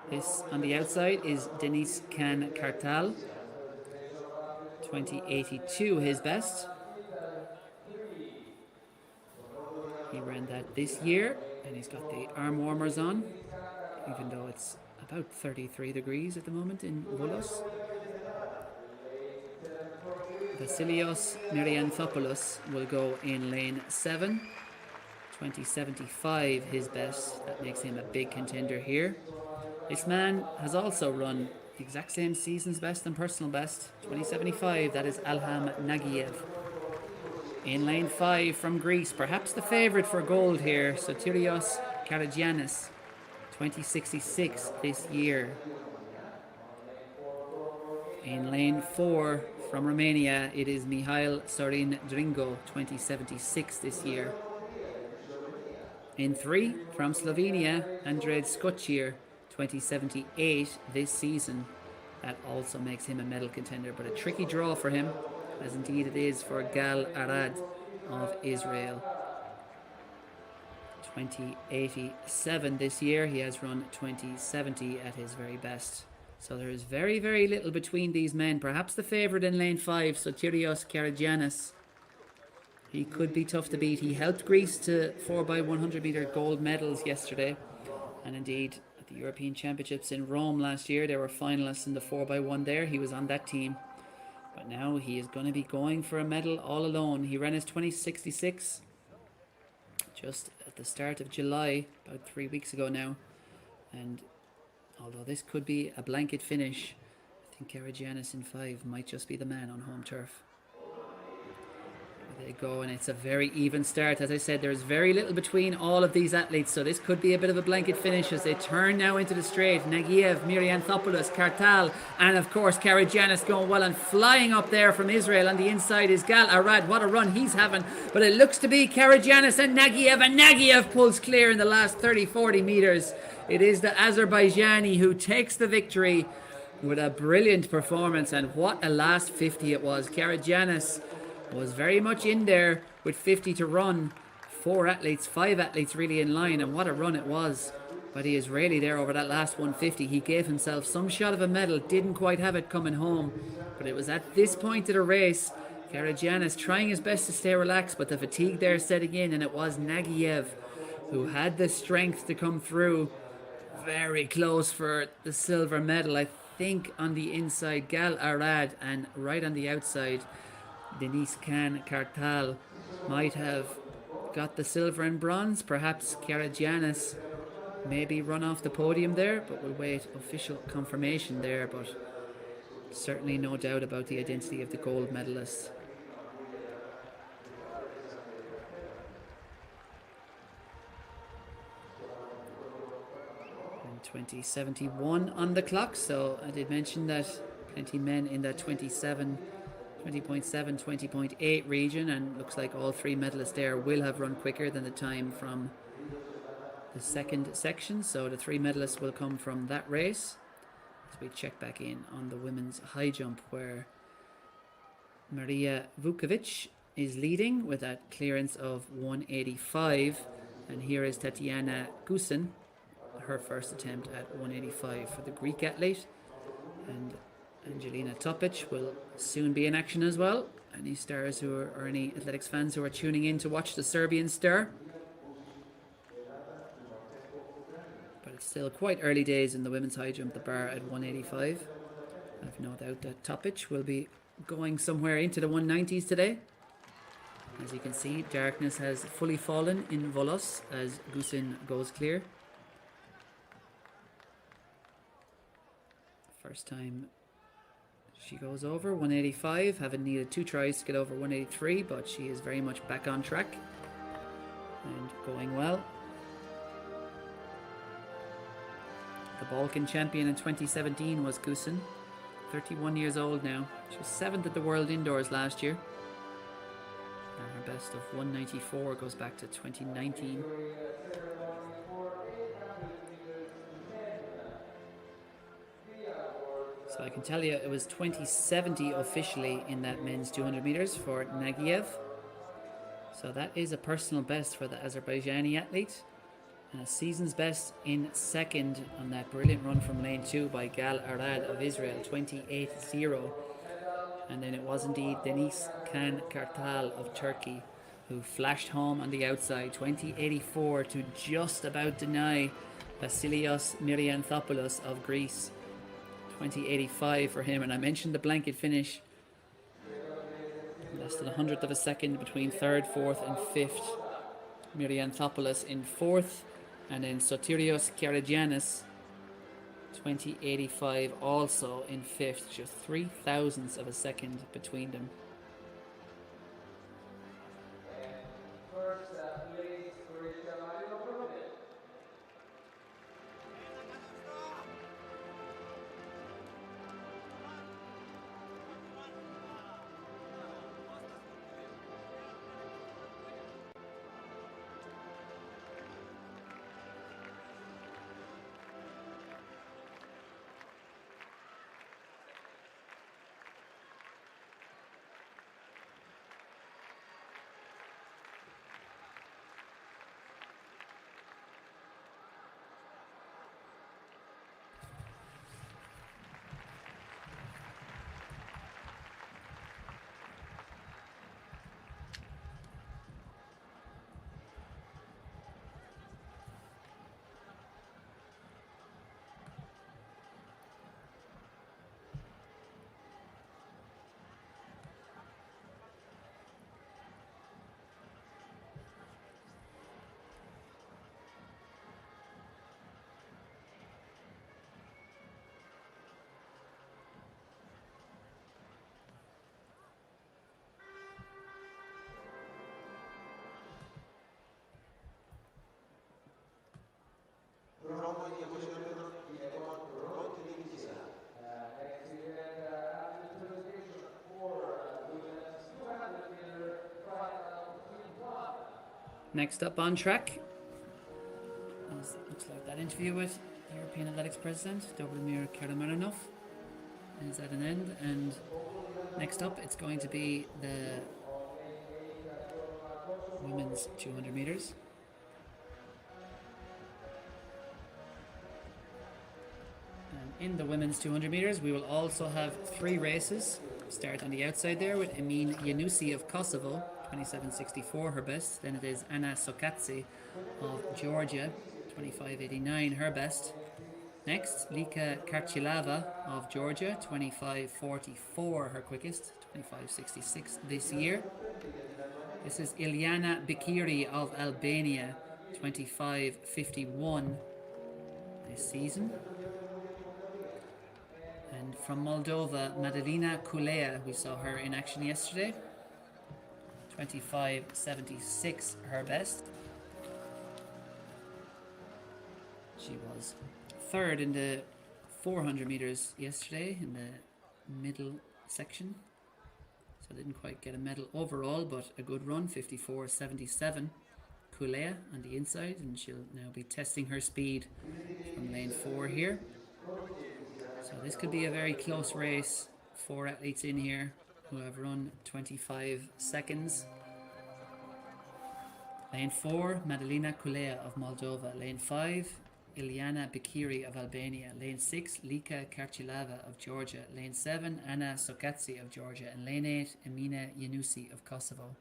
This on the outside is Denis Khan Kartal. 2082 his best. He ran that this year, and he's got the arm warmers on, even though it's about 33 degrees at the moment in Volos. Vasilios Myrianthopoulos will go in lane 7. 2075 his best. That makes him a big contender here. This man has also run the exact same season's best and personal best. 2075, that is Alham Nagiev. In lane 5 from Greece, perhaps the favourite for gold here, Sotirios Karagiannis. 2066 this year. In lane 4 from Romania, it is Mihail Sorin Dringo, 2076 this year. In 3 from Slovenia, Andrej Skocier, 2078 this season. That also makes him a medal contender, but a tricky draw for him, as indeed it is for Gal Arad of Israel. 2087 this year. He has run 2070 at his very best. So there is very, very little between these men. Perhaps the favourite in lane 5, Sotirios Karagiannis. He could be tough to beat. He helped Greece to 4x100 metre gold medals yesterday. And indeed, at the European Championships in Rome last year, they were finalists in the 4x1 there. He was on that team. But now he is going to be going for a medal all alone. He ran his 2066 just at the start of July, about 3 weeks ago now. And although this could be a blanket finish, I think Karagiannis in 5 might just be the man on home turf. There they go, and it's a very even start. As I said, there's very little between all of these athletes, so this could be a bit of a blanket finish as they turn now into the straight. Nagiev, Myrianthopoulos, Kartal, and of course Karagiannis going well and flying up there from Israel. On the inside is Gal Arad. What a run he's having, but it looks to be Karagiannis and Nagiev pulls clear in the last 30-40 meters. It is the Azerbaijani who takes the victory with a brilliant performance, and what a last 50 it was. Karagiannis was very much in there with 50 to run. 5 athletes really in line, and what a run it was by the Israeli there over that last 150. He gave himself some shot of a medal, didn't quite have it coming home, but it was at this point of the race, Karagiannis trying his best to stay relaxed, but the fatigue there setting in, and it was Nagiev who had the strength to come through. Very close for the silver medal. I think on the inside Gal Arad, and right on the outside Denis Khan Kartal might have got the silver and bronze. Perhaps Karagiannis maybe run off the podium there, but we'll wait official confirmation there. But certainly no doubt about the identity of the gold medalist. And 2071 on the clock, so I did mention that plenty men in that 20.7, 20.8 region, and looks like all 3 medalists there will have run quicker than the time from the second section. So the 3 medalists will come from that race. As we check back in on the women's high jump, where Maria Vukovic is leading with that clearance of 185, and here is Tatiana Gusin, her first attempt at 185 for the Greek athlete. And Angelina Topic will soon be in action as well. Any stars who are, or any athletics fans who are tuning in to watch the Serbian star. But it's still quite early days in the women's high jump, the bar at 185. I've no doubt that Topic will be going somewhere into the 190s today. As you can see, darkness has fully fallen in Volos as Gusin goes clear. First time she goes over 185, having needed 2 tries to get over 183, but she is very much back on track and going well. The Balkan champion in 2017 was Gusen, 31 years old now. She was 7th at the World Indoors last year. And her best of 194 goes back to 2019. So I can tell you it was 2070 officially in that men's 200 meters for Nagiev. So that is a personal best for the Azerbaijani athlete. And a season's best in second on that brilliant run from lane 2 by Gal Arad of Israel, 28.0. And then it was indeed Deniz Kan Kartal of Turkey who flashed home on the outside, 20.84, to just about deny Vasilios Myrianthopoulos of Greece. 20.85 for him, and I mentioned the blanket finish. Less than 100th of a second between 3rd, 4th and 5th. Myrianthopoulos in 4th, and then Sotirios Karagiannis, 20.85, also in 5th. Just 0.03 of a second between them. Next up on track, looks like that interview with the European Athletics President, Dobromir Karamanov, is at an end. And next up, it's going to be the women's 200 meters. And in the women's 200 meters, we will also have 3 races. Start on the outside there with Emin Yanusi of Kosovo, 27.64 her best. Then it is Anna Sokatsi of Georgia, 25.89 her best. Next, Lika Karchilava of Georgia, 25.44 her quickest, 25.66 this year. This is Ilyana Bikiri of Albania, 25.51 this season. And from Moldova, Madalina Kulea, we saw her in action yesterday, 25.76 her best. She was 3rd in the 400 meters yesterday in the middle section, so didn't quite get a medal overall, but a good run, 54.77. Kulea on the inside, and she'll now be testing her speed from lane 4 here. So this could be a very close race. 4 athletes in here who have run 25 seconds. Lane 4, Madalina Kulea of Moldova. Lane 5, Ilyana Bikiri of Albania. Lane 6, Lika Karchilava of Georgia. Lane 7, Anna Sokatsi of Georgia. And lane 8, Emina Yanusi of Kosovo.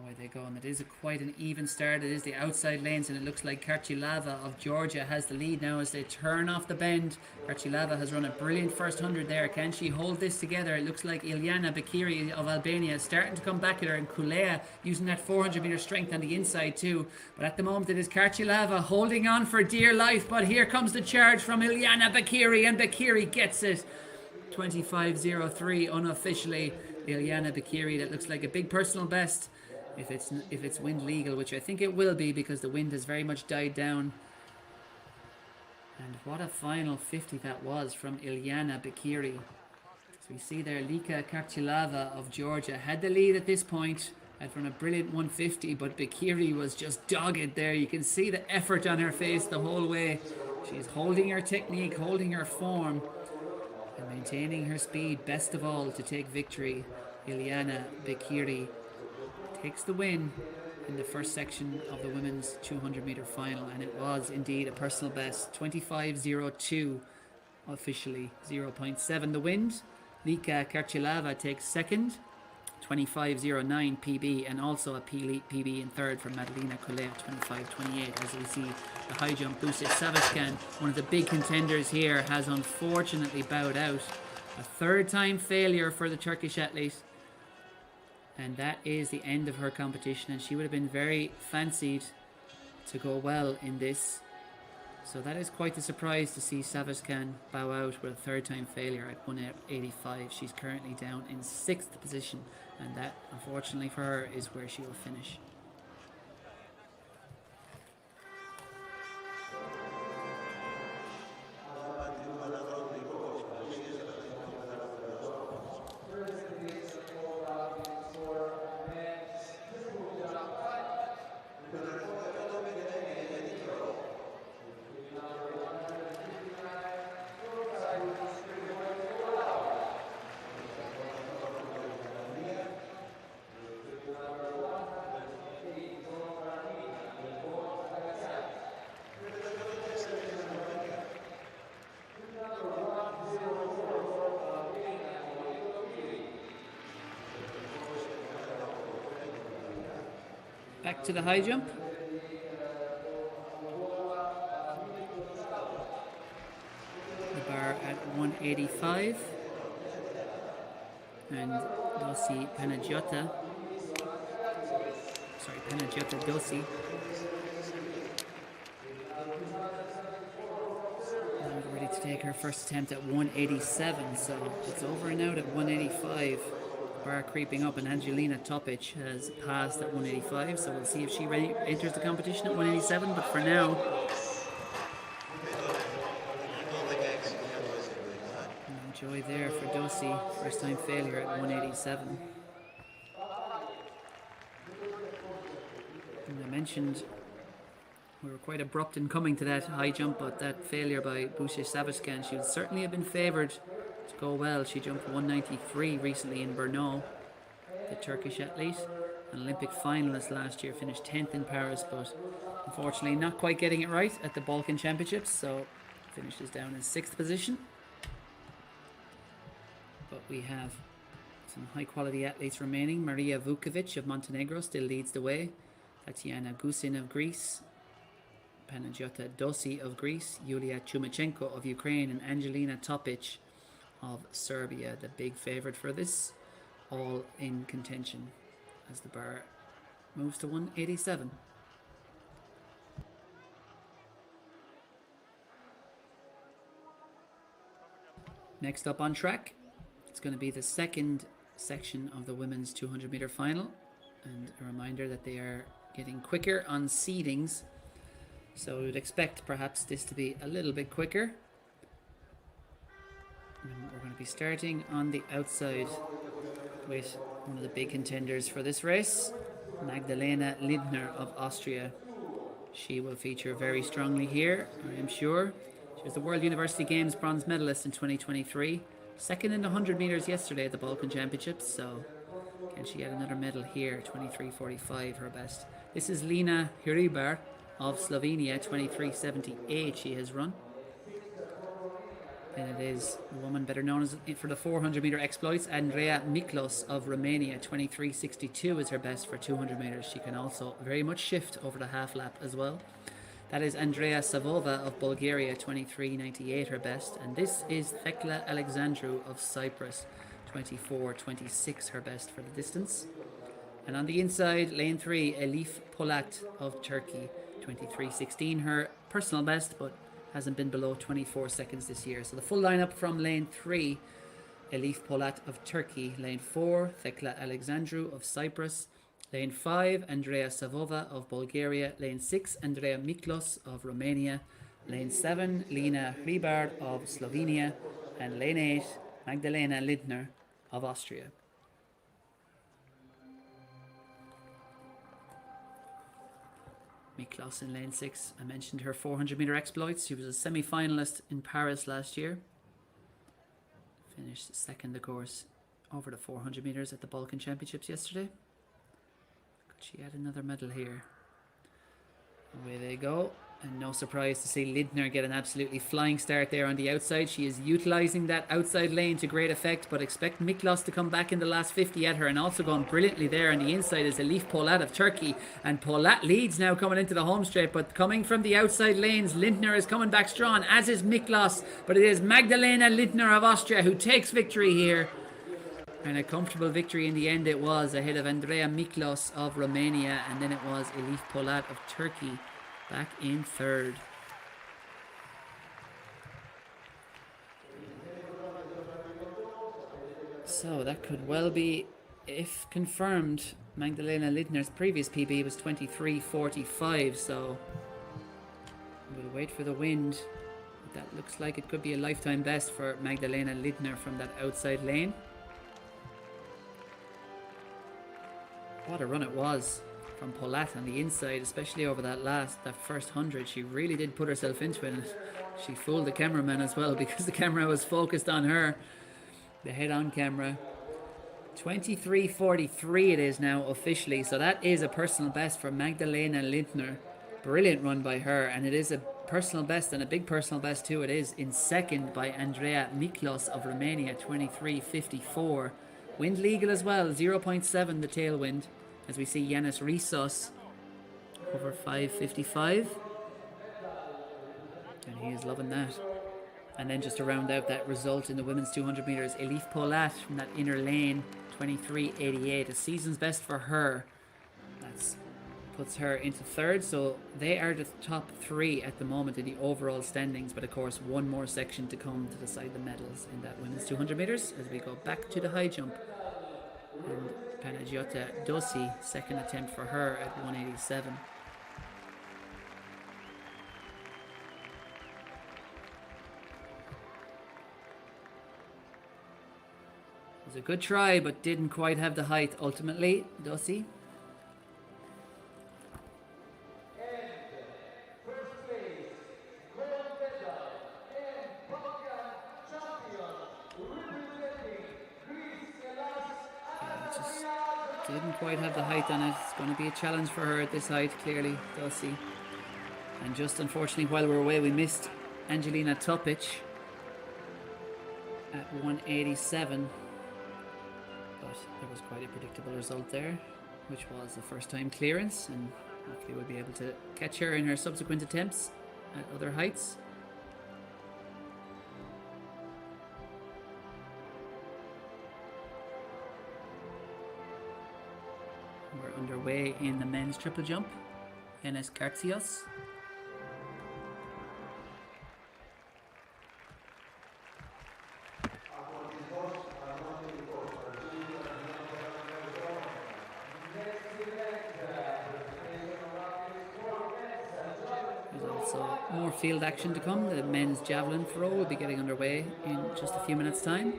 Away they go, and it is quite an even start. It is the outside lanes, and it looks like Karchilava of Georgia has the lead now as they turn off the bend. Karchilava has run a brilliant first 100 there. Can she hold this together? It looks like Ilyana Bikiri of Albania is starting to come back at her, and Kulea using that 400 meter strength on the inside too. But at the moment it is Karchilava holding on for dear life, but here comes the charge from Ilyana Bikiri, and Bikiri gets it. 25.03 unofficially. Ilyana Bikiri, that looks like a big personal best. if it's wind legal, which I think it will be because the wind has very much died down. And what a final 50 that was from Ilyana Bekiri. So we see there Lika Karchilava of Georgia had the lead at this point, had run a brilliant 150, but Bekiri was just dogged there. You can see the effort on her face the whole way. She's holding her technique, holding her form, and maintaining her speed, best of all, to take victory. Ilyana Bekiri takes the win in the first section of the women's 200 meter final, and it was indeed a personal best, 25.02 officially, 0.7 the wind. Lika Karchilava takes second, 25.09 PB, and also a PB in third for Madalina Collet, 25.28. As we see the high jump Busic Savaskan, one of the big contenders here, has unfortunately bowed out. A third time failure for the Turkish athlete. And that is the end of her competition, and she would have been very fancied to go well in this. So that is quite a surprise to see Savaskan bow out with a third time failure at 185. She's currently down in 6th position, and that, unfortunately for her, is where she will finish. Back to the high jump. The bar at 185. And Dosi Panagiotta. Sorry, Panagiotta Dosi. Now ready to take her first attempt at 187. So it's over and out at 185. Bar creeping up, and Angelina Topic has passed at 185, so we'll see if she enters the competition at 187, but for now, no joy there for Dosi, first time failure at 187. And I mentioned we were quite abrupt in coming to that high jump, but that failure by Busic Savaskan, she would certainly have been favoured to go well. She jumped 193 recently in Brno, the Turkish athlete, an Olympic finalist last year, finished 10th in Paris, but unfortunately not quite getting it right at the Balkan Championships, so finishes down in 6th position. But we have some high quality athletes remaining. Maria Vukovic of Montenegro still leads the way, Tatiana Gusin of Greece, Panagiotta Dosi of Greece, Yulia Chumachenko of Ukraine, and Angelina Topic of Serbia, the big favourite for this, all in contention as the bar moves to 187. Next up on track, it's going to be the second section of the women's 200 meter final, and a reminder that they are getting quicker on seedings, so we would expect perhaps this to be a little bit quicker. And we're going to be starting on the outside with one of the big contenders for this race, Magdalena Lindner of Austria. She will feature very strongly here, I am sure. She was the World University Games bronze medalist in 2023, second in the 100 metres yesterday at the Balkan Championships, so can she get another medal here? 23.45 her best. This is Lena Hribar of Slovenia, 23.78 she has run. And it is the woman better known as for the 400 meter exploits, Andreea Miklos of Romania, 23.62 is her best for 200 meters. She can also very much shift over the half lap as well. That is Andreea Savova of Bulgaria, 23.98 her best. And this is Thekla Alexandru of Cyprus, 24.26 her best for the distance. And on the inside, lane 3, Elif Polat of Turkey, 23.16 her personal best, but hasn't been below 24 seconds this year. So the full lineup from lane 3, Elif Polat of Turkey, lane 4, Thekla Alexandru of Cyprus, Lane 5, Andreea Savova of Bulgaria. Lane 6, Andreea Miklos of Romania. Lane 7, Lena Hribard of Slovenia. And lane 8, Magdalena Lindner of Austria. Miklos in lane 6. I mentioned her 400-meter exploits. She was a semi-finalist in Paris last year. Finished second, of course, over the 400 meters at the Balkan Championships yesterday. Could she add another medal here? Away they go. And no surprise to see Lindner get an absolutely flying start there on the outside. She is utilising that outside lane to great effect, but expect Miklos to come back in the last 50 at her, and also going brilliantly there on the inside is Elif Polat of Turkey. And Polat leads now coming into the home straight, but coming from the outside lanes, Lindner is coming back strong, as is Miklos, but it is Magdalena Lindner of Austria who takes victory here. And a comfortable victory in the end it was, ahead of Andreea Miklos of Romania, and then it was Elif Polat of Turkey back in third. So that could well be, if confirmed, Magdalena Lindner's previous PB was 23:45, so we'll wait for the wind. That looks like it could be a lifetime best for Magdalena Lindner from that outside lane. What a run it was from Polat on the inside, especially over that first 100. She really did put herself into it, and she fooled the cameraman as well, because the camera was focused on her, the head-on camera. 23:43 it is now officially, so that is a personal best for Magdalena Lindner. Brilliant run by her, and it is a personal best, and a big personal best too. It is in second by Andreea Miklos of Romania, 23:54. Wind legal as well, 0.7 the tailwind, as we see Yanis Rissos over 5:55. And he is loving that. And then just to round out that result in the women's 200 metres, Elif Polat from that inner lane, 23:88, a season's best for her. That puts her into third, so they are the top three at the moment in the overall standings, but of course one more section to come to decide the medals in that women's 200 metres as we go back to the high jump. And Panagiota Dossi, second attempt for her at 187. It was a good try, but didn't quite have the height ultimately, Dossi. Didn't quite have the height on it. It's going to be a challenge for her at this height, clearly, Dossi. And just unfortunately, while we were away, we missed Angelina Topic at 187. But there was quite a predictable result there, which was a first-time clearance, and hopefully we'll be able to catch her in her subsequent attempts at other heights. We're underway in the men's triple jump. Enes Kartsios. There's also more field action to come. The men's javelin throw will be getting underway in just a few minutes' time.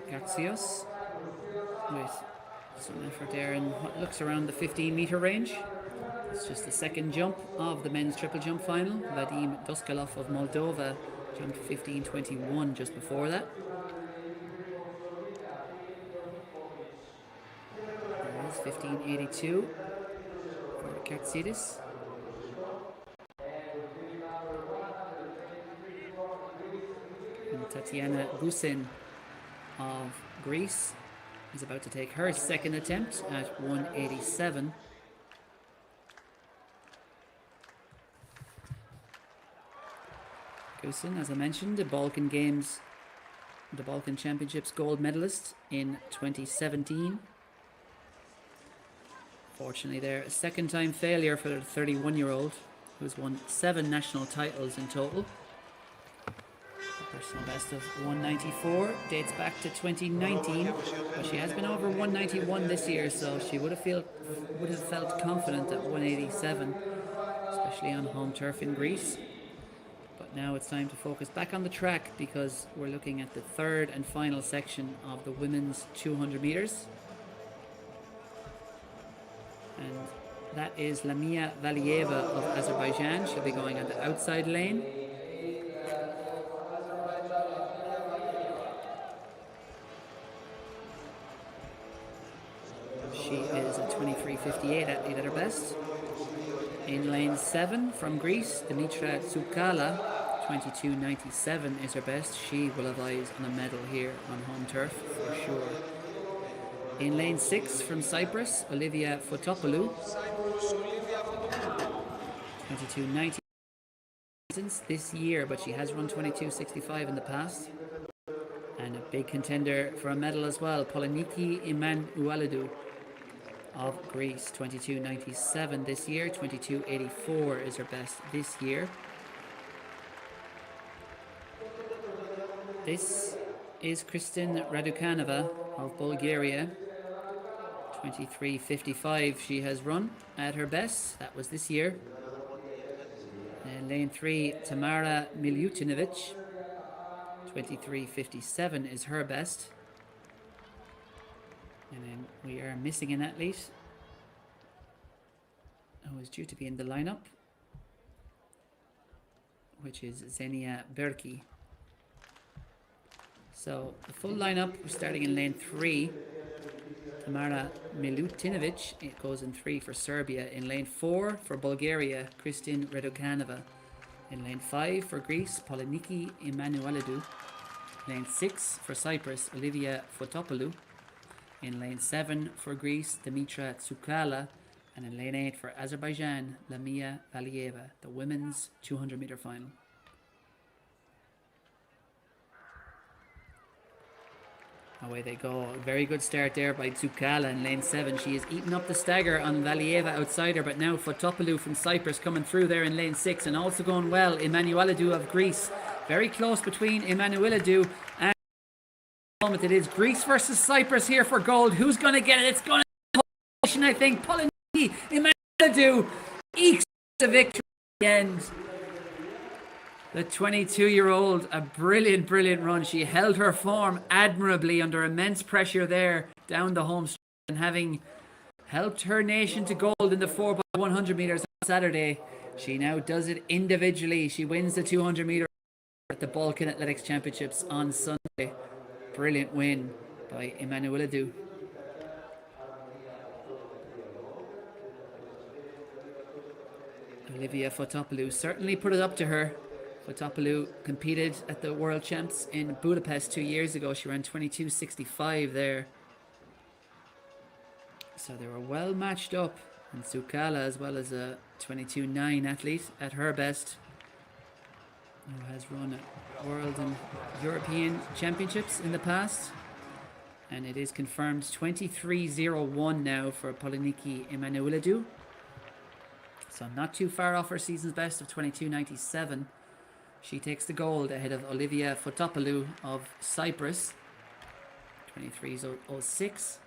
Garcios with some effort there in what looks around the 15-meter range. It's just the second jump of the men's triple jump final. Vadim Doskalov of Moldova jumped 15:21 just before that. There is 15:82 for Kartsidis. And Tatiana Gusin of Greece is about to take her second attempt at 187. Gusin, as I mentioned, the Balkan Championships gold medalist in 2017. Fortunately there, a second time failure for the 31-year-old who's won 7 national titles in total. Personal best of 194 dates back to 2019, but she has been over 191 this year, so she would have felt confident at 187, especially on home turf in Greece. But now it's time to focus back on the track because we're looking at the third and final section of the women's 200 meters. And that is Lamia Valieva of Azerbaijan. She'll be going on the outside lane. She is a 23.58 athlete at her best. In lane 7 from Greece, Dimitra Tsukala, 22.97 is her best. She will have eyes on a medal here on home turf for sure. In lane 6 from Cyprus, Olivia Fotopoulou, 22.90 this year, but she has run 22.65 in the past. And a big contender for a medal as well, Poloniki Emanuelidou of Greece, 22.97 this year. 22.84 is her best this year. This is Kristin Radukanova of Bulgaria, 23.55 she has run at her best. That was this year. And lane 3, Tamara Miljutinovic, 23.57 is her best. And then we are missing an athlete who is due to be in the lineup, which is Xenia Berki. So the full lineup, we're starting in lane 3. Tamara Milutinovic, it goes in 3 for Serbia. In lane 4 for Bulgaria, Kristin Radukanova. In lane 5 for Greece, Poloniki Emanuelidou. Lane 6 for Cyprus, Olivia Fotopoulou. In lane 7 for Greece, Dimitra Tsukala. And in lane 8 for Azerbaijan, Lamia Valieva, the women's 200 meter final. Away they go. Very good start there by Tsukala in lane 7. She is eating up the stagger on Valieva outside her, but now Fotopoulou from Cyprus coming through there in lane 6 and also going well. Emanuelidou of Greece. Very close between Emanuelidou and moment it is Greece versus Cyprus here for gold. Who's going to get it? It's going to be I think. Poloniki Emanuelidou ekes the victory at the end. The 22-year-old, a brilliant run. She held her form admirably under immense pressure there down the home stretch, and having helped her nation to gold in the 4x100 meters on Saturday, she now does it individually. She wins the 200 meter at the Balkan Athletics Championships on Sunday. Brilliant win by Emanuelidou. Olivia Fotopoulou certainly put it up to her. Fotopoulou competed at the World Champs in Budapest 2 years ago. She ran 22.65 there. So they were well matched up. And Tsukala, as well as a 22.9 athlete at her best, who has run at World and European Championships in the past. And it is confirmed 23.01 now for Poloniki Emanuelidou. So not too far off her season's best of 22.97. She takes the gold ahead of Olivia Fotopoulou of Cyprus, 23.06.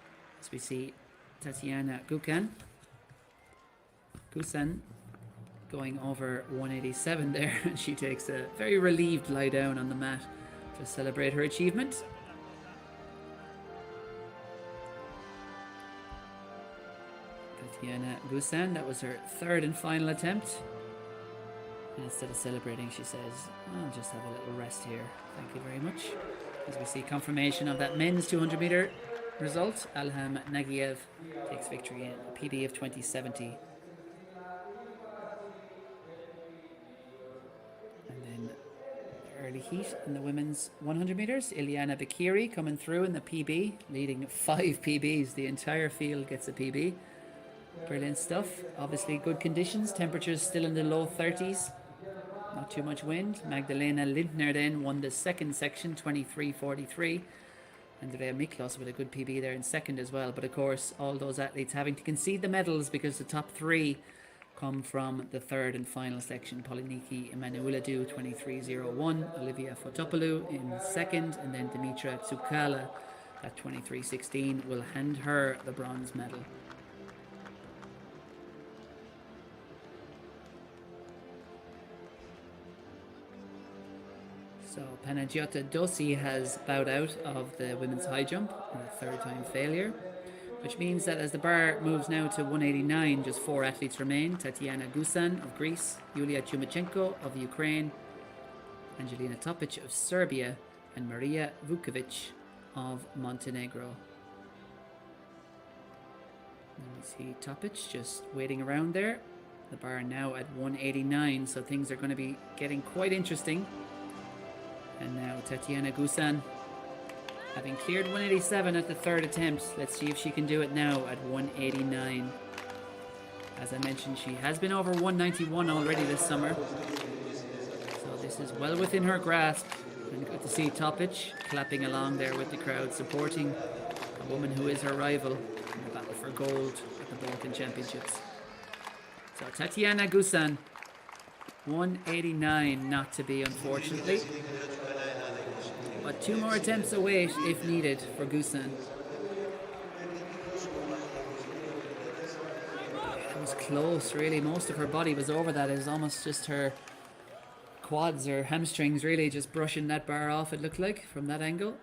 As we see Tatiana Gusan going over 187 there. She takes a very relieved lie down on the mat to celebrate her achievement. Tatiana Gusan, that was her third and final attempt. And instead of celebrating, she says, I'll just have a little rest here. Thank you very much. As we see confirmation of that men's 200 meter result, Alham Nagiev takes victory in a PB of 20.70. And then the early heat in the women's 100 meters, Ilyana Bakiri coming through in the PB, leading 5 PBs. The entire field gets a PB. Brilliant stuff. Obviously good conditions. Temperatures still in the low 30s. Not too much wind. Magdalena Lindner then won the second section, 23.43. Andrea Miklos with a good PB there in second as well. But of course, all those athletes having to concede the medals because the top 3 come from the third and final section. Polyniki Emanuelidou 23.01, Olivia Fotopoulou in second, and then Dimitra Tsukala at 23.16 will hand her the bronze medal. So Panagiota Dossi has bowed out of the women's high jump, a third time failure, which means that as the bar moves now to 189, just 4 athletes remain. Tatiana Gusan of Greece, Yulia Chumachenko of Ukraine, Angelina Topic of Serbia, and Maria Vukovic of Montenegro. And we see Topic just waiting around there. The bar now at 189, so things are going to be getting quite interesting. And now Tatiana Gusan, having cleared 187 at the third attempt. Let's see if she can do it now at 189. As I mentioned, she has been over 191 already this summer, so this is well within her grasp. And good to see Topic clapping along there with the crowd, supporting a woman who is her rival in the battle for gold at the Balkan Championships. So Tatiana Gusan, 189 not to be, unfortunately. But 2 more attempts await if needed for Gusan. It was close, really. Most of her body was over that. It was almost just her quads or hamstrings really just brushing that bar off, it looked like, from that angle.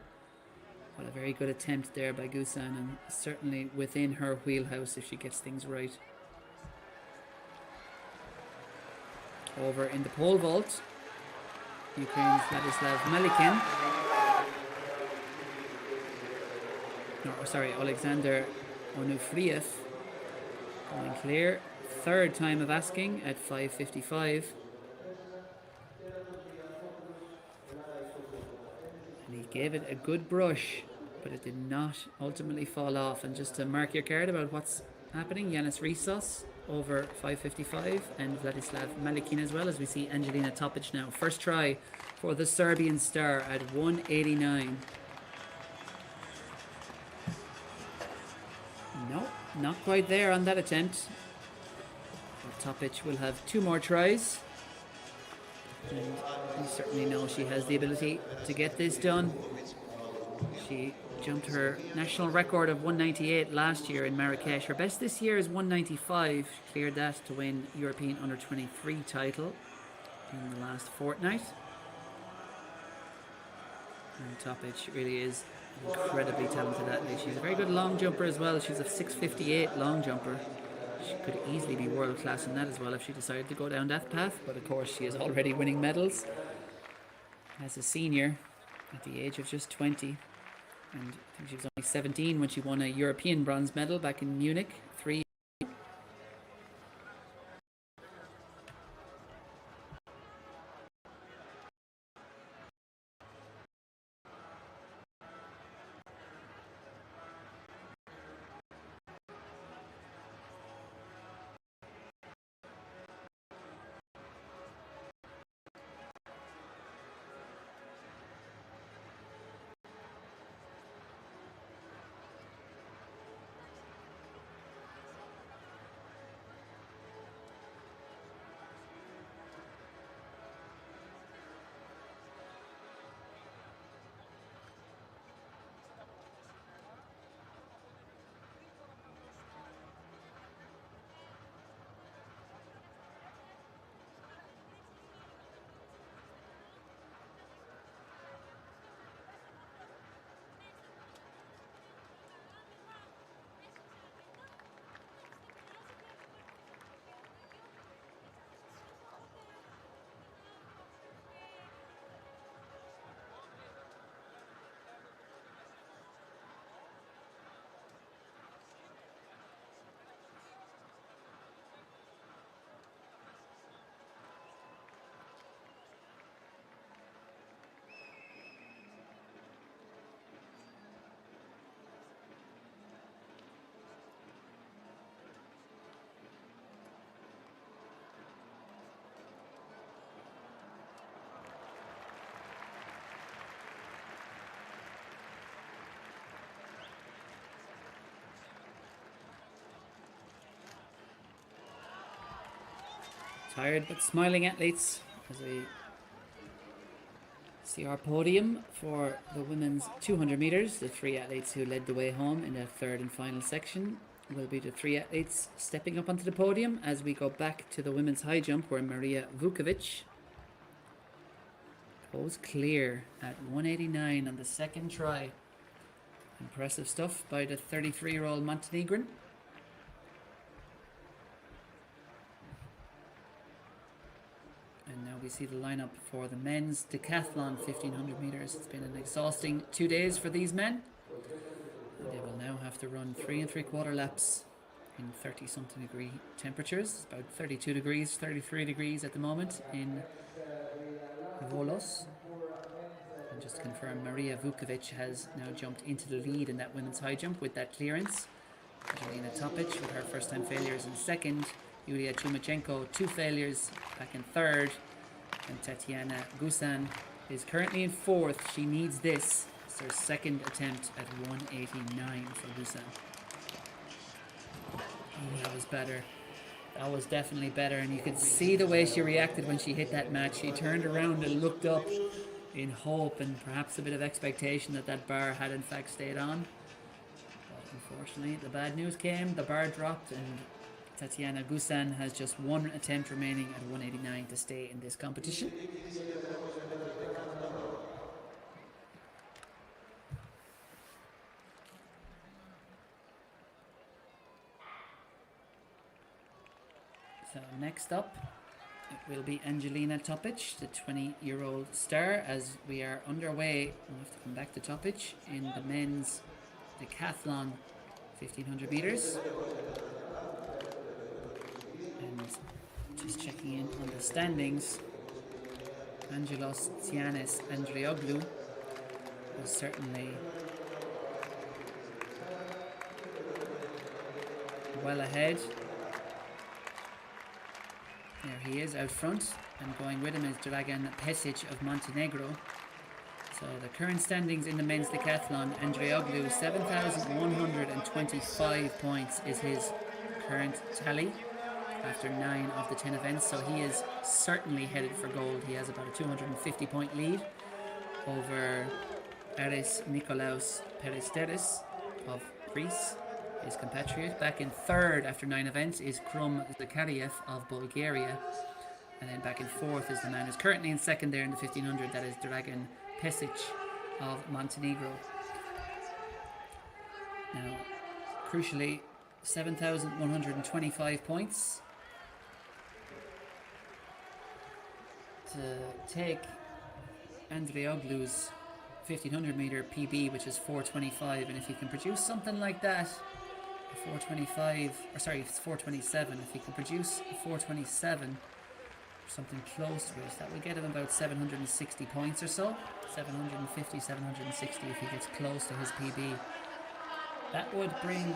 But a very good attempt there by Gusan, and certainly within her wheelhouse if she gets things right. Over in the pole vault, Ukraine's Vladislav Malikin. Alexander Onufriev going clear. Third time of asking at 5:55. And he gave it a good brush, but it did not ultimately fall off. And just to mark your card about what's happening, Yanis Risos over 5:55 and Vladislav Malikin as well, as we see Angelina Topic now. First try for the Serbian star at 189. No, not quite there on that attempt. But Topic will have 2 more tries. And you certainly know she has the ability to get this done. She jumped her national record of 198 last year in Marrakesh. Her best this year is 195. She cleared that to win European Under-23 title in the last fortnight. And Topic really is incredibly talented athlete. She's a very good long jumper as well. She's a 6'58" long jumper. She could easily be world class in that as well if she decided to go down that path. But of course, she is already winning medals as a senior at the age of just 20. And I think she was only 17 when she won a European bronze medal back in Munich 3. Tired but smiling athletes as we see our podium for the women's 200 metres. The three athletes who led the way home in their third and final section will be the three athletes stepping up onto the podium as we go back to the women's high jump, where Marija Vukovic goes clear at 189 on the second try. Impressive stuff by the 33-year-old Montenegrin. And now we see the lineup for the men's decathlon 1500 metres. It's been an exhausting 2 days for these men. And they will now have to run 3 3/4 laps in 30-something degree temperatures. About 32 degrees, 33 degrees at the moment in Volos. And just to confirm, Marija Vukovic has now jumped into the lead in that women's high jump with that clearance. Jelena Topic with her first time failures in second. Yulia Chumachenko, 2 failures, back in third. And Tatiana Gusan is currently in fourth. She needs this. It's her second attempt at 189 for Gusan. Oh, that was better. That was definitely better. And you could see the way she reacted when she hit that match. She turned around and looked up in hope and perhaps a bit of expectation that that bar had in fact stayed on. But unfortunately, the bad news came. The bar dropped and Tatiana Gusan has just 1 attempt remaining at 189 to stay in this competition. So next up, it will be Angelina Topic, the 20-year-old star, as we are underway. We'll have to come back to Topic in the men's decathlon 1500 metres. And just checking in on the standings, Angelos Tsianis Andreoglou was certainly well ahead. There he is out front, and going with him is Dragan Pesic of Montenegro. So the current standings in the men's decathlon, Andreoglou 7,125 points is his current tally after 9 of the 10 events, so he is certainly headed for gold. He has about a 250 point lead over Aris Nikolaos Peristeris of Greece, his compatriot. Back in third after 9 events is Krum Zakariev of Bulgaria, and then back in fourth is the man who's currently in second there in the 1500, that is Dragan Pesic of Montenegro. Now, crucially, 7,125 points to take Andreoglou's 1500 meter PB, which is 4:25, and if he can produce something like that, 4:25, or sorry, it's 4:27. If he can produce 4:27, something close to it, that will get him about 760 points or so. 750, 760 if he gets close to his PB. That would bring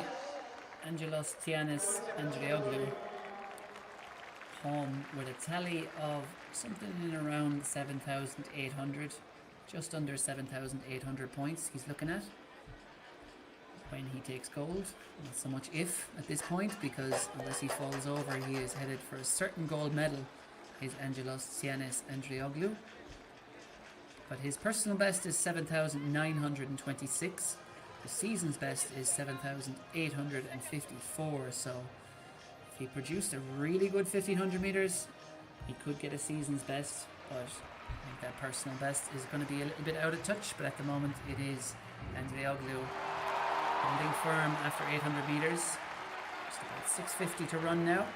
Angelos Tsianis Andreoglou home with a tally of something in around 7,800, just under 7,800 points he's looking at when he takes gold. Not so much if at this point, because unless he falls over, he is headed for a certain gold medal, is Angelos Tsianis Andreoglou. But his personal best is 7,926. The season's best is 7,854. So if he produced a really good 1500 meters, he could get a season's best. But I think that personal best is going to be a little bit out of touch. But at the moment, it is Andreoglou holding firm after 800 meters. Just about 650 to run now.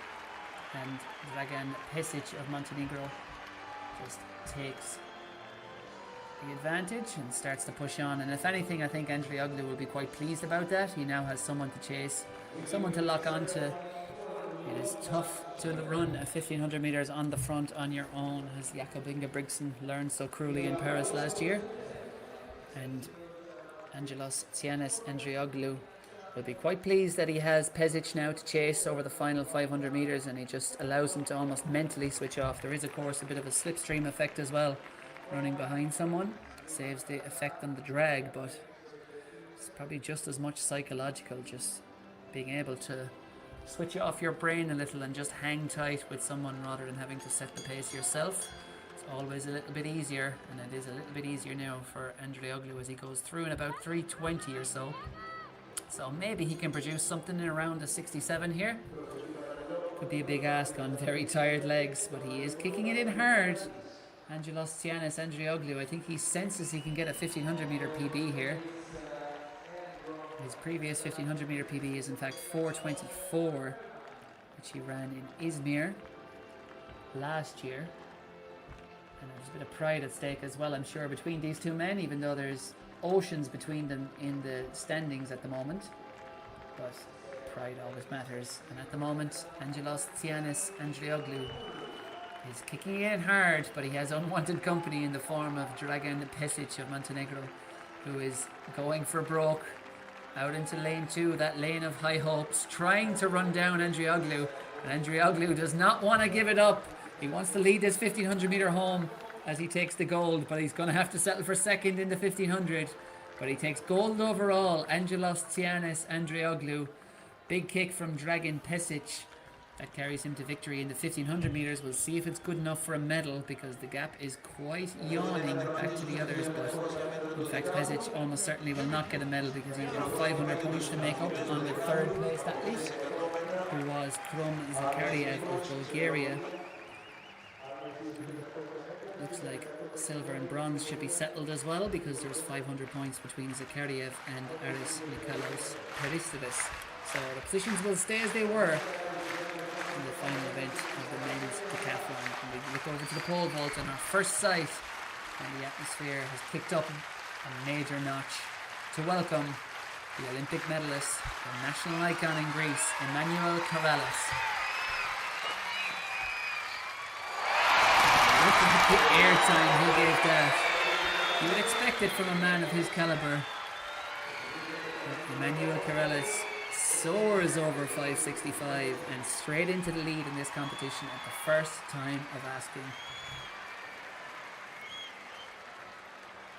And Dragan Pesic of Montenegro just takes the advantage and starts to push on. And if anything, I think Andreoglou will be quite pleased about that. He now has someone to chase, someone to lock onto. It is tough to run a 1500 meters on the front on your own, as Jakob Ingebrigtsen learned so cruelly in Paris last year. And Angelos Tsianis Andreoglou will be quite pleased that he has Pesic now to chase over the final 500 meters, and he just allows him to almost mentally switch off. There is, of course, a bit of a slipstream effect as well. Running behind someone saves the effect on the drag, but it's probably just as much psychological, just being able to switch off your brain a little and just hang tight with someone rather than having to set the pace yourself. It's always a little bit easier, and it is a little bit easier now for Andreoglu as he goes through in about 3:20 or so. So maybe he can produce something in around a 67 here. Could be a big ask on very tired legs, but he is kicking it in hard. Angelos Tsianis Andreoglu, I think he senses he can get a 1500 meter PB here. His previous 1500 meter PB is in fact 4:24, which he ran in Izmir last year. And there's a bit of pride at stake as well, I'm sure, between these two men, even though there's oceans between them in the standings at the moment. But pride always matters. And at the moment, Angelos Tsianis Andreoglu is kicking it in hard, but he has unwanted company in the form of Dragan Pesic of Montenegro, who is going for broke out into lane 2, that lane of high hopes, trying to run down Andreoglu. And Andreoglu does not want to give it up. He wants to lead this 1500 meter home as he takes the gold, but he's going to have to settle for second in the 1500. But he takes gold overall. Angelos Tsianis Andreoglu. Big kick from Dragan Pesic. That carries him to victory in the 1500 meters. We'll see if it's good enough for a medal, because the gap is quite yawning back to the others. But in fact, Pesic almost certainly will not get a medal, because he's got 500 points to make up on the third place athlete, who was Krum Zakariev of Bulgaria. Looks like silver and bronze should be settled as well, because there's 500 points between Zakariev and Aris Nikolaos Peristides. So the positions will stay as they were in the final event of the men's decathlon. And we look over to the pole vault, and our first sight, and the atmosphere has kicked up a major notch to welcome the Olympic medalist, the national icon in Greece, Emmanuel Karalis. Look at the airtime he gave that. You would expect it from a man of his caliber. But Emmanuel Karalis soars over 5:65 and straight into the lead in this competition at the first time of asking.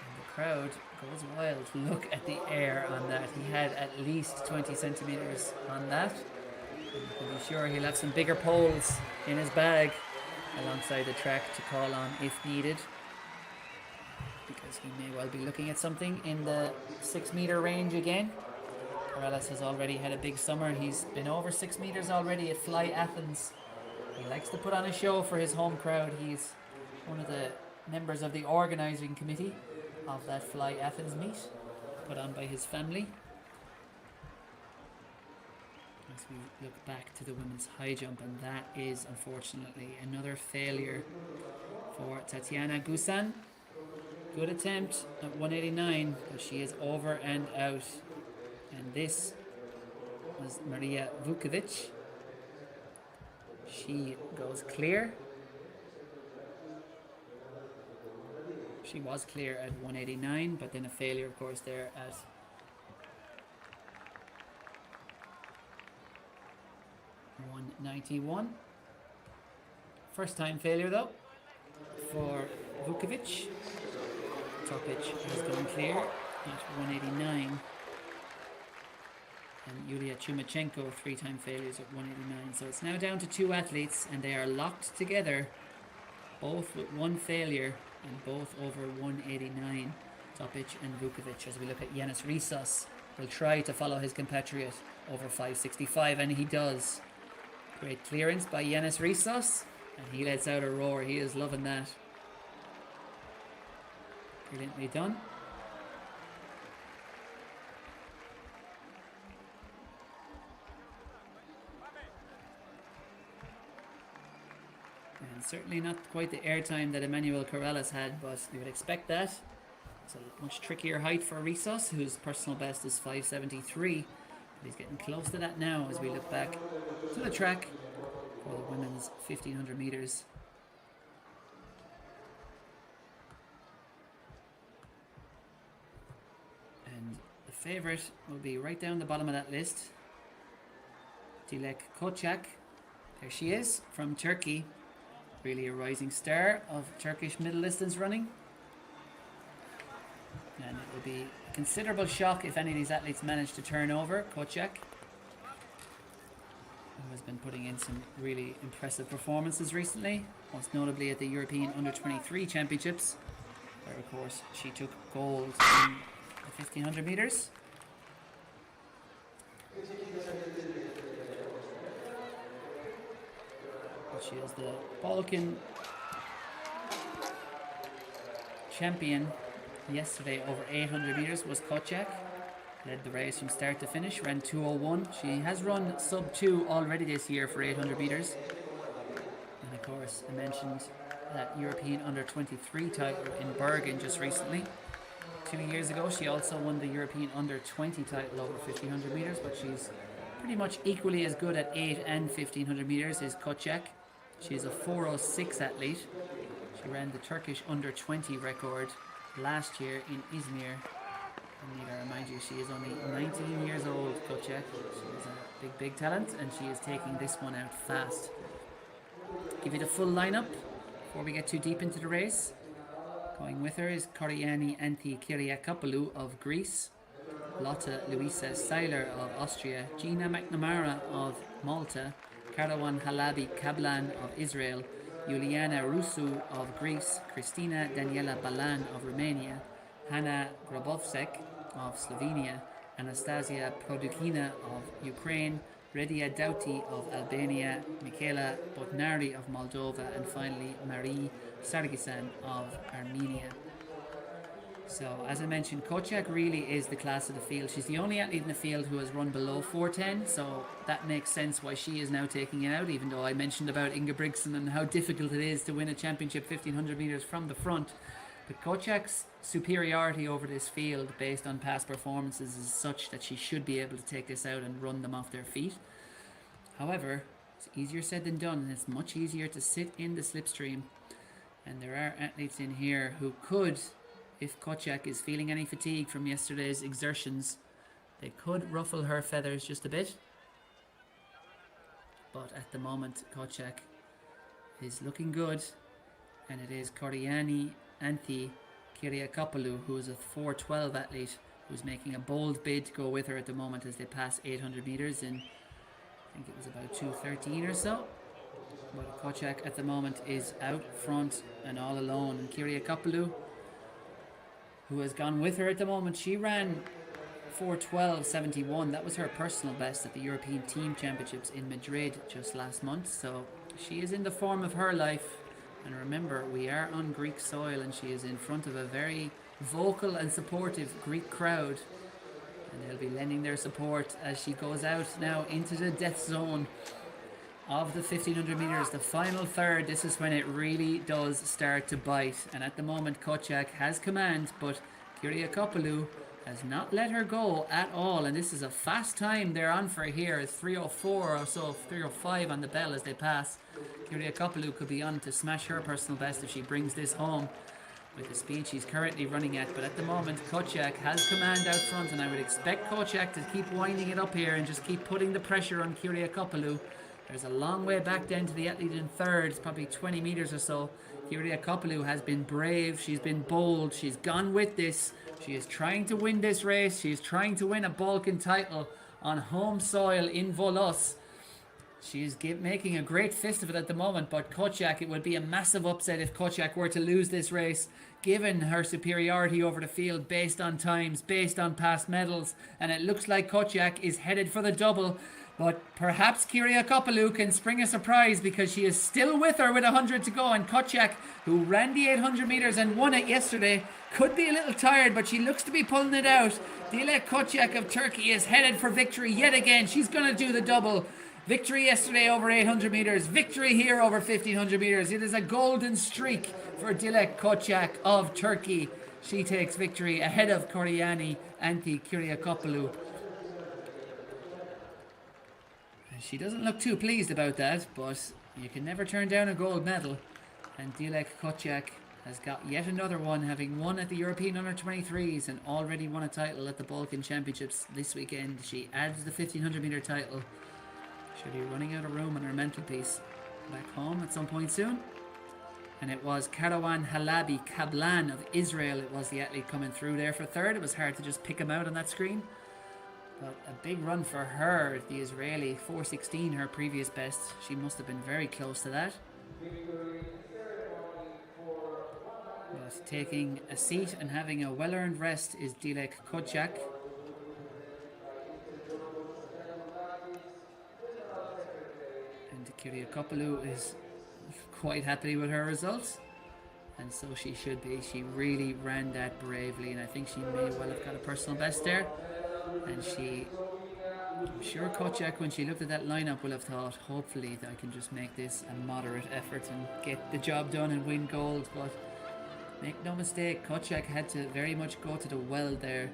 And the crowd goes wild. Look at the air on that. He had at least 20 centimeters on that. And you can be sure he'll have some bigger poles in his bag alongside the track to call on if needed, because he may well be looking at something in the 6 meter range again. Karalis has already had a big summer. He's been over 6 meters already at Fly Athens. He likes to put on a show for his home crowd. He's one of the members of the organising committee of that Fly Athens meet, put on by his family. As we look back to the women's high jump, and that is unfortunately another failure for Tatiana Gusan. Good attempt at 189, but she is over and out. And this was Maria Vukovic. She goes clear. She was clear at 189, but then a failure, of course, there at 191. First time failure though for Vukovic. Topic has gone clear at 189. And Yulia Chumachenko, 3-time failures at 189. So it's now down to 2 athletes, and they are locked together, both with 1 failure and both over 189. Topic and Vukovic. As we look at Yanis Risas, will try to follow his compatriot over 5:65, and he does. Great clearance by Yanis Risas, and he lets out a roar. He is loving that. Brilliantly done. And certainly not quite the airtime that Emmanuel Karalis had, but you would expect that. It's a much trickier height for Risas, whose personal best is 5:73. But he's getting close to that now as we look back to the track for the women's 1500 meters. And the favourite will be right down the bottom of that list. Dilek Koçak. There she is, from Turkey. Really a rising star of Turkish middle distance running. And it will be a considerable shock if any of these athletes manage to turn over. Koçak, has been putting in some really impressive performances recently, most notably at the European Under-23 Championships, where of course she took gold in the 1500 metres. But she is the Balkan champion. Yesterday over 800 metres was Kocak. Led the race from start to finish, ran 2:01. She has run sub 2 already this year for 800 metres. And of course, I mentioned that European Under-23 title in Bergen just recently. 2 years ago, she also won the European Under-20 title over 1500 metres, but she's pretty much equally as good at 8 and 1500 metres as Kocak. She is a 4:06 athlete. She ran the Turkish Under-20 record last year in Izmir. I need to remind you, she is only 19 years old, Kocak. She is a big talent, and she is taking this one out fast. Give you the full lineup before we get too deep into the race. Going with her is Koriani Antti Kyriakopoulou of Greece, Lotta Luisa Seiler of Austria, Gina McNamara of Malta, Karawan Halabi Kablan of Israel, Juliana Rusu of Greece, Kristina Daniela Balan of Romania, Hanna Grabovsek of Slovenia, Anastasia Produkina of Ukraine, Redia Dauti of Albania, Michaela Botnari of Moldova, and finally Marie Sargisan of Armenia. So, as I mentioned, Kocak really is the class of the field. She's the only athlete in the field who has run below 4:10, so that makes sense why she is now taking it out, even though I mentioned about Inga Brigson and how difficult it is to win a championship 1500 metres from the front. But Kocak's superiority over this field based on past performances is such that she should be able to take this out and run them off their feet. However, it's easier said than done, and it's much easier to sit in the slipstream. And there are athletes in here who could, if Kocak is feeling any fatigue from yesterday's exertions, they could ruffle her feathers just a bit. But at the moment, Kocak is looking good, and it is Koriani Antti Kyriakopoulou, who is a 4:12 athlete, who's making a bold bid to go with her at the moment as they pass 800 metres in, I think it was about 2:13 or so. But Kocak at the moment is out front and all alone, and Kyriakopoulou, who has gone with her at the moment, she ran 4:12.71. That was her personal best at the European Team Championships in Madrid just last month. So she is in the form of her life. And remember, we are on Greek soil, and she is in front of a very vocal and supportive Greek crowd. And they'll be lending their support as she goes out now into the death zone of the 1500 metres, the final third. This is when it really does start to bite. And at the moment, Kocak has command, but Kyriakopoulou has not let her go at all. And this is a fast time they're on for here. It's 3:04 or so, 3:05 on the bell as they pass. Kyriakopoulou could be on to smash her personal best if she brings this home with the speed she's currently running at. But at the moment, Kocak has command out front, and I would expect Kocak to keep winding it up here and just keep putting the pressure on Kyriakopoulou. There's a long way back then to the athlete in third. It's probably 20 metres or so. Kyriakopoulou has been brave. She's been bold. She's gone with this. She is trying to win this race. She is trying to win a Balkan title on home soil in Volos. She is making a great fist of it at the moment, but Kocak, it would be a massive upset if Kocak were to lose this race, given her superiority over the field based on times, based on past medals. And it looks like Kocak is headed for the double. But perhaps Kyriakopoulou can spring a surprise, because she is still with her with 100 to go. And Kocak, who ran the 800 metres and won it yesterday, could be a little tired, but she looks to be pulling it out. Dilek Kocak of Turkey is headed for victory yet again. She's going to do the double. Victory yesterday over 800 metres. Victory here over 1500 metres. It is a golden streak for Dilek Kocak of Turkey. She takes victory ahead of Koriani Antti Kyriakopoulou. She doesn't look too pleased about that, but you can never turn down a gold medal. And Dilek Kocak has got yet another one, having won at the European Under-23s and already won a title at the Balkan Championships this weekend. She adds the 1500 metre title. She'll be running out of room on her mantelpiece back home at some point soon. And it was Karawan Halabi Kablan of Israel. It was the athlete coming through there for third. It was hard to just pick him out on that screen. But a big run for her, the Israeli, 4:16, her previous best. She must have been very close to that. But taking a seat and having a well-earned rest is Dilek Kocak. And Kyriakopoulou is quite happy with her results. And so she should be. She really ran that bravely, and I think she may well have got a personal best there. And I'm sure Kocak, when she looked at that lineup, will have thought, hopefully I can just make this a moderate effort and get the job done and win gold. But make no mistake, Kocak had to very much go to the well there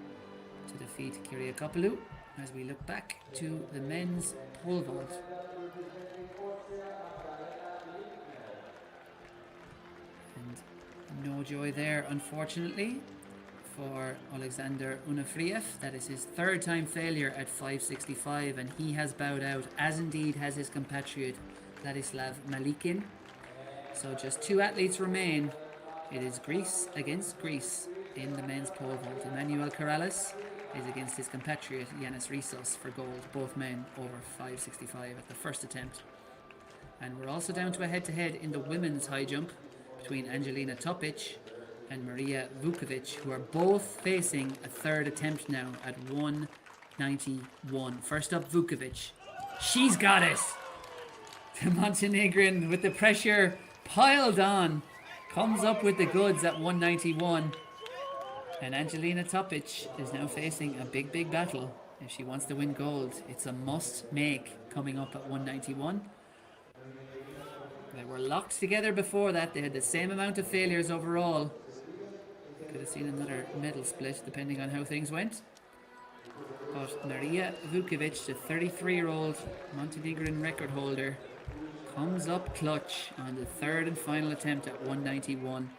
to defeat Kyriakopoulou. As we look back to the men's pole vault. And no joy there, unfortunately, for Alexander Unafriev. That is his third time failure at 5:65, and he has bowed out, as indeed has his compatriot Vladislav Malikin. So just two athletes remain. It is Greece against Greece in the men's pole vault. Emmanuel Karalis is against his compatriot Yanis Rissos for gold, both men over 5:65 at the first attempt. And we're also down to a head-to-head in the women's high jump between Angelina Topic and Maria Vukovic, who are both facing a third attempt now at 191. First up, Vukovic. She's got it! The Montenegrin, with the pressure piled on, comes up with the goods at 191. And Angelina Topic is now facing a big battle. If she wants to win gold, it's a must-make coming up at 191. They were locked together before that. They had the same amount of failures overall. You could have seen another medal split depending on how things went. But Maria Vukovic, the 33-year-old Montenegrin record holder, comes up clutch on the third and final attempt at 191.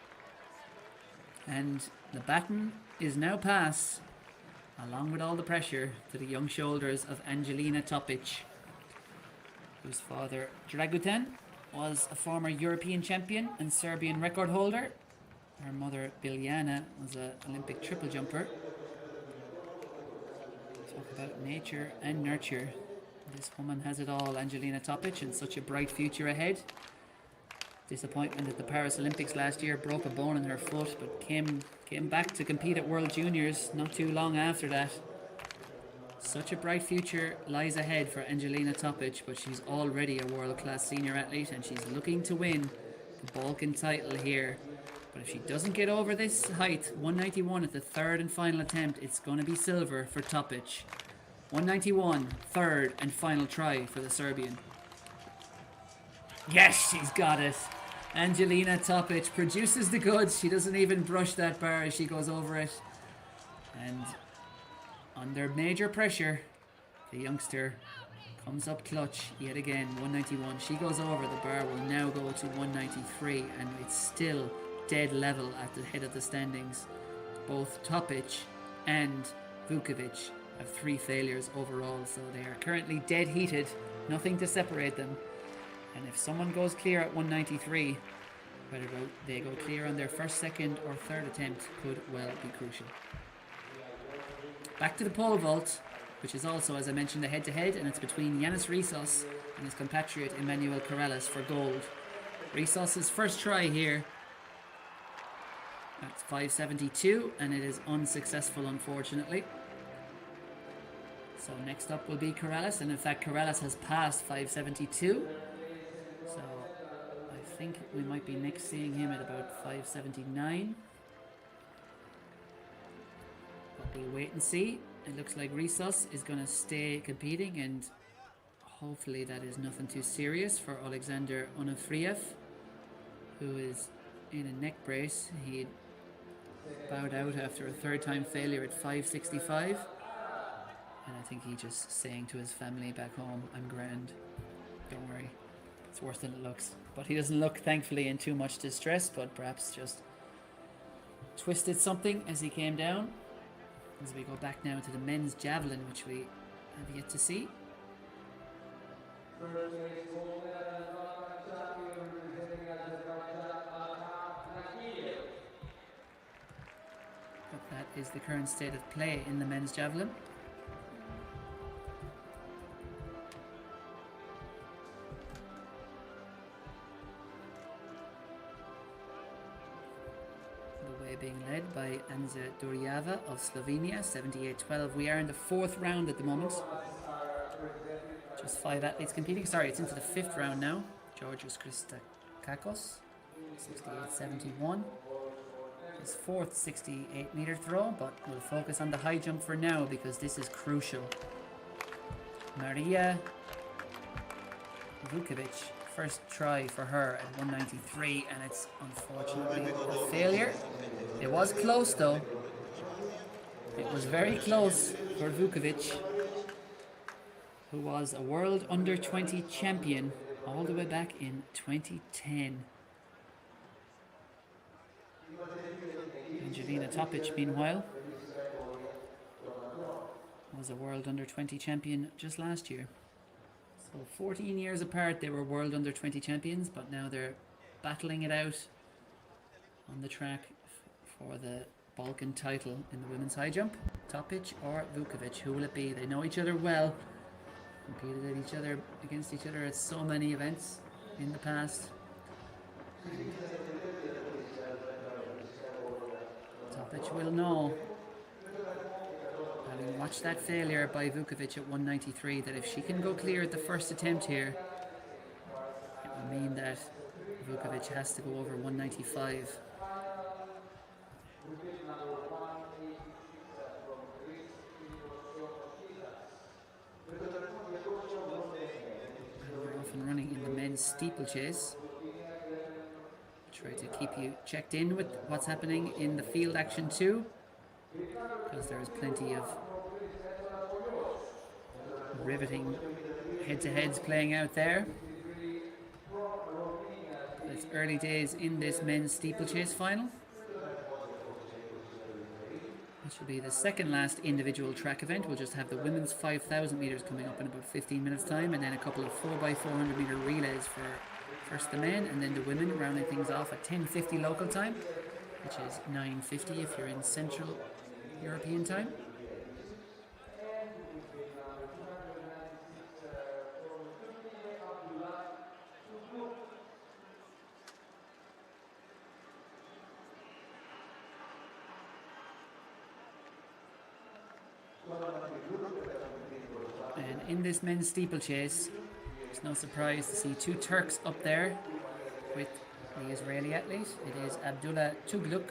And the baton is now passed, along with all the pressure, to the young shoulders of Angelina Topic, whose father Dragutin was a former European champion and Serbian record holder. Her mother Biljana was an Olympic triple jumper. Talk about nature and nurture. This woman has it all, Angelina Topic, and such a bright future ahead. Disappointment at the Paris Olympics last year, broke a bone in her foot, but came back to compete at World Juniors not too long after that. Such a bright future lies ahead for Angelina Topic, but she's already a world-class senior athlete and she's looking to win the Balkan title here. But if she doesn't get over this height, 191 at the third and final attempt, it's going to be silver for Topic. 191, third and final try for the Serbian. Yes, she's got it. Angelina Topic produces the goods. She doesn't even brush that bar as she goes over it. And under major pressure, the youngster comes up clutch yet again. 191. She goes over. The bar will now go to 193, and it's still dead level at the head of the standings. Both Topic and Vukovic have 3 failures overall, so they are currently dead heated. Nothing to separate them. And if someone goes clear at 193, whether they go clear on their first, second or third attempt could well be crucial. Back to the pole vault, which is also, as I mentioned, a head-to-head, and it's between Yanis Rissos and his compatriot Emmanuel Karalis for gold. Rissos' first try here at 5:72, and it is unsuccessful, unfortunately. So next up will be Karalis, and in fact Karalis has passed 5:72. So I think we might be next seeing him at about 5:79. But we'll wait and see. It looks like Rissos is going to stay competing, and hopefully that is nothing too serious for Alexander Onofriev, who is in a neck brace. He bowed out after a third time failure at 5:65. And I think he's just saying to his family back home, I'm grand, don't worry, it's worse than it looks. But he doesn't look, thankfully, in too much distress, but perhaps just twisted something as he came down. As we go back now to the men's javelin, which we have yet to see. But that is the current state of play in the men's javelin. way being led by Anza Duriava of Slovenia, 78-12. We are in the 4th round at the moment. Just 5 athletes competing. Sorry, it's into the 5th round now. Georgios Christakakos, 68-71. His 4th 68-meter throw, but we'll focus on the high jump for now because this is crucial. Maria Vukovic, first try for her at 193, and it's unfortunately a failure. It was close though. It was very close for Vukovic, who was a world under 20 champion all the way back in 2010. Angelina Topic, meanwhile, was a world under 20 champion just last year. So 14 years apart, they were world under 20 champions, but now they're battling it out on the track for the Balkan title in the women's high jump. Topic or Vukovic, who will it be? They know each other well, competed against each other at so many events in the past. Topic will know, having watched that failure by Vukovic at 193, that if she can go clear at the first attempt here, it will mean that Vukovic has to go over 195. And we're off and running in the men's steeplechase. Try to keep you checked in with what's happening in the field action too, because there's plenty of riveting head-to-heads playing out there. It's early days in this men's steeplechase final. This will be the second last individual track event. We'll just have the women's 5,000 meters coming up in about 15 minutes time, and then a couple of 4x400 meter relays for first the men and then the women, rounding things off at 10:50 local time, which is 9:50 if you're in Central European time. And in this men's steeplechase, it's no surprise to see two Turks up there with the Israeli athlete. It is Abdullah Tugluk,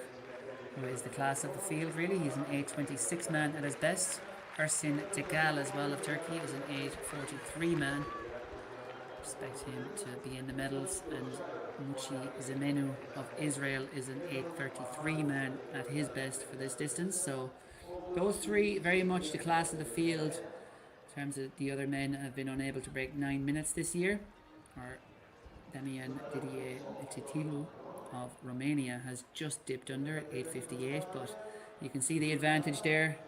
who is the class of the field really. He's an 8:26 man at his best. Ersin Tekal as well of Turkey is an 8:43 man. Expect him to be in the medals. And Muchi Zemenu of Israel is an 8:33 man at his best for this distance. So those three very much the class of the field. In terms of the other men have been unable to break 9 minutes this year. Or Damian Didier Titilu of Romania has just dipped under at 8:58, but you can see the advantage there.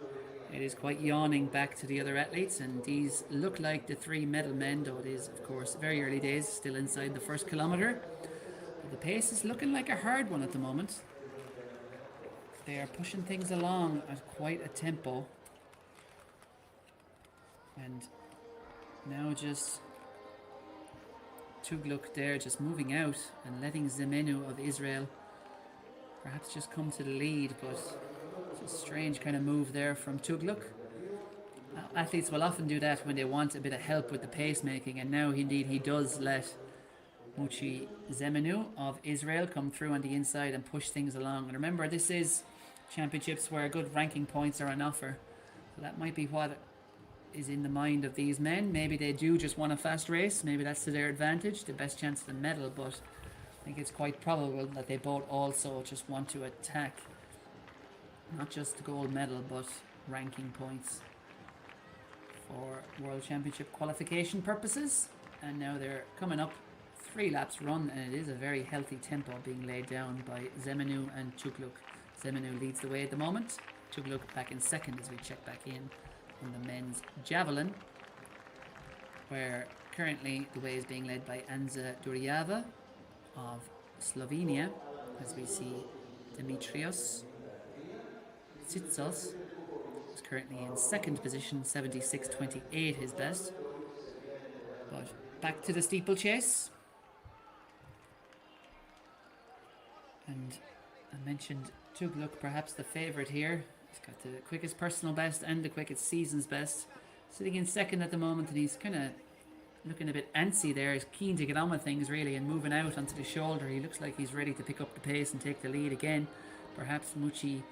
It is quite yawning back to the other athletes, and these look like the three medal men, though it is of course very early days, still inside the first kilometre. But the pace is looking like a hard one at the moment. They are pushing things along at quite a tempo. And now just Tugluk there just moving out and letting Zemenu of Israel perhaps just come to the lead, but it's a strange kind of move there from Tugluk. Athletes will often do that when they want a bit of help with the pacemaking, and now indeed he does let Muchi Zemenu of Israel come through on the inside and push things along. And remember, this is championships where good ranking points are on offer, so that might be what is in the mind of these men. Maybe they do just want a fast race, maybe that's to their advantage, the best chance of the medal, but I think it's quite probable that they both also just want to attack not just the gold medal but ranking points for World Championship qualification purposes. And now they're coming up 3 laps run, and it is a very healthy tempo being laid down by Zemenu and Tugluk. Zemenu leads the way at the moment, Tugluk back in second as we check back in on the men's javelin, where currently the way is being led by Anza Duriava of Slovenia, as we see Dimitrios Tsitsos is currently in second position, 76.28 his best. But back to the steeplechase, and I mentioned Tugluk, perhaps the favourite here. He's got the quickest personal best and the quickest season's best. Sitting in second at the moment, and he's kind of looking a bit antsy there. He's keen to get on with things really and moving out onto the shoulder. He looks like he's ready to pick up the pace and take the lead again. Perhaps Muchi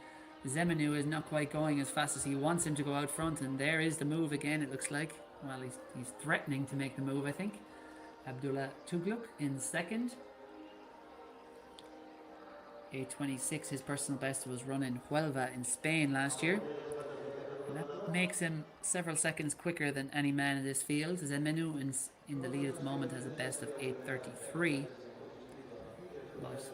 Zemenu is not quite going as fast as he wants him to go out front, and there is the move again, it looks like. Well, he's threatening to make the move, I think. Abdullah Tugluk in second. 8:26, his personal best was run in Huelva in Spain last year. And that makes him several seconds quicker than any man in this field. Zemenu in the lead at the moment has a best of 8:33. But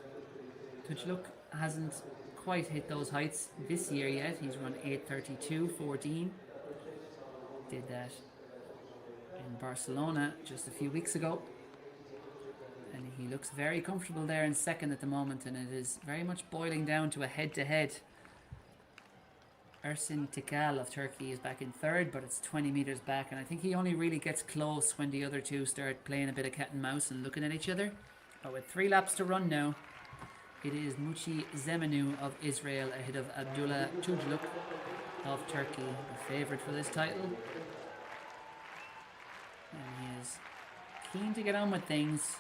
Tugluk hasn't quite hit those heights this year yet. He's run 8:32.14. Did that in Barcelona just a few weeks ago. And he looks very comfortable there in second at the moment, and it is very much boiling down to a head-to-head. Ersin Tikal of Turkey is back in third, but it's 20 metres back, and I think he only really gets close when the other two start playing a bit of cat and mouse and looking at each other. But with 3 laps to run now, it is Muchi Zemenu of Israel ahead of Abdullah Tugluk of Turkey, the favourite for this title. And he is keen to get on with things.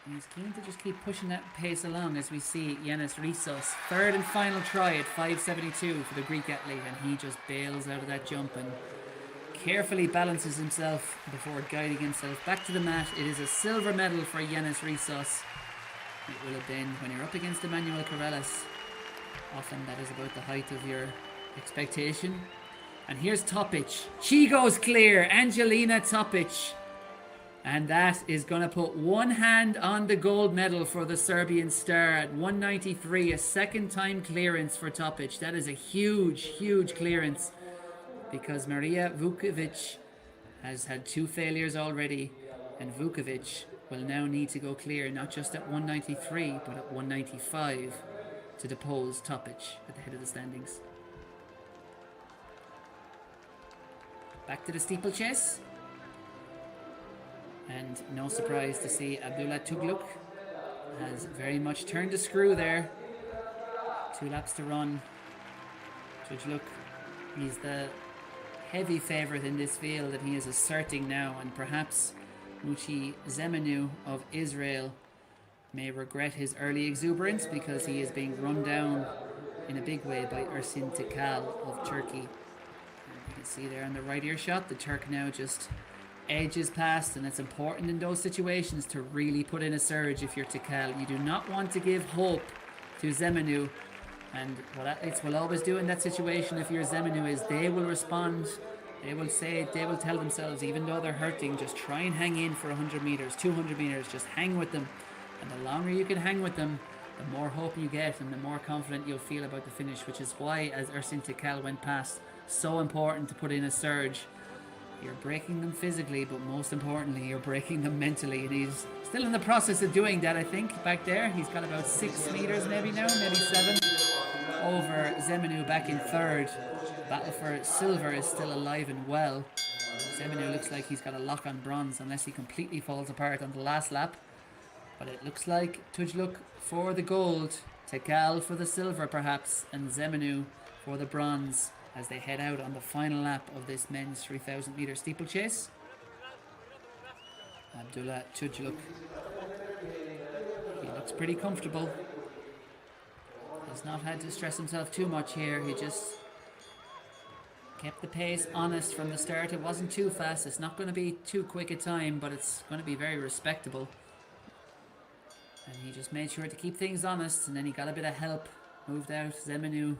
He's keen to just keep pushing that pace along as we see Yanis Rissos, third and final try at 5:72 for the Greek athlete, and he just bails out of that jump and carefully balances himself before guiding himself back to the mat. It is a silver medal for Yanis Rissos. It will have been when you're up against Emmanuel Corrales. Often that is about the height of your expectation. And here's Topic. She goes clear, Angelina Topic. And that is going to put one hand on the gold medal for the Serbian star at 193, a second time clearance for Topic. That is a huge, huge clearance because Maria Vukovic has had 2 failures already, and Vukovic will now need to go clear not just at 193 but at 195 to depose Topic at the head of the standings. Back to the steeplechase. And no surprise to see Abdullah Tugluk has very much turned the screw there. 2 laps to run. Tugluk, he's the heavy favourite in this field, and he is asserting now, and perhaps Muchi Zemenu of Israel may regret his early exuberance because he is being run down in a big way by Ersin Tikal of Turkey. And you can see there on the right ear shot, the Turk now just edges past, and it's important in those situations to really put in a surge if you're Tikal. You do not want to give hope to Zemenu, and what athletes will always do in that situation if you're Zemenu is they will respond. They will tell themselves, even though they're hurting, just try and hang in for 100 metres, 200 metres, just hang with them. And the longer you can hang with them, the more hope you get and the more confident you'll feel about the finish, which is why, as Ersin Tikal went past, so important to put in a surge. You're breaking them physically, but most importantly, you're breaking them mentally. And he's still in the process of doing that, I think, back there. He's got about 6 metres maybe now, maybe 7, over Zemenu back in third. Battle for silver is still alive and well. Zemenu looks like he's got a lock on bronze unless he completely falls apart on the last lap. But it looks like Tugluk for the gold, Tikal for the silver perhaps, and Zemenu for the bronze as they head out on the final lap of this men's 3,000 metre steeplechase. Abdullah Tugluk, he looks pretty comfortable. He's not had to stress himself too much here. He just kept the pace honest from the start. It wasn't too fast. It's not going to be too quick a time, but it's going to be very respectable. And he just made sure to keep things honest, and then he got a bit of help. Moved out. Zemenu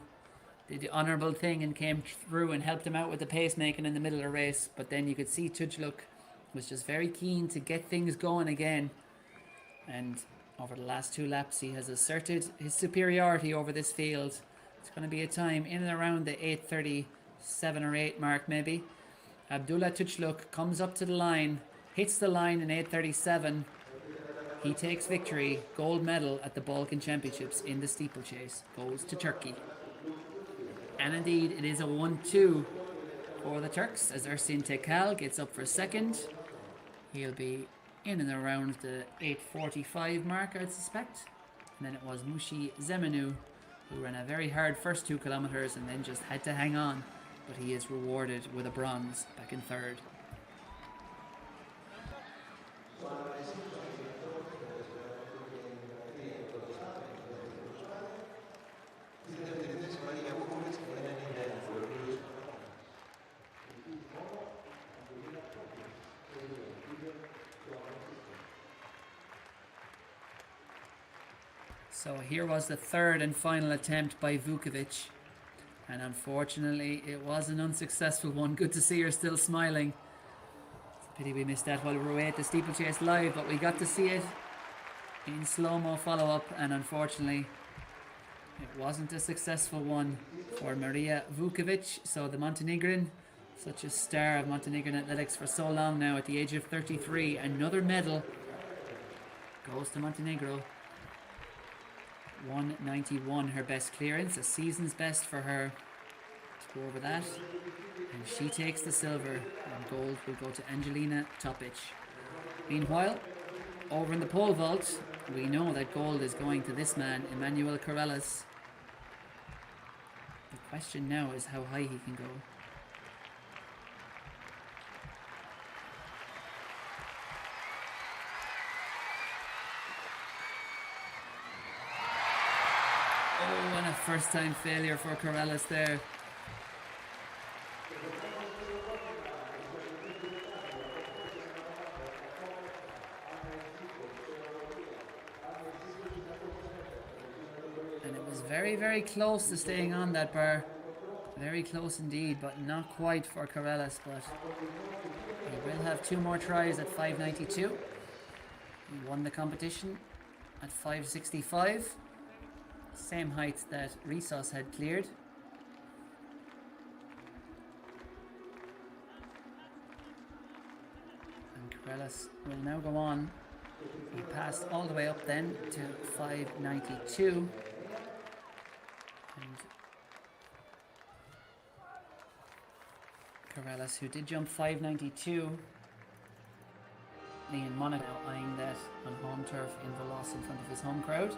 did the honourable thing and came through and helped him out with the pacemaking in the middle of the race. But then you could see Tugluk was just very keen to get things going again. And over the last 2 laps, he has asserted his superiority over this field. It's going to be a time in and around the 8:37 or 8 mark maybe. Abdullah Tugluk comes up to the line, hits the line in 8:37. He takes victory, gold medal at the Balkan Championships in the steeplechase. Goes to Turkey. And indeed, it is a 1-2 for the Turks as Ersin Tikal gets up for second. He'll be in and around the 8:45 mark, I'd suspect. And then it was Muchi Zemenu who ran a very hard first 2 kilometers and then just had to hang on. But he is rewarded with a bronze back in third. So here was the third and final attempt by Vukovic, and unfortunately it was an unsuccessful one. Good to see her still smiling. It's a pity we missed that while we were away at the steeplechase live, but we got to see it in slow-mo follow-up, and unfortunately it wasn't a successful one for Maria Vukovic. So the Montenegrin, such a star of Montenegrin athletics for so long now, at the age of 33, another medal goes to Montenegro. 191 her best clearance, a season's best for her to go over that, and she takes the silver, and gold will go to Angelina Topic. Meanwhile, over in the pole vault, we know that gold is going to this man, Emanuel Corrales. The question now is how high he can go. Oh, and a first time failure for Corrales there. And it was very, very close to staying on that bar. Very close indeed, but not quite for Corrales. But he will have 2 more tries at 5.92. He won the competition at 5.65. Same height that Risos had cleared. And Corrales will now go on. He passed all the way up then to 5.92. And Corrales, who did jump 5.92, Ian Monaco eyeing that on home turf in Volos in front of his home crowd.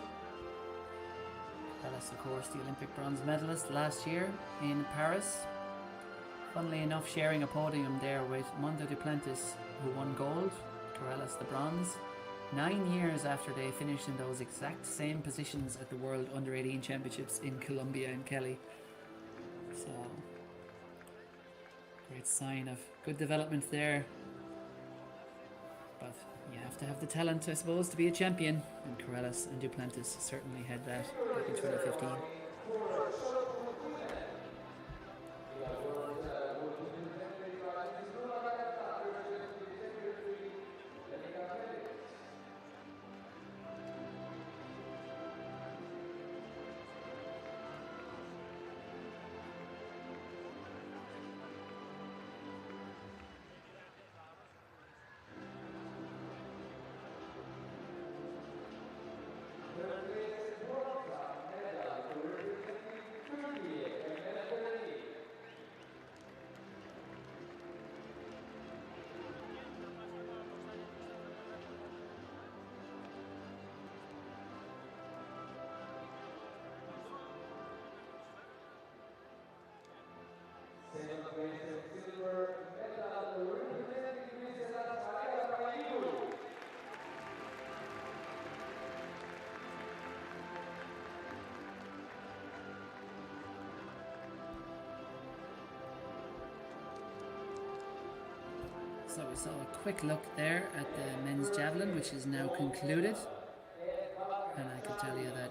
Corrales, of course, the Olympic bronze medalist last year in Paris. Funnily enough, sharing a podium there with Mondo Duplantis, who won gold, Corrales the bronze, 9 years after they finished in those exact same positions at the World Under-18 Championships in Colombia and Kelly. So, great sign of good development there. But you have to have the talent, I suppose, to be a champion. And Corrales and Duplantis certainly had that back in 2015. So we saw a quick look there at the men's javelin, which is now concluded. And I can tell you that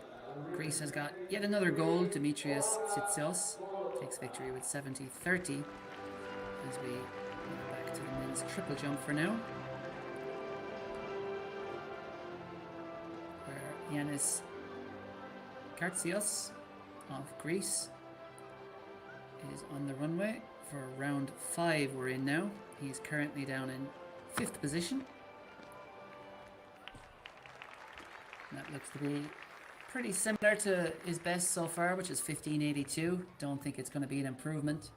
Greece has got yet another gold. Dimitrios Tsitsios takes victory with 70-30 as we go back to the men's triple jump for now, where Yanis Kartsios of Greece is on the runway for round 5 we're in now. He's currently down in 5th position. And that looks to be pretty similar to his best so far, which is 15.82. Don't think it's going to be an improvement.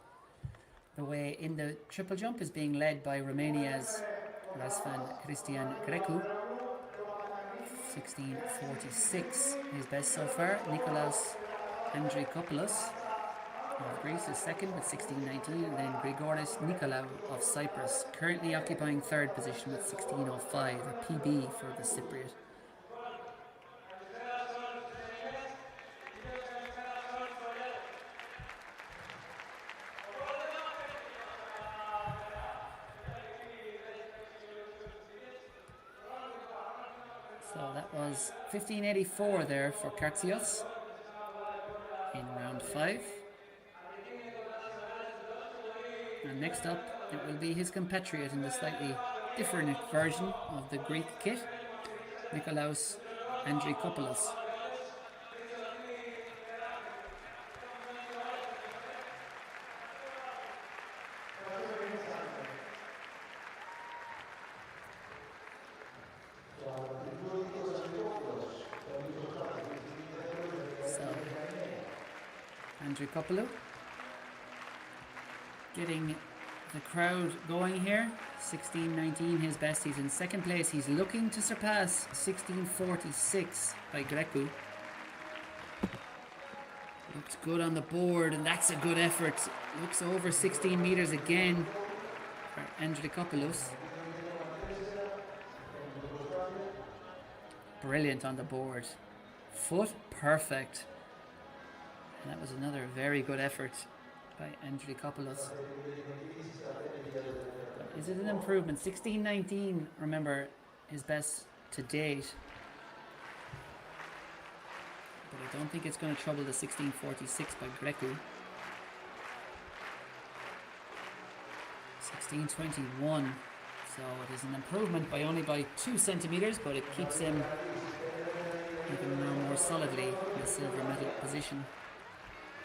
The way in the triple jump is being led by Romania's Razvan Cristian Grecu. 16.46 his best so far. Nicolaus Andrikopoulos of Greece is second with 16.19, and then Grigoris Nikolaou of Cyprus currently occupying third position with 16.05, a PB for the Cypriot. So that was 15.84 there for Kartsios in round 5. And next up, it will be his compatriot in the slightly different version of the Greek kit, Nikolaos Andrikopoulos. So, Andrikopoulos getting the crowd going here. 16.19 his best. He's in second place. He's looking to surpass 16.46 by Grecu. Looks good on the board, and that's a good effort. Looks over 16 meters again for Andrikopoulos. Brilliant on the board. Foot perfect. And that was another very good effort by Andrikopoulos. Is it an improvement? 16.19, remember, his best to date. But I don't think it's going to trouble the 16.46 by Grecu. 16.21. So it is an improvement by only by 2 centimeters, but it keeps him even more solidly in the silver medal position.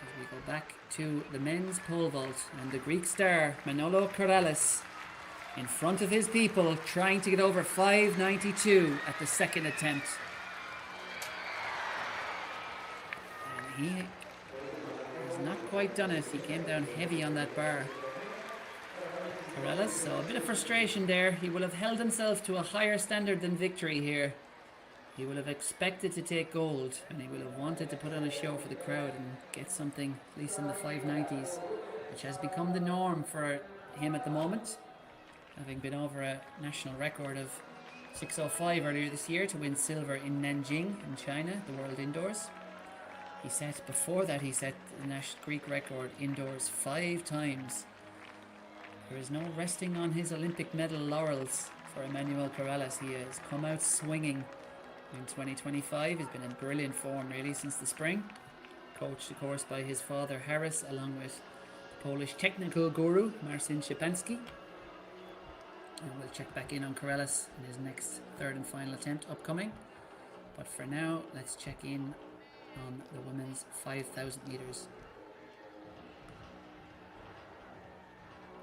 As we go back to the men's pole vault, and the Greek star Manolo Corrales in front of his people, trying to get over 5.92 at the second attempt. And he has not quite done it. He came down heavy on that bar. Corrales, so a bit of frustration there. He will have held himself to a higher standard than victory here. He will have expected to take gold, and he will have wanted to put on a show for the crowd and get something, at least in the 590s, which has become the norm for him at the moment, having been over a national record of 6:05 earlier this year to win silver in Nanjing in China, the World Indoors. Before that he set the national Greek record indoors 5 times. There is no resting on his Olympic medal laurels for Emmanuel Corrales. He has come out swinging in 2025. He's been in brilliant form really since the spring. Coached, of course, by his father Harris, along with the Polish technical guru Marcin Szczepanski. And we'll check back in on Corrales in his next third and final attempt upcoming. But for now, let's check in on the women's 5,000 meters.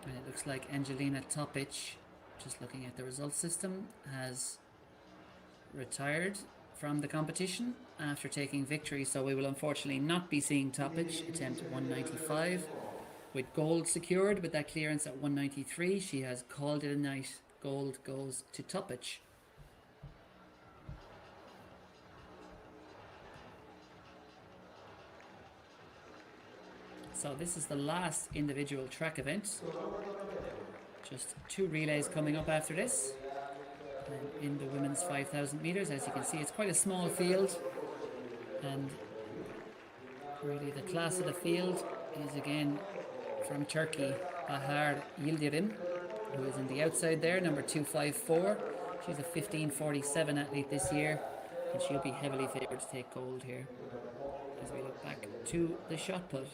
And it looks like Angelina Topic, just looking at the results system, has retired from the competition after taking victory, so we will unfortunately not be seeing Topic attempt 195 with gold secured. With that clearance at 193, she has called it a night. Gold goes to Topic. So this is the last individual track event. Just 2 relays coming up after this. And in the women's 5,000 meters, as you can see, it's quite a small field, and really the class of the field is again from Turkey, Bahar Yildirim, who is in the outside there, number 254. She's a 15:47 athlete this year, and she'll be heavily favoured to take gold here. As we look back to the shot put.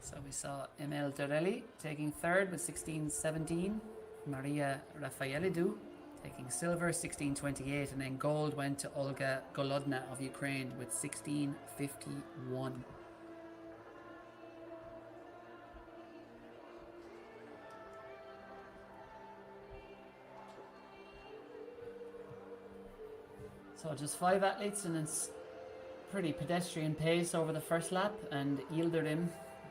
So we saw Emel Dorelli taking third with 16:17, Maria Rafaelidou taking silver 16:28, and then gold went to Olga Golodna of Ukraine with 16:51. So just 5 athletes, and it's pretty pedestrian pace over the first lap, and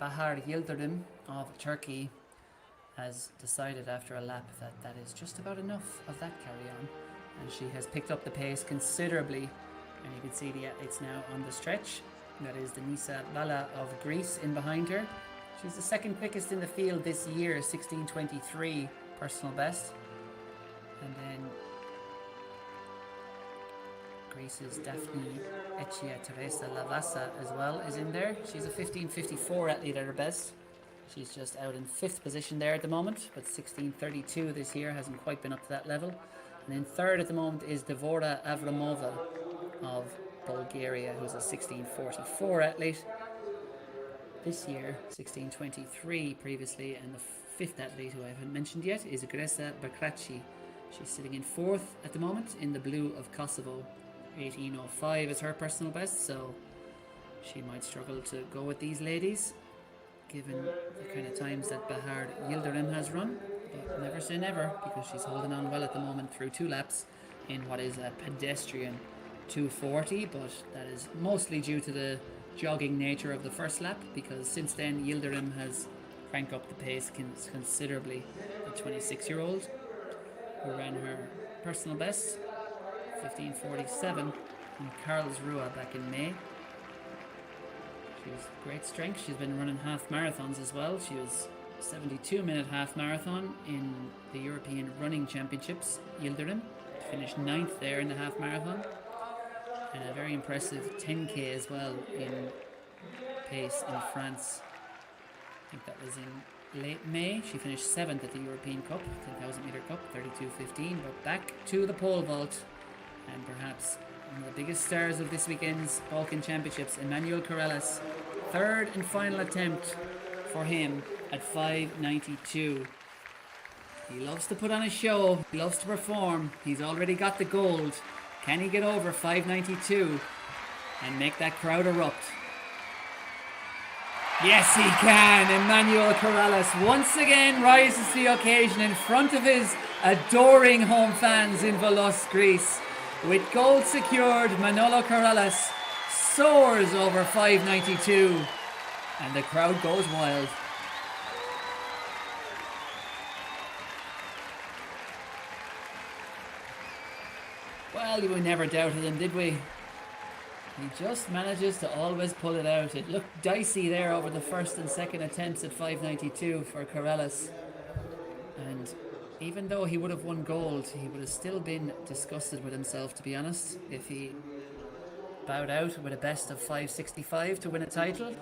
Bahar Yildirim of Turkey has decided after a lap that that is just about enough of that carry on, and she has picked up the pace considerably, and you can see the athletes now on the stretch. That is Denisa Bala of Greece in behind her. She's the second quickest in the field this year, 16:23 personal best. And then Greece's Daphne Echia Teresa Lavasa as well is in there. She's a 15:54 athlete at her best. She's just out in 5th position there at the moment, but 16:32 this year hasn't quite been up to that level. And in 3rd at the moment is Devora Avramova of Bulgaria, who's a 16:44 athlete. This year, 16:23 previously, and the 5th athlete who I haven't mentioned yet is Gresa Bakraci. She's sitting in 4th at the moment in the blue of Kosovo. 18:05 is her personal best, so she might struggle to go with these ladies, given the kind of times that Bahar Yildirim has run. But never say never, because she's holding on well at the moment through 2 laps in what is a pedestrian 2:40, but that is mostly due to the jogging nature of the first lap, because since then Yildirim has cranked up the pace considerably. The 26-year-old who ran her personal best 15:47 in Karlsruhe back in May. She's great strength. She's been running half marathons as well. She was 72-minute half marathon in the European Running Championships. Yildirim finished 9th there in the half marathon, and a very impressive 10k as well in pace in France. I think that was in late May. She finished 7th at the European Cup, 10,000 meter cup, 32:15. But back to the pole vault, and perhaps one of the biggest stars of this weekend's Balkan Championships, Emmanuel Corrales. 3rd and final attempt for him at 5:92. He loves to put on a show. He loves to perform. He's already got the gold. Can he get over 5:92 and make that crowd erupt? Yes, he can. Emmanuel Corrales once again rises to the occasion in front of his adoring home fans in Volos, Greece. With gold secured, Manolo Corrales soars over 5:92, and the crowd goes wild. Well, we never doubted him, did we? He just manages to always pull it out. It looked dicey there over the first and second attempts at 5:92 for Corrales. And even though he would have won gold, he would have still been disgusted with himself, to be honest, if he bowed out with a best of 5:65 to win a title.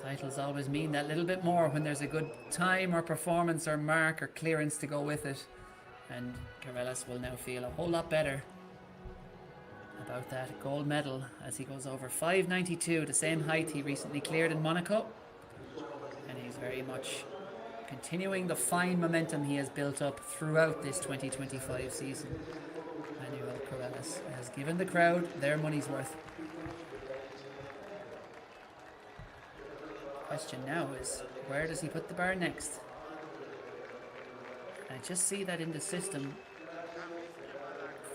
Titles always mean that little bit more when there's a good time or performance or mark or clearance to go with it. And Corrales will now feel a whole lot better about that gold medal as he goes over 5:92, the same height he recently cleared in Monaco. And he's very much continuing the fine momentum he has built up throughout this 2025 season. Manuel Corrales has given the crowd their money's worth. Question now is, where does he put the bar next? I just see that in the system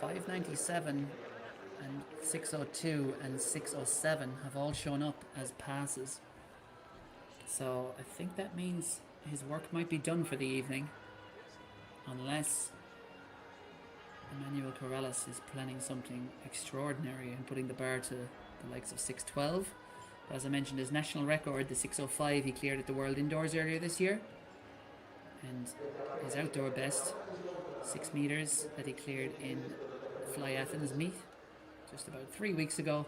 5:97 and 6:02 and 6:07 have all shown up as passes. So I think that means his work might be done for the evening, unless Emmanuel Corrales is planning something extraordinary and putting the bar to the likes of 6:12. But as I mentioned, his national record, the 6:05, he cleared at the World Indoors earlier this year, and his outdoor best, 6 meters, that he cleared in Fly Athens meet just about 3 weeks ago.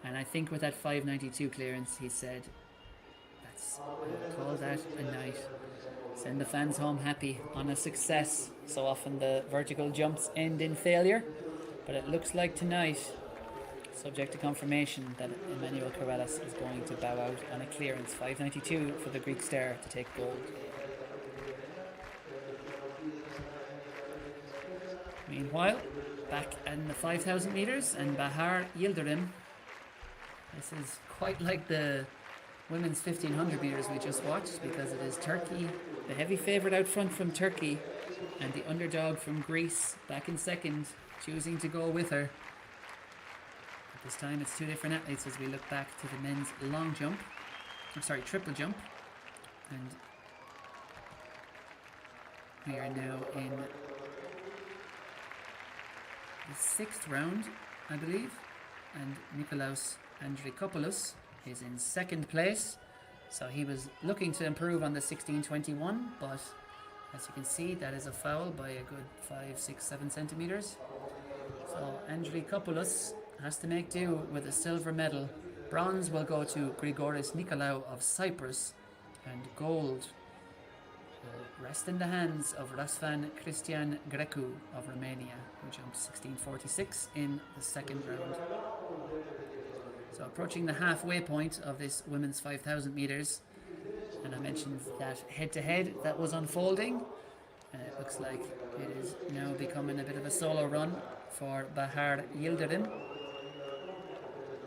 And I think with that 5:92 clearance, he said, I'll call that a night. Send the fans home happy on a success. So often the vertical jumps end in failure, but it looks like tonight, subject to confirmation, that Emmanuel Corrales is going to bow out on a clearance. 5:92 for the Greek star to take gold. Meanwhile, back in the 5,000 meters, and Bahar Yildirim. This is quite like the women's 1,500 meters we just watched, because it is Turkey, the heavy favourite out front from Turkey, and the underdog from Greece back in second, choosing to go with her. This time it's two different athletes as we look back to the men's long jump. Triple jump. And we are now in the 6th round, I believe. And Nikolaos Andrikopoulos is in 2nd place. So he was looking to improve on the 16:21, but as you can see, that is a foul by a good 5, 6, 7 centimeters. So Andrikopoulos has to make do with a silver medal. Bronze will go to Grigoris Nicolaou of Cyprus, and gold will rest in the hands of Răzvan Cristian Grecu of Romania, who jumped 16:46 in the 2nd round. So approaching the halfway point of this women's 5,000 meters, and I mentioned that head-to-head that was unfolding, and it looks like it is now becoming a bit of a solo run for Bahar Yildirim,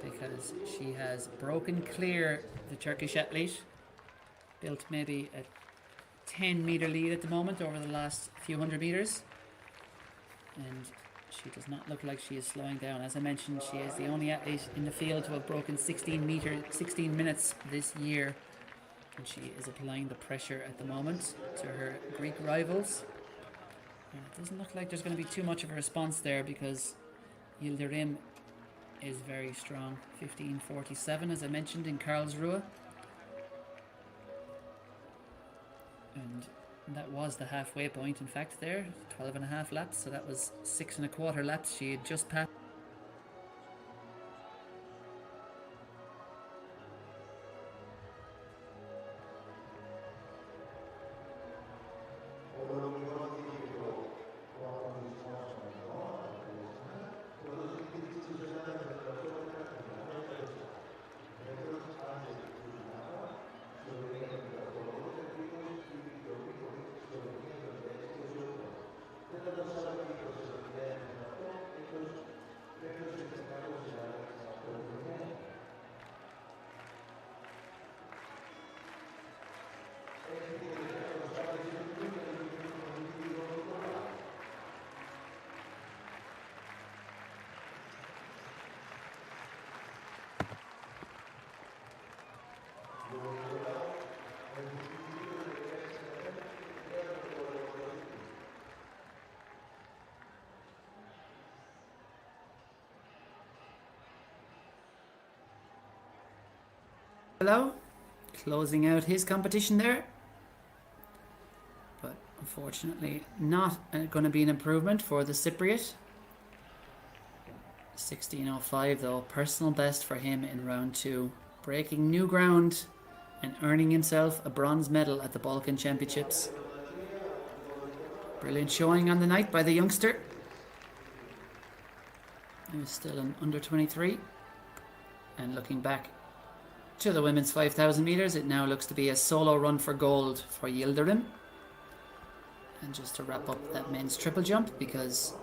because she has broken clear the Turkish athlete, built maybe a 10-meter lead at the moment over the last few hundred meters, and she does not look like she is slowing down. As I mentioned, she is the only athlete in the field to have broken 16 minutes this year, and she is applying the pressure at the moment to her Greek rivals. And it doesn't look like there's going to be too much of a response there, because Yildirim is very strong. 15:47, as I mentioned, in Karlsruhe. And that was the halfway point, in fact, there. 12.5 laps, so that was 6.25 laps she had just passed. Hello, closing out his competition there, but unfortunately not going to be an improvement for the Cypriot. 16:05 though, personal best for him in round 2, breaking new ground and earning himself a bronze medal at the Balkan Championships. Brilliant showing on the night by the youngster. He was still an under 23, and looking back to the women's 5,000 meters, it now looks to be a solo run for gold for Yildirim. And just to wrap up that men's triple jump, because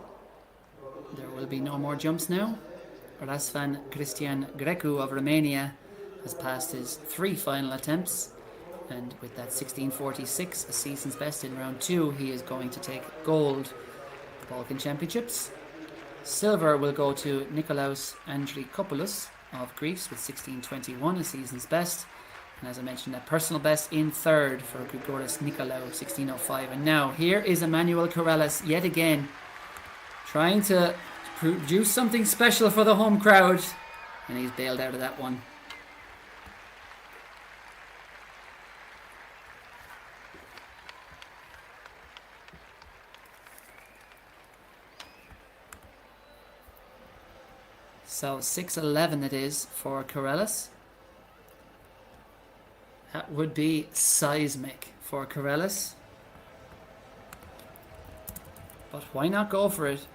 there will be no more jumps now, Răzvan Cristian Grecu of Romania has passed his 3 final attempts, and with that 16:46, a season's best in round 2, he is going to take gold at the Balkan Championships. Silver will go to Nikolaos Andrikopoulos of Greece with 16:21, a season's best, and as I mentioned, a personal best in 3rd for Grigoris Nicolaou, 16:05. And now here is Emmanuel Corrales yet again, trying to produce something special for the home crowd, and he's bailed out of that one. So 6:11 it is for Corrales. That would be seismic for Corrales, but why not go for it?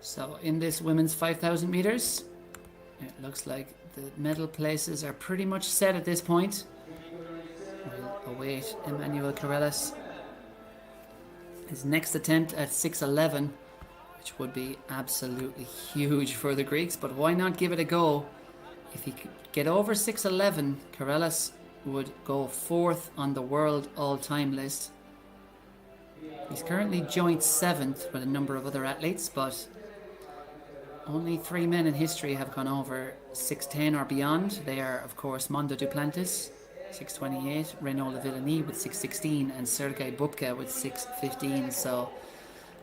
So in this women's 5,000 meters, it looks like the medal places are pretty much set at this point. We'll await Emmanuel Corellis. His next attempt at 6:11, which would be absolutely huge for the Greeks, but why not give it a go? If he could get over 6:11, Corellis would go 4th on the world all-time list. He's currently joint 7th with a number of other athletes, but only 3 men in history have gone over 6:10 or beyond. They are, of course, Mondo Duplantis, 6:28, Renaud Lavillenie with 6:16, and Sergei Bubka with 6:15. So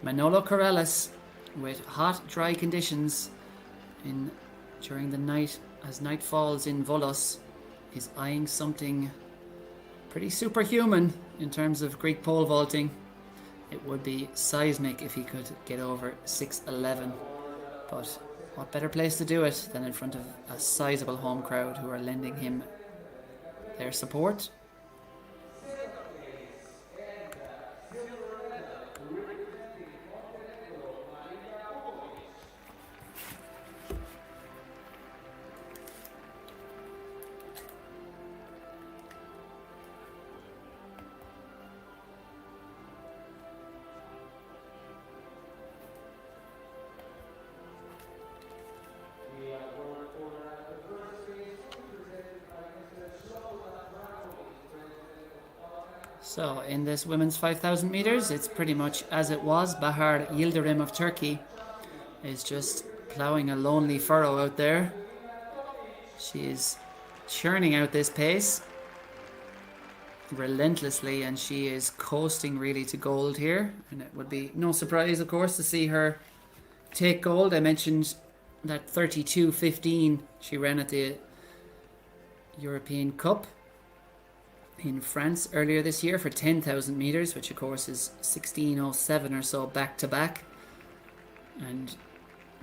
Manolo Corellis, with hot, dry conditions during the night, as night falls in Volos, is eyeing something pretty superhuman in terms of Greek pole vaulting. It would be seismic if he could get over 6:11. But what better place to do it than in front of a sizable home crowd who are lending him their support. So in this women's 5,000 meters, it's pretty much as it was. Bahar Yildirim of Turkey is just ploughing a lonely furrow out there. She is churning out this pace relentlessly, and she is coasting really to gold here. And it would be no surprise, of course, to see her take gold. I mentioned that 32:15 she ran at the European Cup in France earlier this year for 10,000 meters, which of course is 16:07 or so back to back. And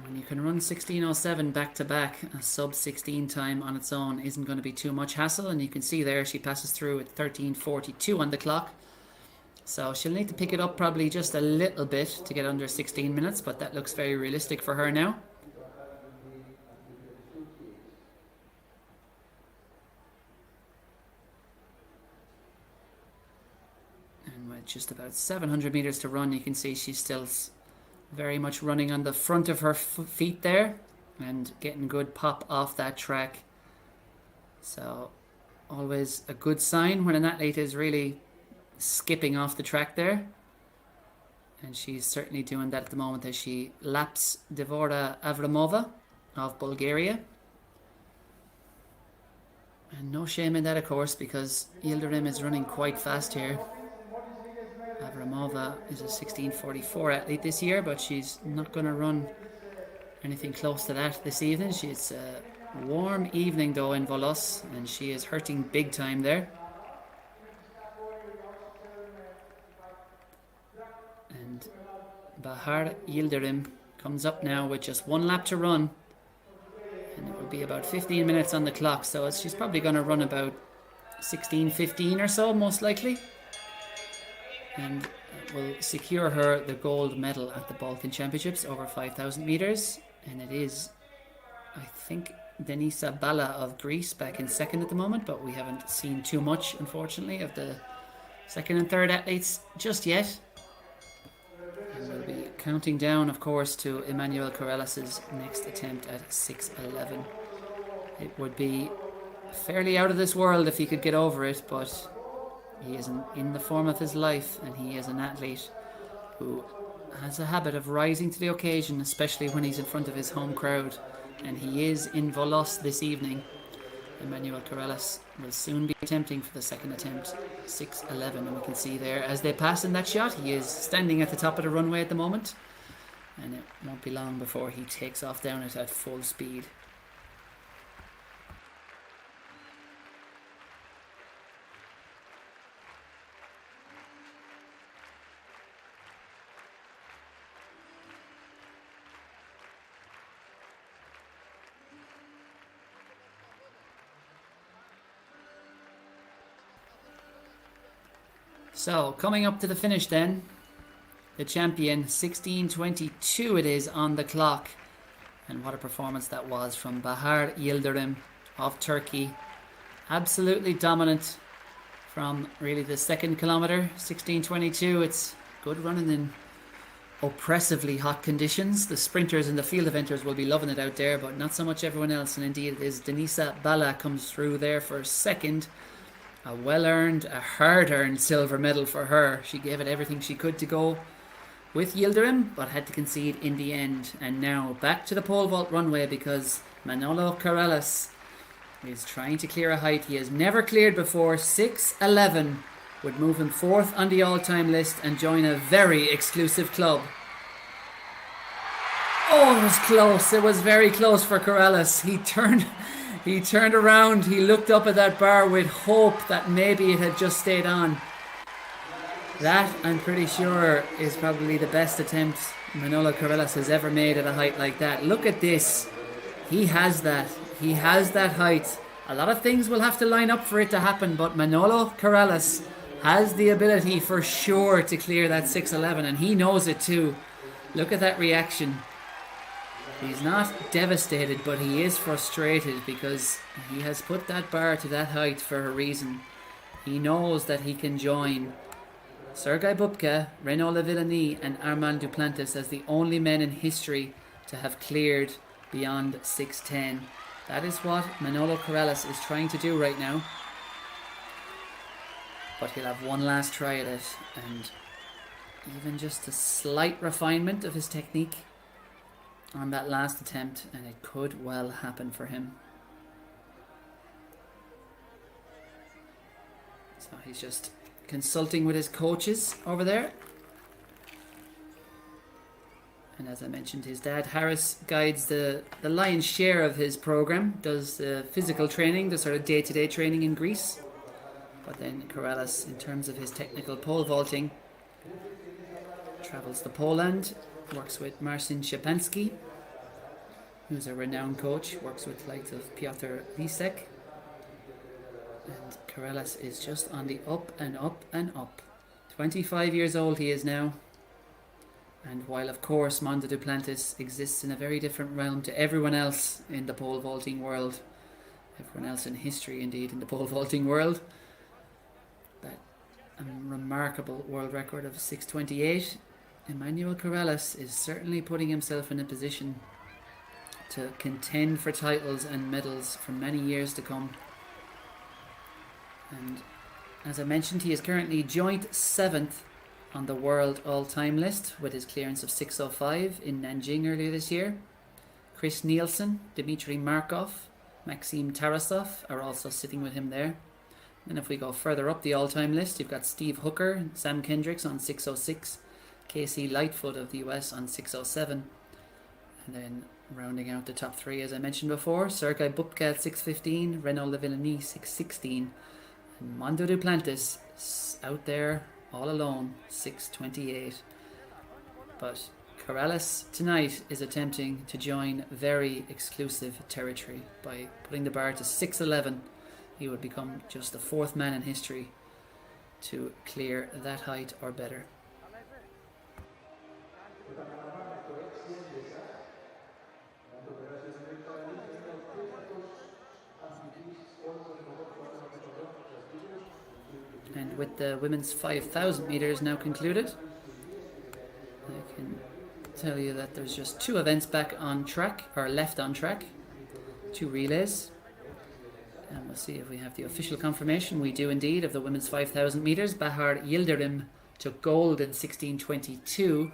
when you can run 16:07 back to back, a sub 16 time on its own isn't going to be too much hassle. And you can see there she passes through at 13:42 on the clock. So she'll need to pick it up probably just a little bit to get under 16 minutes, but that looks very realistic for her now. Just about 700 meters to run. You can see she's still very much running on the front of her feet there and getting good pop off that track. So always a good sign when an athlete is really skipping off the track there, and she's certainly doing that at the moment as she laps Devora Avramova of Bulgaria. And no shame in that, of course, because Yildirim is running quite fast here. Avramova is a 16:44 athlete this year, but she's not going to run anything close to that this evening. It's a warm evening though in Volos, and she is hurting big time there. And Bahar Yildirim comes up now with just one lap to run, and it will be about 15 minutes on the clock, so she's probably going to run about 16:15 or so, most likely, and it will secure her the gold medal at the Balkan Championships over 5,000 meters. And it is, I think, Denisa Bala of Greece back in second at the moment, but we haven't seen too much, unfortunately, of the second and third athletes just yet. And we'll be counting down, of course, to Emmanuel Corellis' next attempt at 6:11. It would be fairly out of this world if he could get over it, but he is in the form of his life, and he is an athlete who has a habit of rising to the occasion, especially when he's in front of his home crowd, and he is in Volos this evening. Emmanuel Corellis will soon be attempting for the second attempt, 6:11, and we can see there as they pass in that shot, he is standing at the top of the runway at the moment, and it won't be long before he takes off down it at full speed. So, coming up to the finish then, the champion. 16:22 it is on the clock. And what a performance that was from Bahar Yildirim of Turkey. Absolutely dominant from really the second kilometre. 16:22. It's good running in oppressively hot conditions. The sprinters and the field eventers will be loving it out there, but not so much everyone else. And indeed it is Denisa Bala comes through there for second. A well-earned, a hard-earned silver medal for her. She gave it everything she could to go with Yildirim, but had to concede in the end. And now back to the pole vault runway, because Manolo Karellas is trying to clear a height he has never cleared before. 6:11 would move him fourth on the all-time list and join a very exclusive club. Oh, it was close. It was very close for Karellas. He turned around. He looked up at that bar with hope that maybe it had just stayed on. That, I'm pretty sure, is probably the best attempt Manolo Karellas has ever made at a height like that. Look at this. He has that. He has that height. A lot of things will have to line up for it to happen, but Manolo Karellas has the ability for sure to clear that 6:11, and he knows it too. Look at that reaction. He's not devastated, but he is frustrated because he has put that bar to that height for a reason. He knows that he can join Sergei Bubka, Renaud Lavillenie and Armand Duplantis as the only men in history to have cleared beyond 6:10. That is what Manolo Karellas is trying to do right now. But he'll have one last try at it, and even just a slight refinement of his technique on that last attempt, and it could well happen for him. So he's just consulting with his coaches over there. And as I mentioned, his dad Harris guides the lion's share of his program, does the physical training, the sort of day-to-day training in Greece. But then Karellas, in terms of his technical pole vaulting, travels to Poland, works with Marcin Szczepanski, who's a renowned coach, works with the likes of Piotr Lisek. And Karellas is just on the up and up and up. 25 years old he is now. And while of course Mondo Duplantis exists in a very different realm to everyone else in the pole vaulting world, everyone else in history indeed in the pole vaulting world, that remarkable world record of 6:28, Emmanuel Karellas is certainly putting himself in a position to contend for titles and medals for many years to come. And as I mentioned, he is currently joint 7th on the world all-time list with his clearance of 6:05 in Nanjing earlier this year. Chris Nielsen, Dmitry Markov, Maxim Tarasov are also sitting with him there. And if we go further up the all-time list, you've got Steve Hooker and Sam Kendricks on 6:06, Casey Lightfoot of the US on 6:07, and then rounding out the top three, as I mentioned before, Sergei Bubka at 6:15, Renaud Lavillenie 6:16, and Mondo Duplantis out there all alone, 6:28. But Karellas tonight is attempting to join very exclusive territory by putting the bar to 6:11. He would become just the fourth man in history to clear that height or better. And with the women's 5,000 meters now concluded, I can tell you that there's just two events back on track, or left on track, two relays. And we'll see if we have the official confirmation. We do indeed, of the women's 5,000 meters. Bahar Yildirim took gold in 16:22.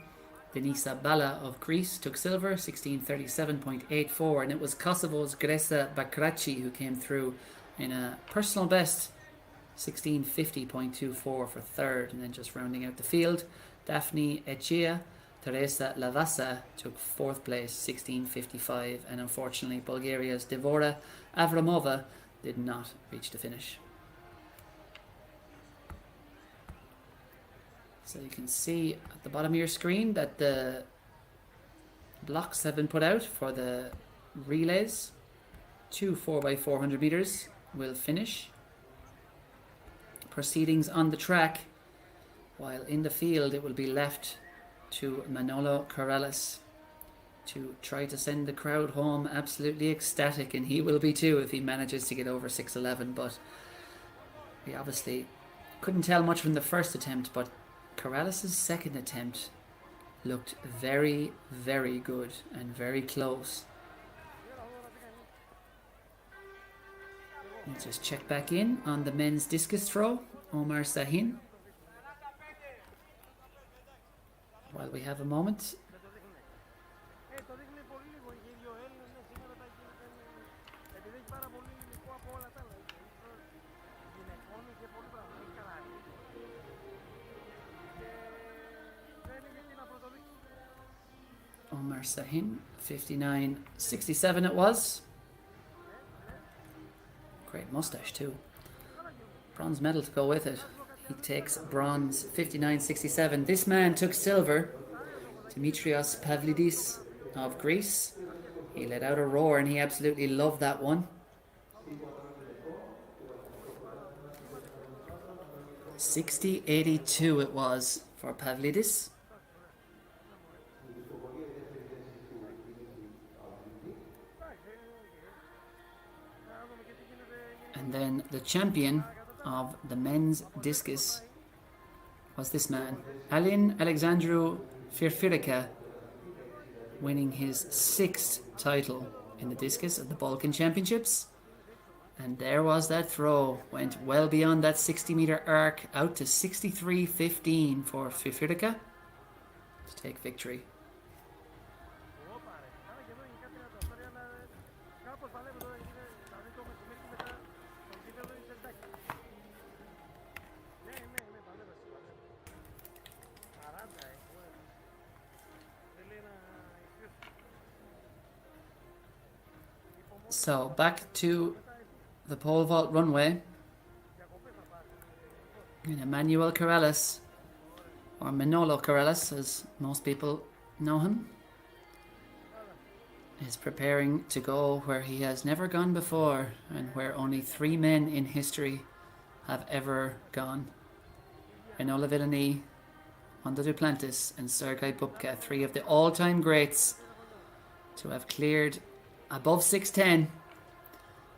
Denisa Bala of Greece took silver, 16:37.84. And it was Kosovo's Gresa Bakraci who came through in a personal best, 16:50.24 for third. And then just rounding out the field, Daphne Echea, Teresa Lavasa took fourth place, 16:55. And unfortunately, Bulgaria's Devora Avramova did not reach the finish. So you can see at the bottom of your screen that the blocks have been put out for the relays. Two 4x400 meters will finish. Proceedings on the track, while in the field it will be left to Manolo Corrales to try to send the crowd home absolutely ecstatic, and he will be too if he manages to get over 6:11. But we obviously couldn't tell much from the first attempt, but Corrales' second attempt looked very, very good and very close. Let's just check back in on the men's discus throw. Omar Sahin. While we have a moment. Omar Sahin, 59.67 it was. Great mustache too. Bronze medal to go with it. He takes bronze, 59.67. This man took silver. Dimitrios Pavlidis of Greece. He let out a roar and he absolutely loved that one. 60.82 it was for Pavlidis. And then the champion of the men's discus was this man, Alin Alexandru Firfirica, winning his 6th title in the discus at the Balkan Championships. And there was that throw, went well beyond that 60-meter arc, out to 63.15 for Firfirica to take victory. So back to the pole vault runway. And Emmanuel Corrales, or Manolo Corrales as most people know him, is preparing to go where he has never gone before and where only 3 men in history have ever gone. Enola Villani, Wanda Duplantis and Sergei Bubka, 3 of the all-time greats to have cleared above 6:10.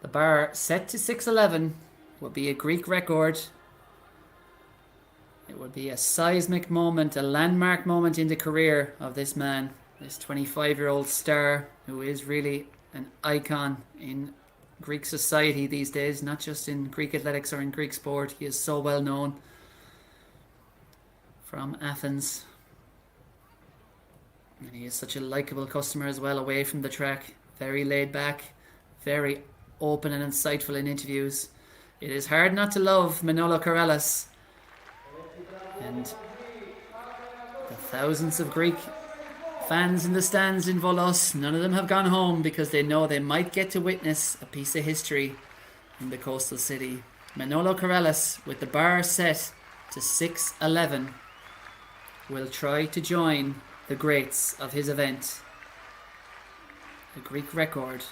The bar set to 6:11 would be a Greek record. It would be a seismic moment, a landmark moment in the career of this man, this 25-year-old star who is really an icon in Greek society these days, not just in Greek athletics or in Greek sport. He is so well known from Athens. And he is such a likeable customer as well away from the track. Very laid back, very open and insightful in interviews. It is hard not to love Manolo Corrales. And the thousands of Greek fans in the stands in Volos, none of them have gone home because they know they might get to witness a piece of history in the coastal city. Manolo Corrales, with the bar set to 6:11, will try to join the greats of his event. A Greek record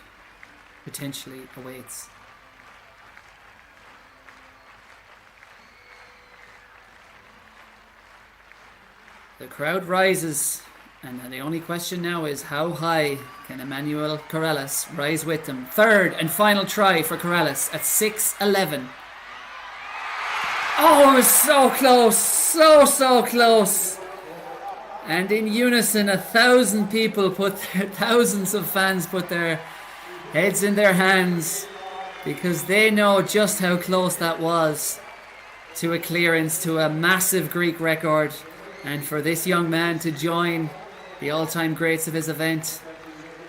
potentially awaits. The crowd rises, and the only question now is how high can Emmanuel Corrales rise with them. 3rd and final try for Corrales at 6:11. Oh, it was so close, so close. And in unison, 1,000 people thousands of fans put their heads in their hands because they know just how close that was to a clearance, to a massive Greek record. And for this young man to join the all-time greats of his event,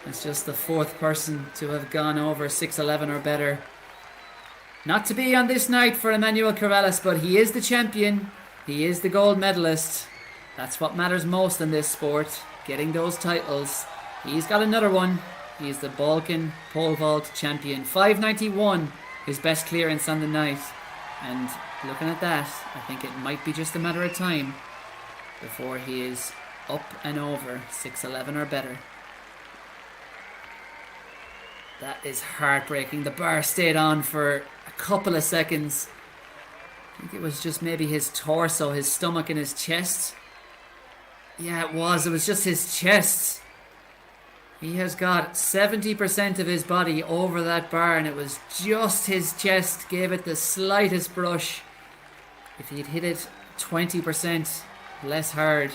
it's just the 4th person to have gone over 6:11 or better. Not to be on this night for Emmanuel Corrales, but he is the champion. He is the gold medalist. That's what matters most in this sport, getting those titles. He's got another one. He's the Balkan pole vault champion. 591, his best clearance on the night. And looking at that, I think it might be just a matter of time before he is up and over 6:11 or better. That is heartbreaking. The bar stayed on for a couple of seconds. I think it was just maybe his torso, his stomach and his chest Yeah, it was. It was just his chest. He has got 70% of his body over that bar, and it was just his chest. Gave it the slightest brush. If he'd hit it 20% less hard,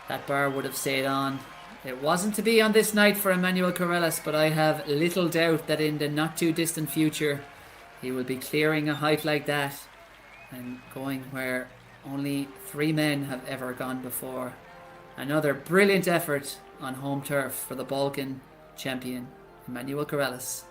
that bar would have stayed on. It wasn't to be on this night for Emmanuel Corrales, but I have little doubt that in the not too distant future he will be clearing a height like that and going where only 3 men have ever gone before. Another brilliant effort on home turf for the Balkan champion, Emmanuel Corrales.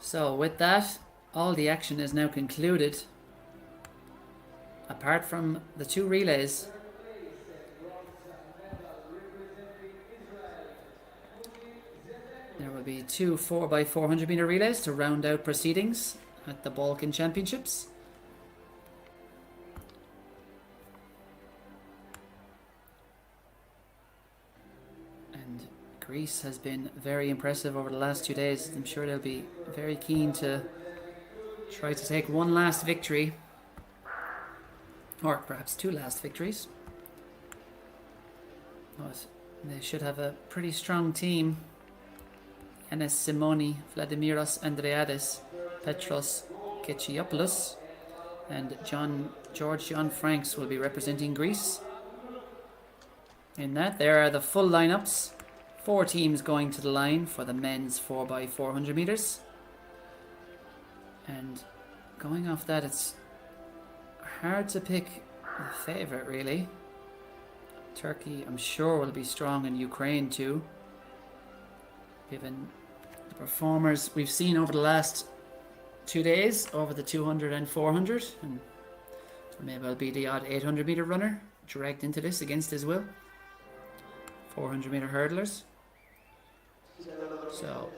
So with that, all the action is now concluded. Apart from the 2 relays. There will be 2 4x400 meter relays to round out proceedings at the Balkan Championships. And Greece has been very impressive over the last 2 days. I'm sure they'll be very keen to try to take one last victory, or perhaps 2 last victories. But they should have a pretty strong team. Yanis Simoni, Vladimiros Andreades, Petros Kechiopoulos, and George John Franks will be representing Greece. In that, there are the full lineups. 4 teams going to the line for the men's 4x400 meters. And going off that, it's hard to pick a favourite, really. Turkey, I'm sure, will be strong, and Ukraine too, given the performers we've seen over the last 2 days, over the 200 and 400, and maybe I'll be the odd 800 meter runner dragged into this against his will. 400 meter hurdlers. So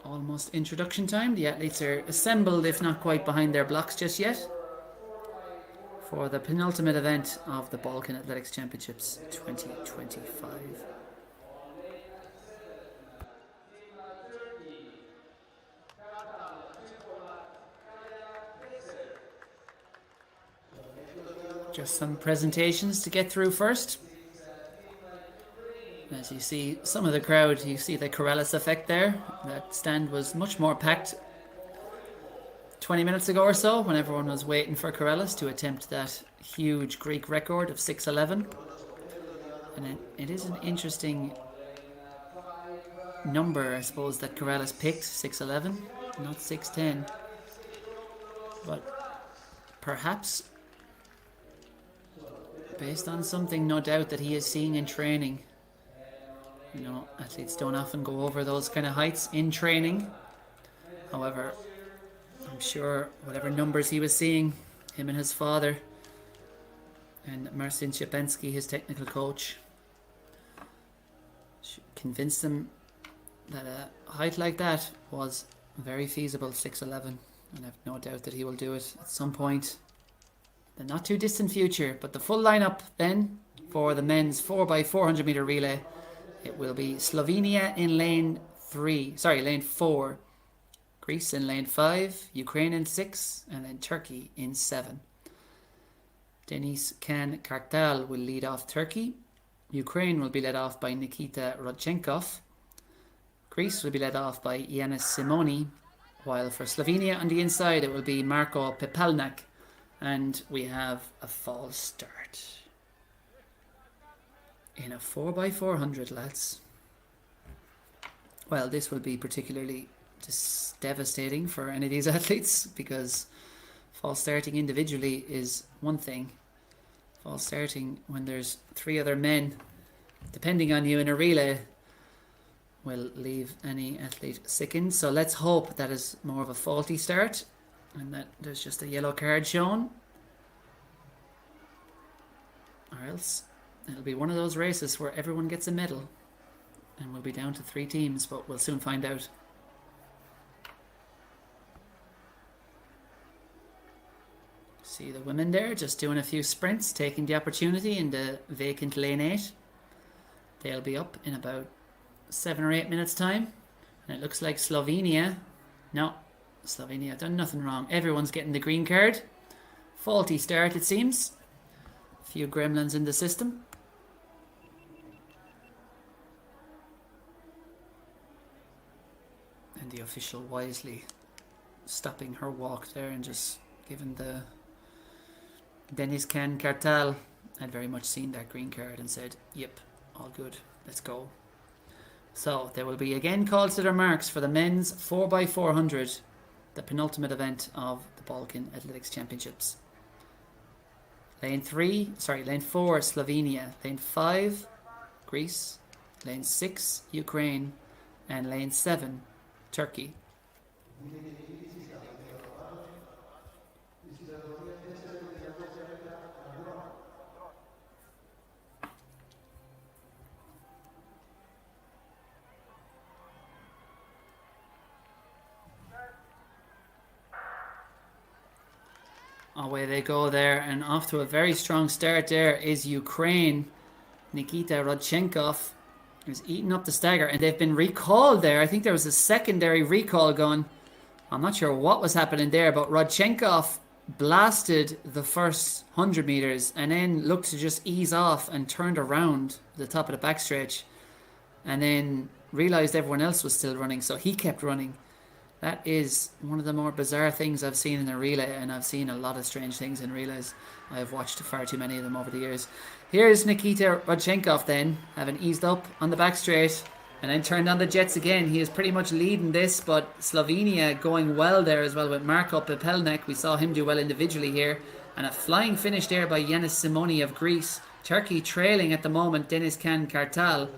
almost introduction time. The athletes are assembled, if not quite behind their blocks just yet, for the penultimate event of the Balkan Athletics Championships 2025. Just some presentations to get through first. As you see some of the crowd, you see the Corrales effect there. That stand was much more packed 20 minutes ago or so, when everyone was waiting for Corrales to attempt that huge Greek record of 6:11. And it is an interesting number, I suppose, that Corrales picked, 6:11, not 6:10. But perhaps based on something, no doubt, that he is seeing in training. You know, athletes don't often go over those kind of heights in training. However, I'm sure whatever numbers he was seeing, him and his father, and Marcin Szczepański, his technical coach, convinced him that a height like that was very feasible, 6:11. And I've no doubt that he will do it at some point in the not too distant future. But the full lineup then for the men's 4x400 meter relay, it will be Slovenia in lane 4, Greece in lane 5, Ukraine in 6, and then Turkey in 7. Denis Kan Kartal will lead off Turkey. Ukraine will be led off by Nikita Rodchenkov. Greece will be led off by Yanis Simoni, while for Slovenia on the inside it will be Marko Pepalnak. And we have a false start in a 4x400, lads. Well, this will be particularly devastating for any of these athletes, because false starting individually is one thing. False starting when there's 3 other men depending on you in a relay will leave any athlete sickened. So let's hope that is more of a faulty start and that there's just a yellow card shown, or else it'll be one of those races where everyone gets a medal. And we'll be down to 3 teams, but we'll soon find out. See the women there just doing a few sprints, taking the opportunity in the vacant lane 8. They'll be up in about 7 or 8 minutes time. And it looks like Slovenia. No, Slovenia done nothing wrong. Everyone's getting the green card. Faulty start, it seems. A few gremlins in the system. And the official wisely stopping her walk there and just giving the Dennis Can Kartal had very much seen that green card and said, yep, all good, let's go. So there will be again calls to their marks for the men's 4x400, the penultimate event of the Balkan Athletics Championships. Lane 4, Slovenia. Lane 5, Greece. Lane 6, Ukraine. And lane 7, Turkey. Away they go there, and off to a very strong start there is Ukraine. Nikita Rodchenkov is eating up the stagger, and they've been recalled there. I think there was a secondary recall going. I'm not sure what was happening there, but Rodchenkov blasted the first 100 meters and then looked to just ease off and turned around the top of the backstretch and then realized everyone else was still running, so he kept running. That is one of the more bizarre things I've seen in a relay, and I've seen a lot of strange things in relays. I've watched far too many of them over the years. Here's Nikita Rodchenkov then, having eased up on the back straight and then turned on the jets again. He is pretty much leading this, but Slovenia going well there as well with Marko Pepelnek. We saw him do well individually here. And a flying finish there by Yanis Simoni of Greece. Turkey trailing at the moment, Deniz Kan Kartal.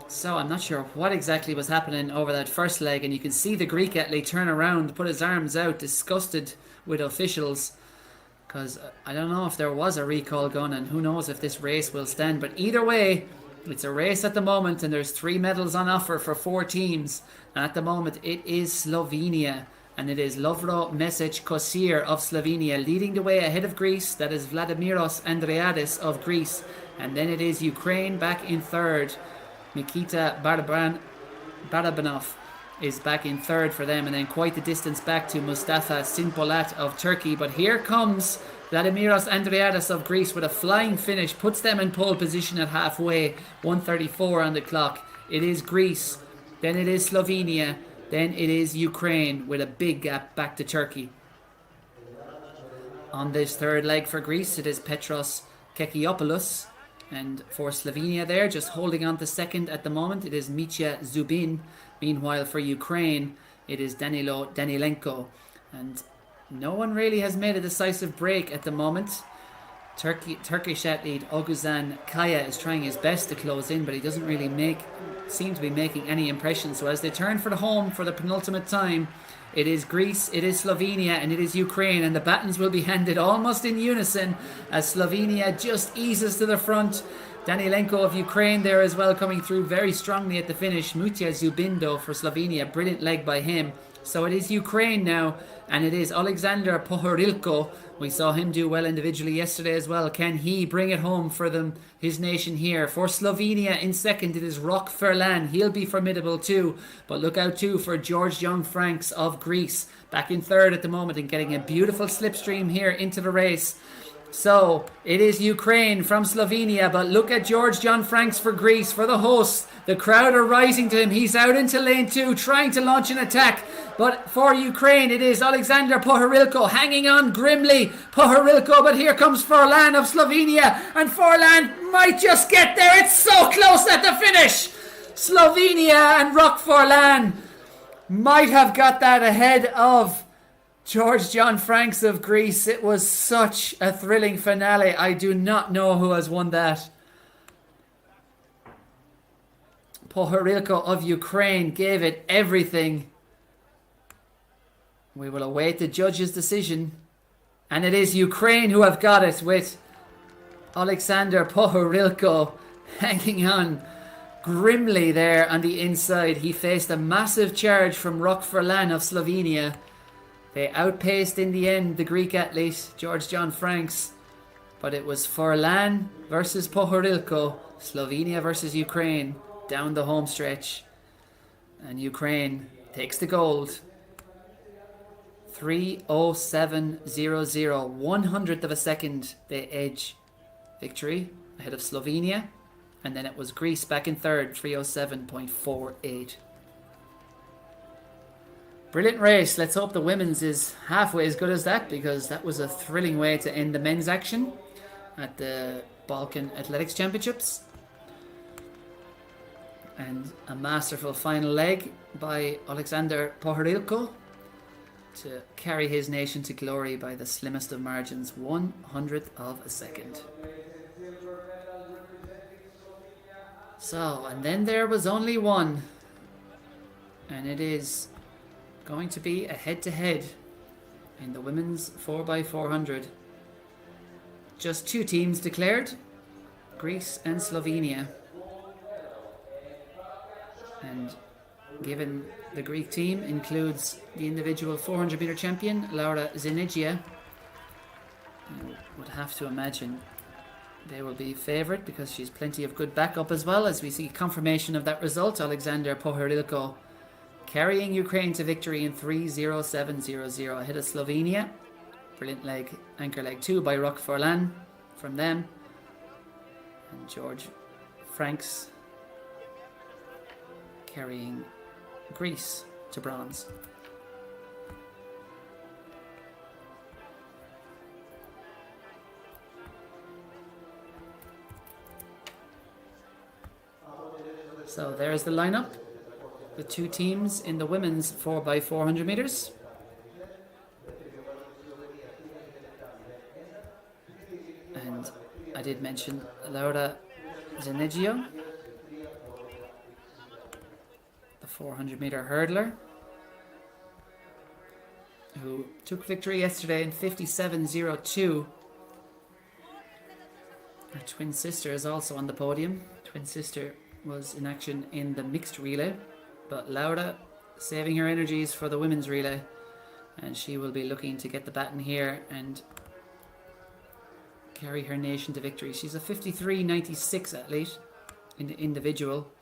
So I'm not sure what exactly was happening over that first leg, and you can see the Greek athlete turn around, put his arms out, disgusted with officials, because I don't know if there was a recall gun, and who knows if this race will stand. But either way, it's a race at the moment, and there's 3 medals on offer for 4 teams. And at the moment, it is Slovenia, and it is Lovro Mesic Kosir of Slovenia leading the way ahead of Greece. That is Vladimiros Andreadis of Greece, and then it is Ukraine back in 3rd. Mikita Barabanov is back in 3rd for them, and then quite the distance back to Mustafa Sinpolat of Turkey. But here comes Vladimiros Andreadis of Greece with a flying finish, puts them in pole position at halfway, 1:34 on the clock. It is Greece, then it is Slovenia, then it is Ukraine with a big gap back to Turkey. On this 3rd leg for Greece, it is Petros Kekiopoulos. And for Slovenia there, just holding on to 2nd at the moment, it is Mitya Zubin. Meanwhile, for Ukraine, it is Danilo Danilenko. And no one really has made a decisive break at the moment. Turkish athlete Oguzhan Kaya is trying his best to close in, but he doesn't really seem to be making any impression. So as they turn for the home for the penultimate time, it is Greece, it is Slovenia, and it is Ukraine, and the batons will be handed almost in unison as Slovenia just eases to the front. Danilenko of Ukraine there as well, coming through very strongly at the finish. Mitya Zubindo for Slovenia, brilliant leg by him. So it is Ukraine now, and it is Alexander Pohorilko. We saw him do well individually yesterday as well. Can he bring it home for them, his nation here? For Slovenia in 2nd, it is Rock Furlan. He'll be formidable too. But look out too for George Young Franks of Greece, back in 3rd at the moment and getting a beautiful slipstream here into the race. So it is Ukraine from Slovenia, but look at George John Franks for Greece, for the hosts. The crowd are rising to him. He's out into lane 2, trying to launch an attack. But for Ukraine, it is Alexander Pohorilko hanging on grimly. Pohorilko, but here comes Furlan of Slovenia, and Furlan might just get there. It's so close at the finish. Slovenia and Rock Furlan might have got that ahead of George John Franks of Greece. It was such a thrilling finale. I do not know who has won that. Pohorilko of Ukraine gave it everything. We will await the judge's decision. And it is Ukraine who have got it, with Alexander Pohorilko hanging on grimly there on the inside. He faced a massive charge from Rock Furlan of Slovenia. They outpaced in the end the Greek athlete, George John Franks. But it was Furlan versus Pohorilko, Slovenia versus Ukraine, down the home stretch. And Ukraine takes the gold. 3:07.00, 100th of a second they edge victory ahead of Slovenia. And then it was Greece back in third, 3:07.48. Brilliant race. Let's hope the women's is halfway as good as that, because that was a thrilling way to end the men's action at the Balkan Athletics Championships. And a masterful final leg by Alexander Pohorilko to carry his nation to glory by the slimmest of margins, 100th of a second. So, and then there was only one, and it is going to be a head-to-head in the women's 4x400. Just two teams declared, Greece and Slovenia. And given the Greek team includes the individual 400 meter champion, Laura Zinegia, I would have to imagine they will be favoured because she's plenty of good backup as well, as we see confirmation of that result. Alexander Pohorilko carrying Ukraine to victory in 3:07.00 ahead of Slovenia. Brilliant leg, anchor leg 2 by Rock Furlan from them. And George Franks carrying Greece to bronze. So there's the lineup. The two teams in the women's 4x400 meters. And I did mention Laura Zinegia, the 400 meter hurdler, who took victory yesterday in 57.02. Her twin sister is also on the podium. Twin sister was in action in the mixed relay, but Laura saving her energies for the women's relay, and she will be looking to get the baton here and carry her nation to victory. She's a 53.96 athlete in the individual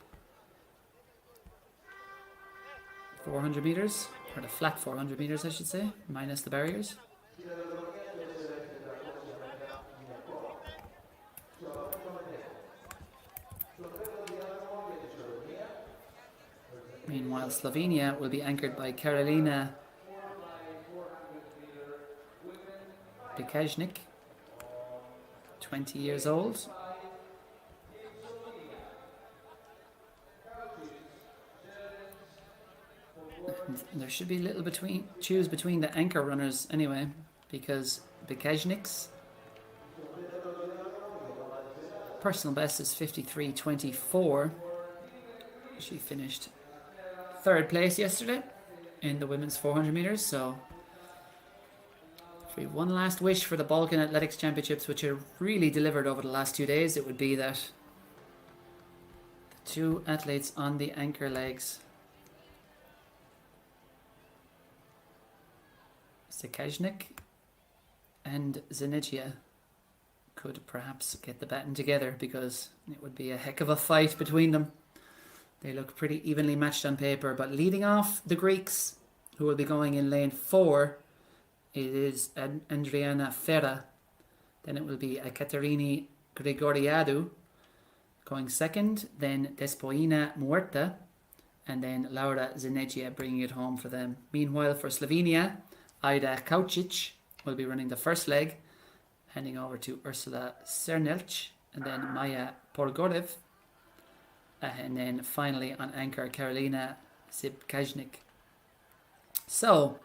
400 meters, or the flat 400 meters I should say, minus the barriers. Meanwhile, Slovenia will be anchored by Karolina Bekajnik, 20 years old. And there should be a little choose between the anchor runners anyway, because Bekajnik's personal best is 53.24. She finished third place yesterday in the women's 400 meters. So if we have one last wish for the Balkan Athletics Championships, which have really delivered over the last 2 days, it would be that the two athletes on the anchor legs, Sekajnik and Zinegia, could perhaps get the baton together, because it would be a heck of a fight between them. They look pretty evenly matched on paper, but leading off the Greeks, who will be going in lane 4, it is Andriana Ferra. Then it will be Ekaterini Grigoriadou going second, then Despoina Muerta, and then Laura Zinegia bringing it home for them. Meanwhile, for Slovenia, Ida Kaučić will be running the first leg, handing over to Ursula Cernelch, and then Maja Porgorev. And then finally on anchor, Karolina Sibkajnik. So,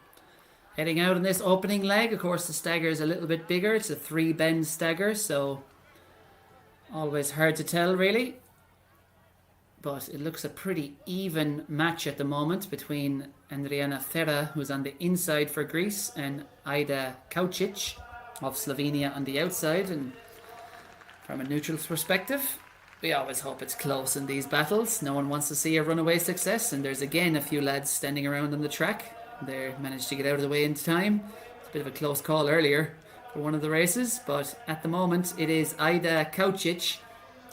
heading out in this opening leg, of course the stagger is a little bit bigger. It's a 3-bend stagger, so always hard to tell really. But it looks a pretty even match at the moment between Andriana Ferra, who's on the inside for Greece, and Ida Kaučić of Slovenia on the outside. And from a neutral's perspective, We always hope it's close in these battles. No one wants to see a runaway success, and there's again a few lads standing around on the track. They managed to get out of the way in time. It's a bit of a close call earlier for one of the races, but at the moment it is Ida Kaučić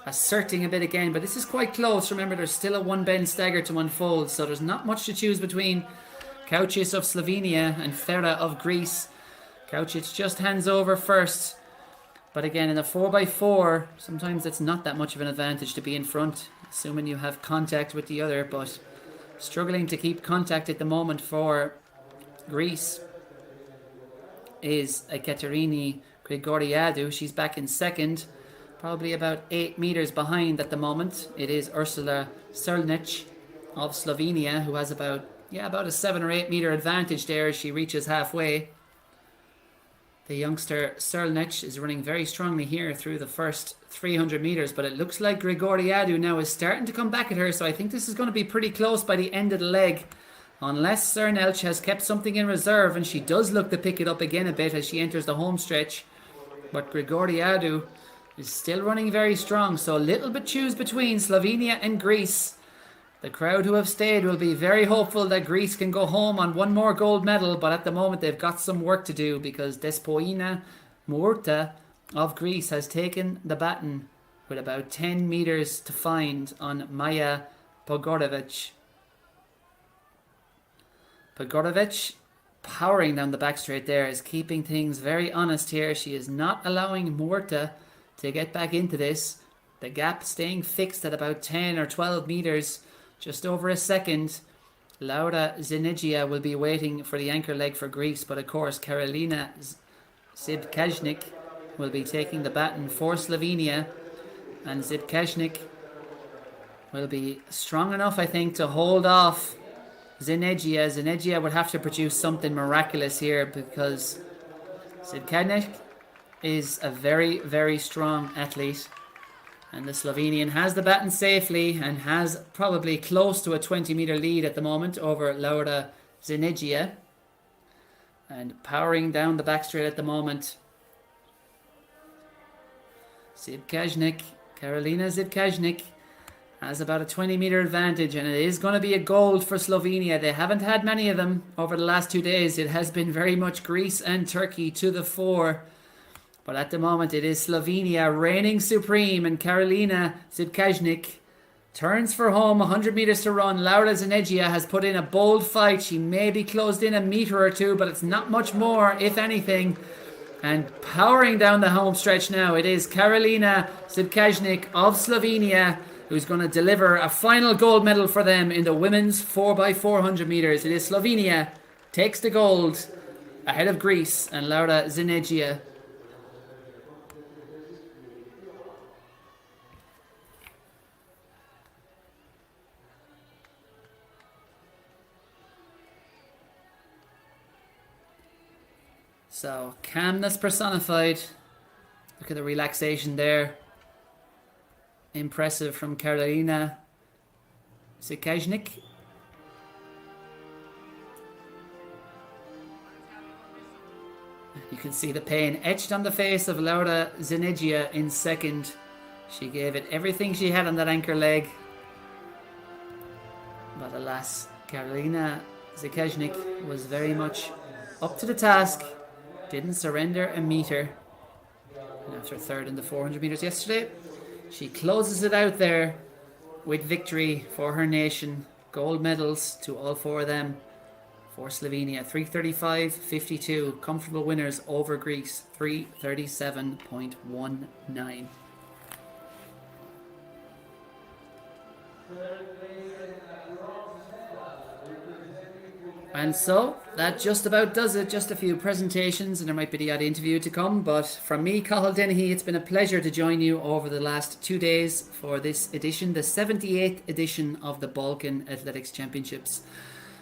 asserting a bit again, but this is quite close. Remember, there's still a one bend stagger to unfold, so there's not much to choose between Kaučić of Slovenia and Fera of Greece. Kaučić just hands over first, but again in a 4x4 sometimes it's not that much of an advantage to be in front, assuming you have contact with the other, but struggling to keep contact at the moment for Greece is Ekaterini Grigoriadou. She's back in second, probably about 8 meters behind at the moment. It is Ursula Srlnic of Slovenia who has about a 7 or 8 meter advantage there as she reaches halfway. The youngster Srlnic is running very strongly here through the first 300 meters, but it looks like Grigoriadou now is starting to come back at her, so I think this is going to be pretty close by the end of the leg, unless Srlnic has kept something in reserve, and she does look to pick it up again a bit as she enters the home stretch. But Grigoriadou is still running very strong, so a little bit choose between Slovenia and Greece. The crowd who have stayed will be very hopeful that Greece can go home on one more gold medal, but at the moment they've got some work to do because Despoina Murta of Greece has taken the baton with about 10 meters to find on Maja Pogorovic. Pogorovic, powering down the back straight there, is keeping things very honest here. She is not allowing Murta to get back into this. The gap staying fixed at about 10 or 12 meters, just over a second. Laura Zinegia will be waiting for the anchor leg for Greece, but of course Karolina Zibkajnik will be taking the baton for Slovenia, and Zibkajnik will be strong enough, I think, to hold off Zinegia. Zinegia would have to produce something miraculous here because Zibkajnik is a very, very strong athlete, and the Slovenian has the baton safely and has probably close to a 20-meter lead at the moment over Laura Zinegia. And powering down the back straight at the moment, Zibkajnik, Karolina Zibkajnik, has about a 20-meter advantage, and it is going to be a gold for Slovenia. They haven't had many of them over the last 2 days. It has been very much Greece and Turkey to the fore. But at the moment, it is Slovenia reigning supreme, and Karolina Zibkajnik turns for home, 100 meters to run. Laura Zinegia has put in a bold fight. She may be closed in a meter or two, but it's not much more, if anything. And powering down the home stretch now, it is Karolina Zibkajnik of Slovenia who's going to deliver a final gold medal for them in the women's 4x400 meters. It is Slovenia takes the gold ahead of Greece and Laura Zinegia. So, calmness personified. Look at the relaxation there. Impressive from Karolina Zibkajnik. You can see the pain etched on the face of Laura Zinegia in second. She gave it everything she had on that anchor leg. But alas, Karolina Zibkajnik was very much up to the task. Didn't surrender a meter. And after third in the 400 meters yesterday, she closes it out there with victory for her nation. Gold medals to all four of them for Slovenia. 3:35.52. Comfortable winners over Greece. 3:37.19. And so, that just about does it. Just a few presentations and there might be the odd interview to come. But from me, Cathal Dennehy, it's been a pleasure to join you over the last 2 days for this edition, the 78th edition of the Balkan Athletics Championships.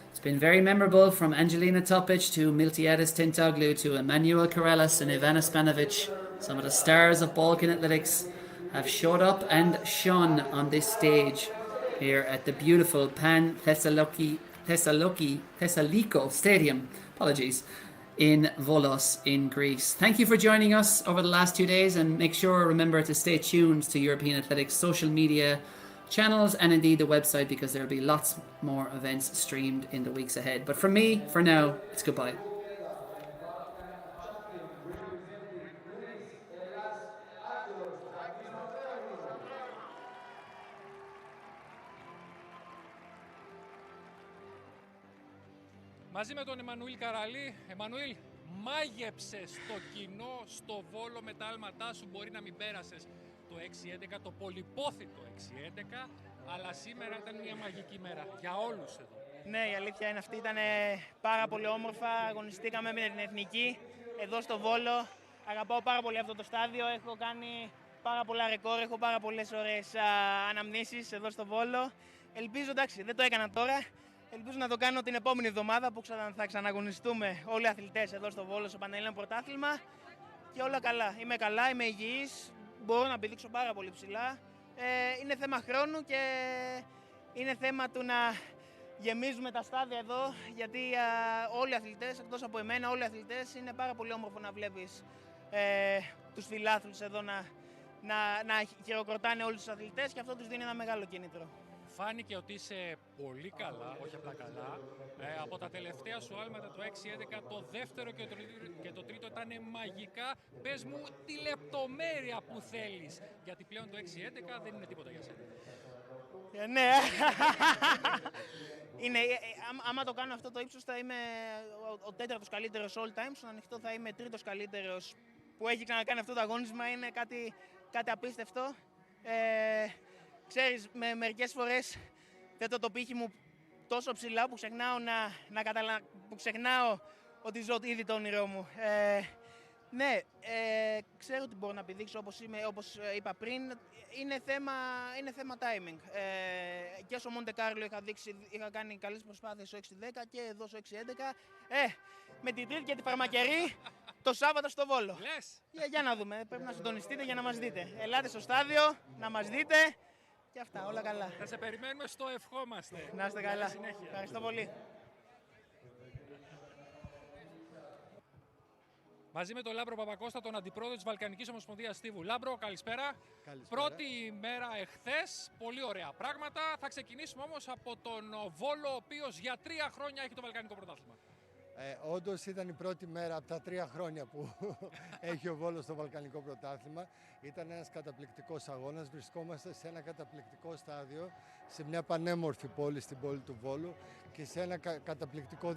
It's been very memorable, from Angelina Topic to Miltiadis Tentoglu to Emanuel Karellas and Ivana Spanovic. Some of the stars of Balkan Athletics have showed up and shone on this stage here at the beautiful Thessaloniki Stadium. Apologies. in Volos in Greece. Thank you for joining us over the last 2 days, and make sure, remember to stay tuned to European Athletics social media channels and indeed the website, because there will be lots more events streamed in the weeks ahead. But from me, for now, it's goodbye. Μαζί με τον Εμμανουήλ Καραλή. Εμμανουήλ, μάγεψες το κοινό στο Βόλο με τα άλματά σου. Μπορεί να μην πέρασες το 6-11, το πολυπόθητο 6-11, αλλά σήμερα ήταν μια μαγική μέρα για όλους εδώ. Ναι, η αλήθεια είναι αυτή. Ήταν πάρα πολύ όμορφα. Αγωνιστήκαμε με την Εθνική εδώ στο Βόλο. Αγαπάω πάρα πολύ αυτό το στάδιο. Έχω κάνει πάρα πολλά ρεκόρ. Έχω πάρα πολλές ωραίες αναμνήσεις εδώ στο Βόλο. Ελπίζω, εντάξει, δεν το έκανα τώρα. Ελπίζω να το κάνω την επόμενη εβδομάδα που θα ξαναγωνιστούμε όλοι οι αθλητές εδώ στο Βόλο στο Πανελλήνιο Πρωτάθλημα. Και όλα καλά. Είμαι καλά, είμαι υγιής. Μπορώ να πηδήξω πάρα πολύ ψηλά. Είναι θέμα χρόνου και είναι θέμα του να γεμίζουμε τα στάδια εδώ, γιατί όλοι οι αθλητές, εκτός από εμένα, όλοι οι αθλητές, είναι πάρα πολύ όμορφο να βλέπεις τους φιλάθλους εδώ να χειροκροτάνε όλους τους αθλητές και αυτό τους δίνει ένα μεγάλο κίνητρο. Φάνηκε ότι είσαι πολύ καλά, όχι απλά καλά. Από τα τελευταία σου άλματα το 6-11, το δεύτερο και το τρίτο ήταν μαγικά. Πες μου τη λεπτομέρεια που θέλεις, γιατί πλέον το 6-11 δεν είναι τίποτα για σένα. Ναι, άμα το κάνω αυτό το ύψος θα είμαι ο τέταρτος καλύτερος all time. Στον ανοιχτό θα είμαι τρίτος καλύτερος που έχει ξανακάνει αυτό το αγώνισμα. Είναι κάτι απίστευτο. Ξέρεις, μερικές φορές θέτω το πύχη μου τόσο ψηλά που ξεχνάω ότι ζω ήδη το όνειρό μου. Ναι, ξέρω ότι μπορώ να πηδήξω όπως είπα πριν. Είναι θέμα timing. Και στο Μοντε Κάρλο είχα κάνει καλές προσπάθειες στο 6-10 και εδώ στο 6-11. Με την Τρίτη και τη Φαρμακερή το Σάββατο στο Βόλο. Για να δούμε, πρέπει να συντονιστείτε για να μας δείτε. Ελάτε στο στάδιο, να μας δείτε και αυτά, όλα καλά. Θα σε περιμένουμε, στο ευχόμαστε. Να είστε καλά. Ευχαριστώ πολύ. Μαζί με τον Λάμπρο Παπακώστα, τον αντιπρόεδρο της Βαλκανικής Ομοσπονδίας Στίβου. Λάμπρο, καλησπέρα. Πρώτη μέρα εχθές, πολύ ωραία πράγματα. Θα ξεκινήσουμε όμως από τον Βόλο, ο οποίος για 3 χρόνια έχει το Βαλκανικό Πρωτάθλημα. Όντως ήταν η πρώτη μέρα από τα 3 χρόνια που έχει ο Βόλος το Βαλκανικό Πρωτάθλημα. Ήταν ένας καταπληκτικός αγώνας. Βρισκόμαστε σε ένα καταπληκτικό στάδιο, σε μια πανέμορφη πόλη, στην πόλη του Βόλου και σε ένα καταπληκτικό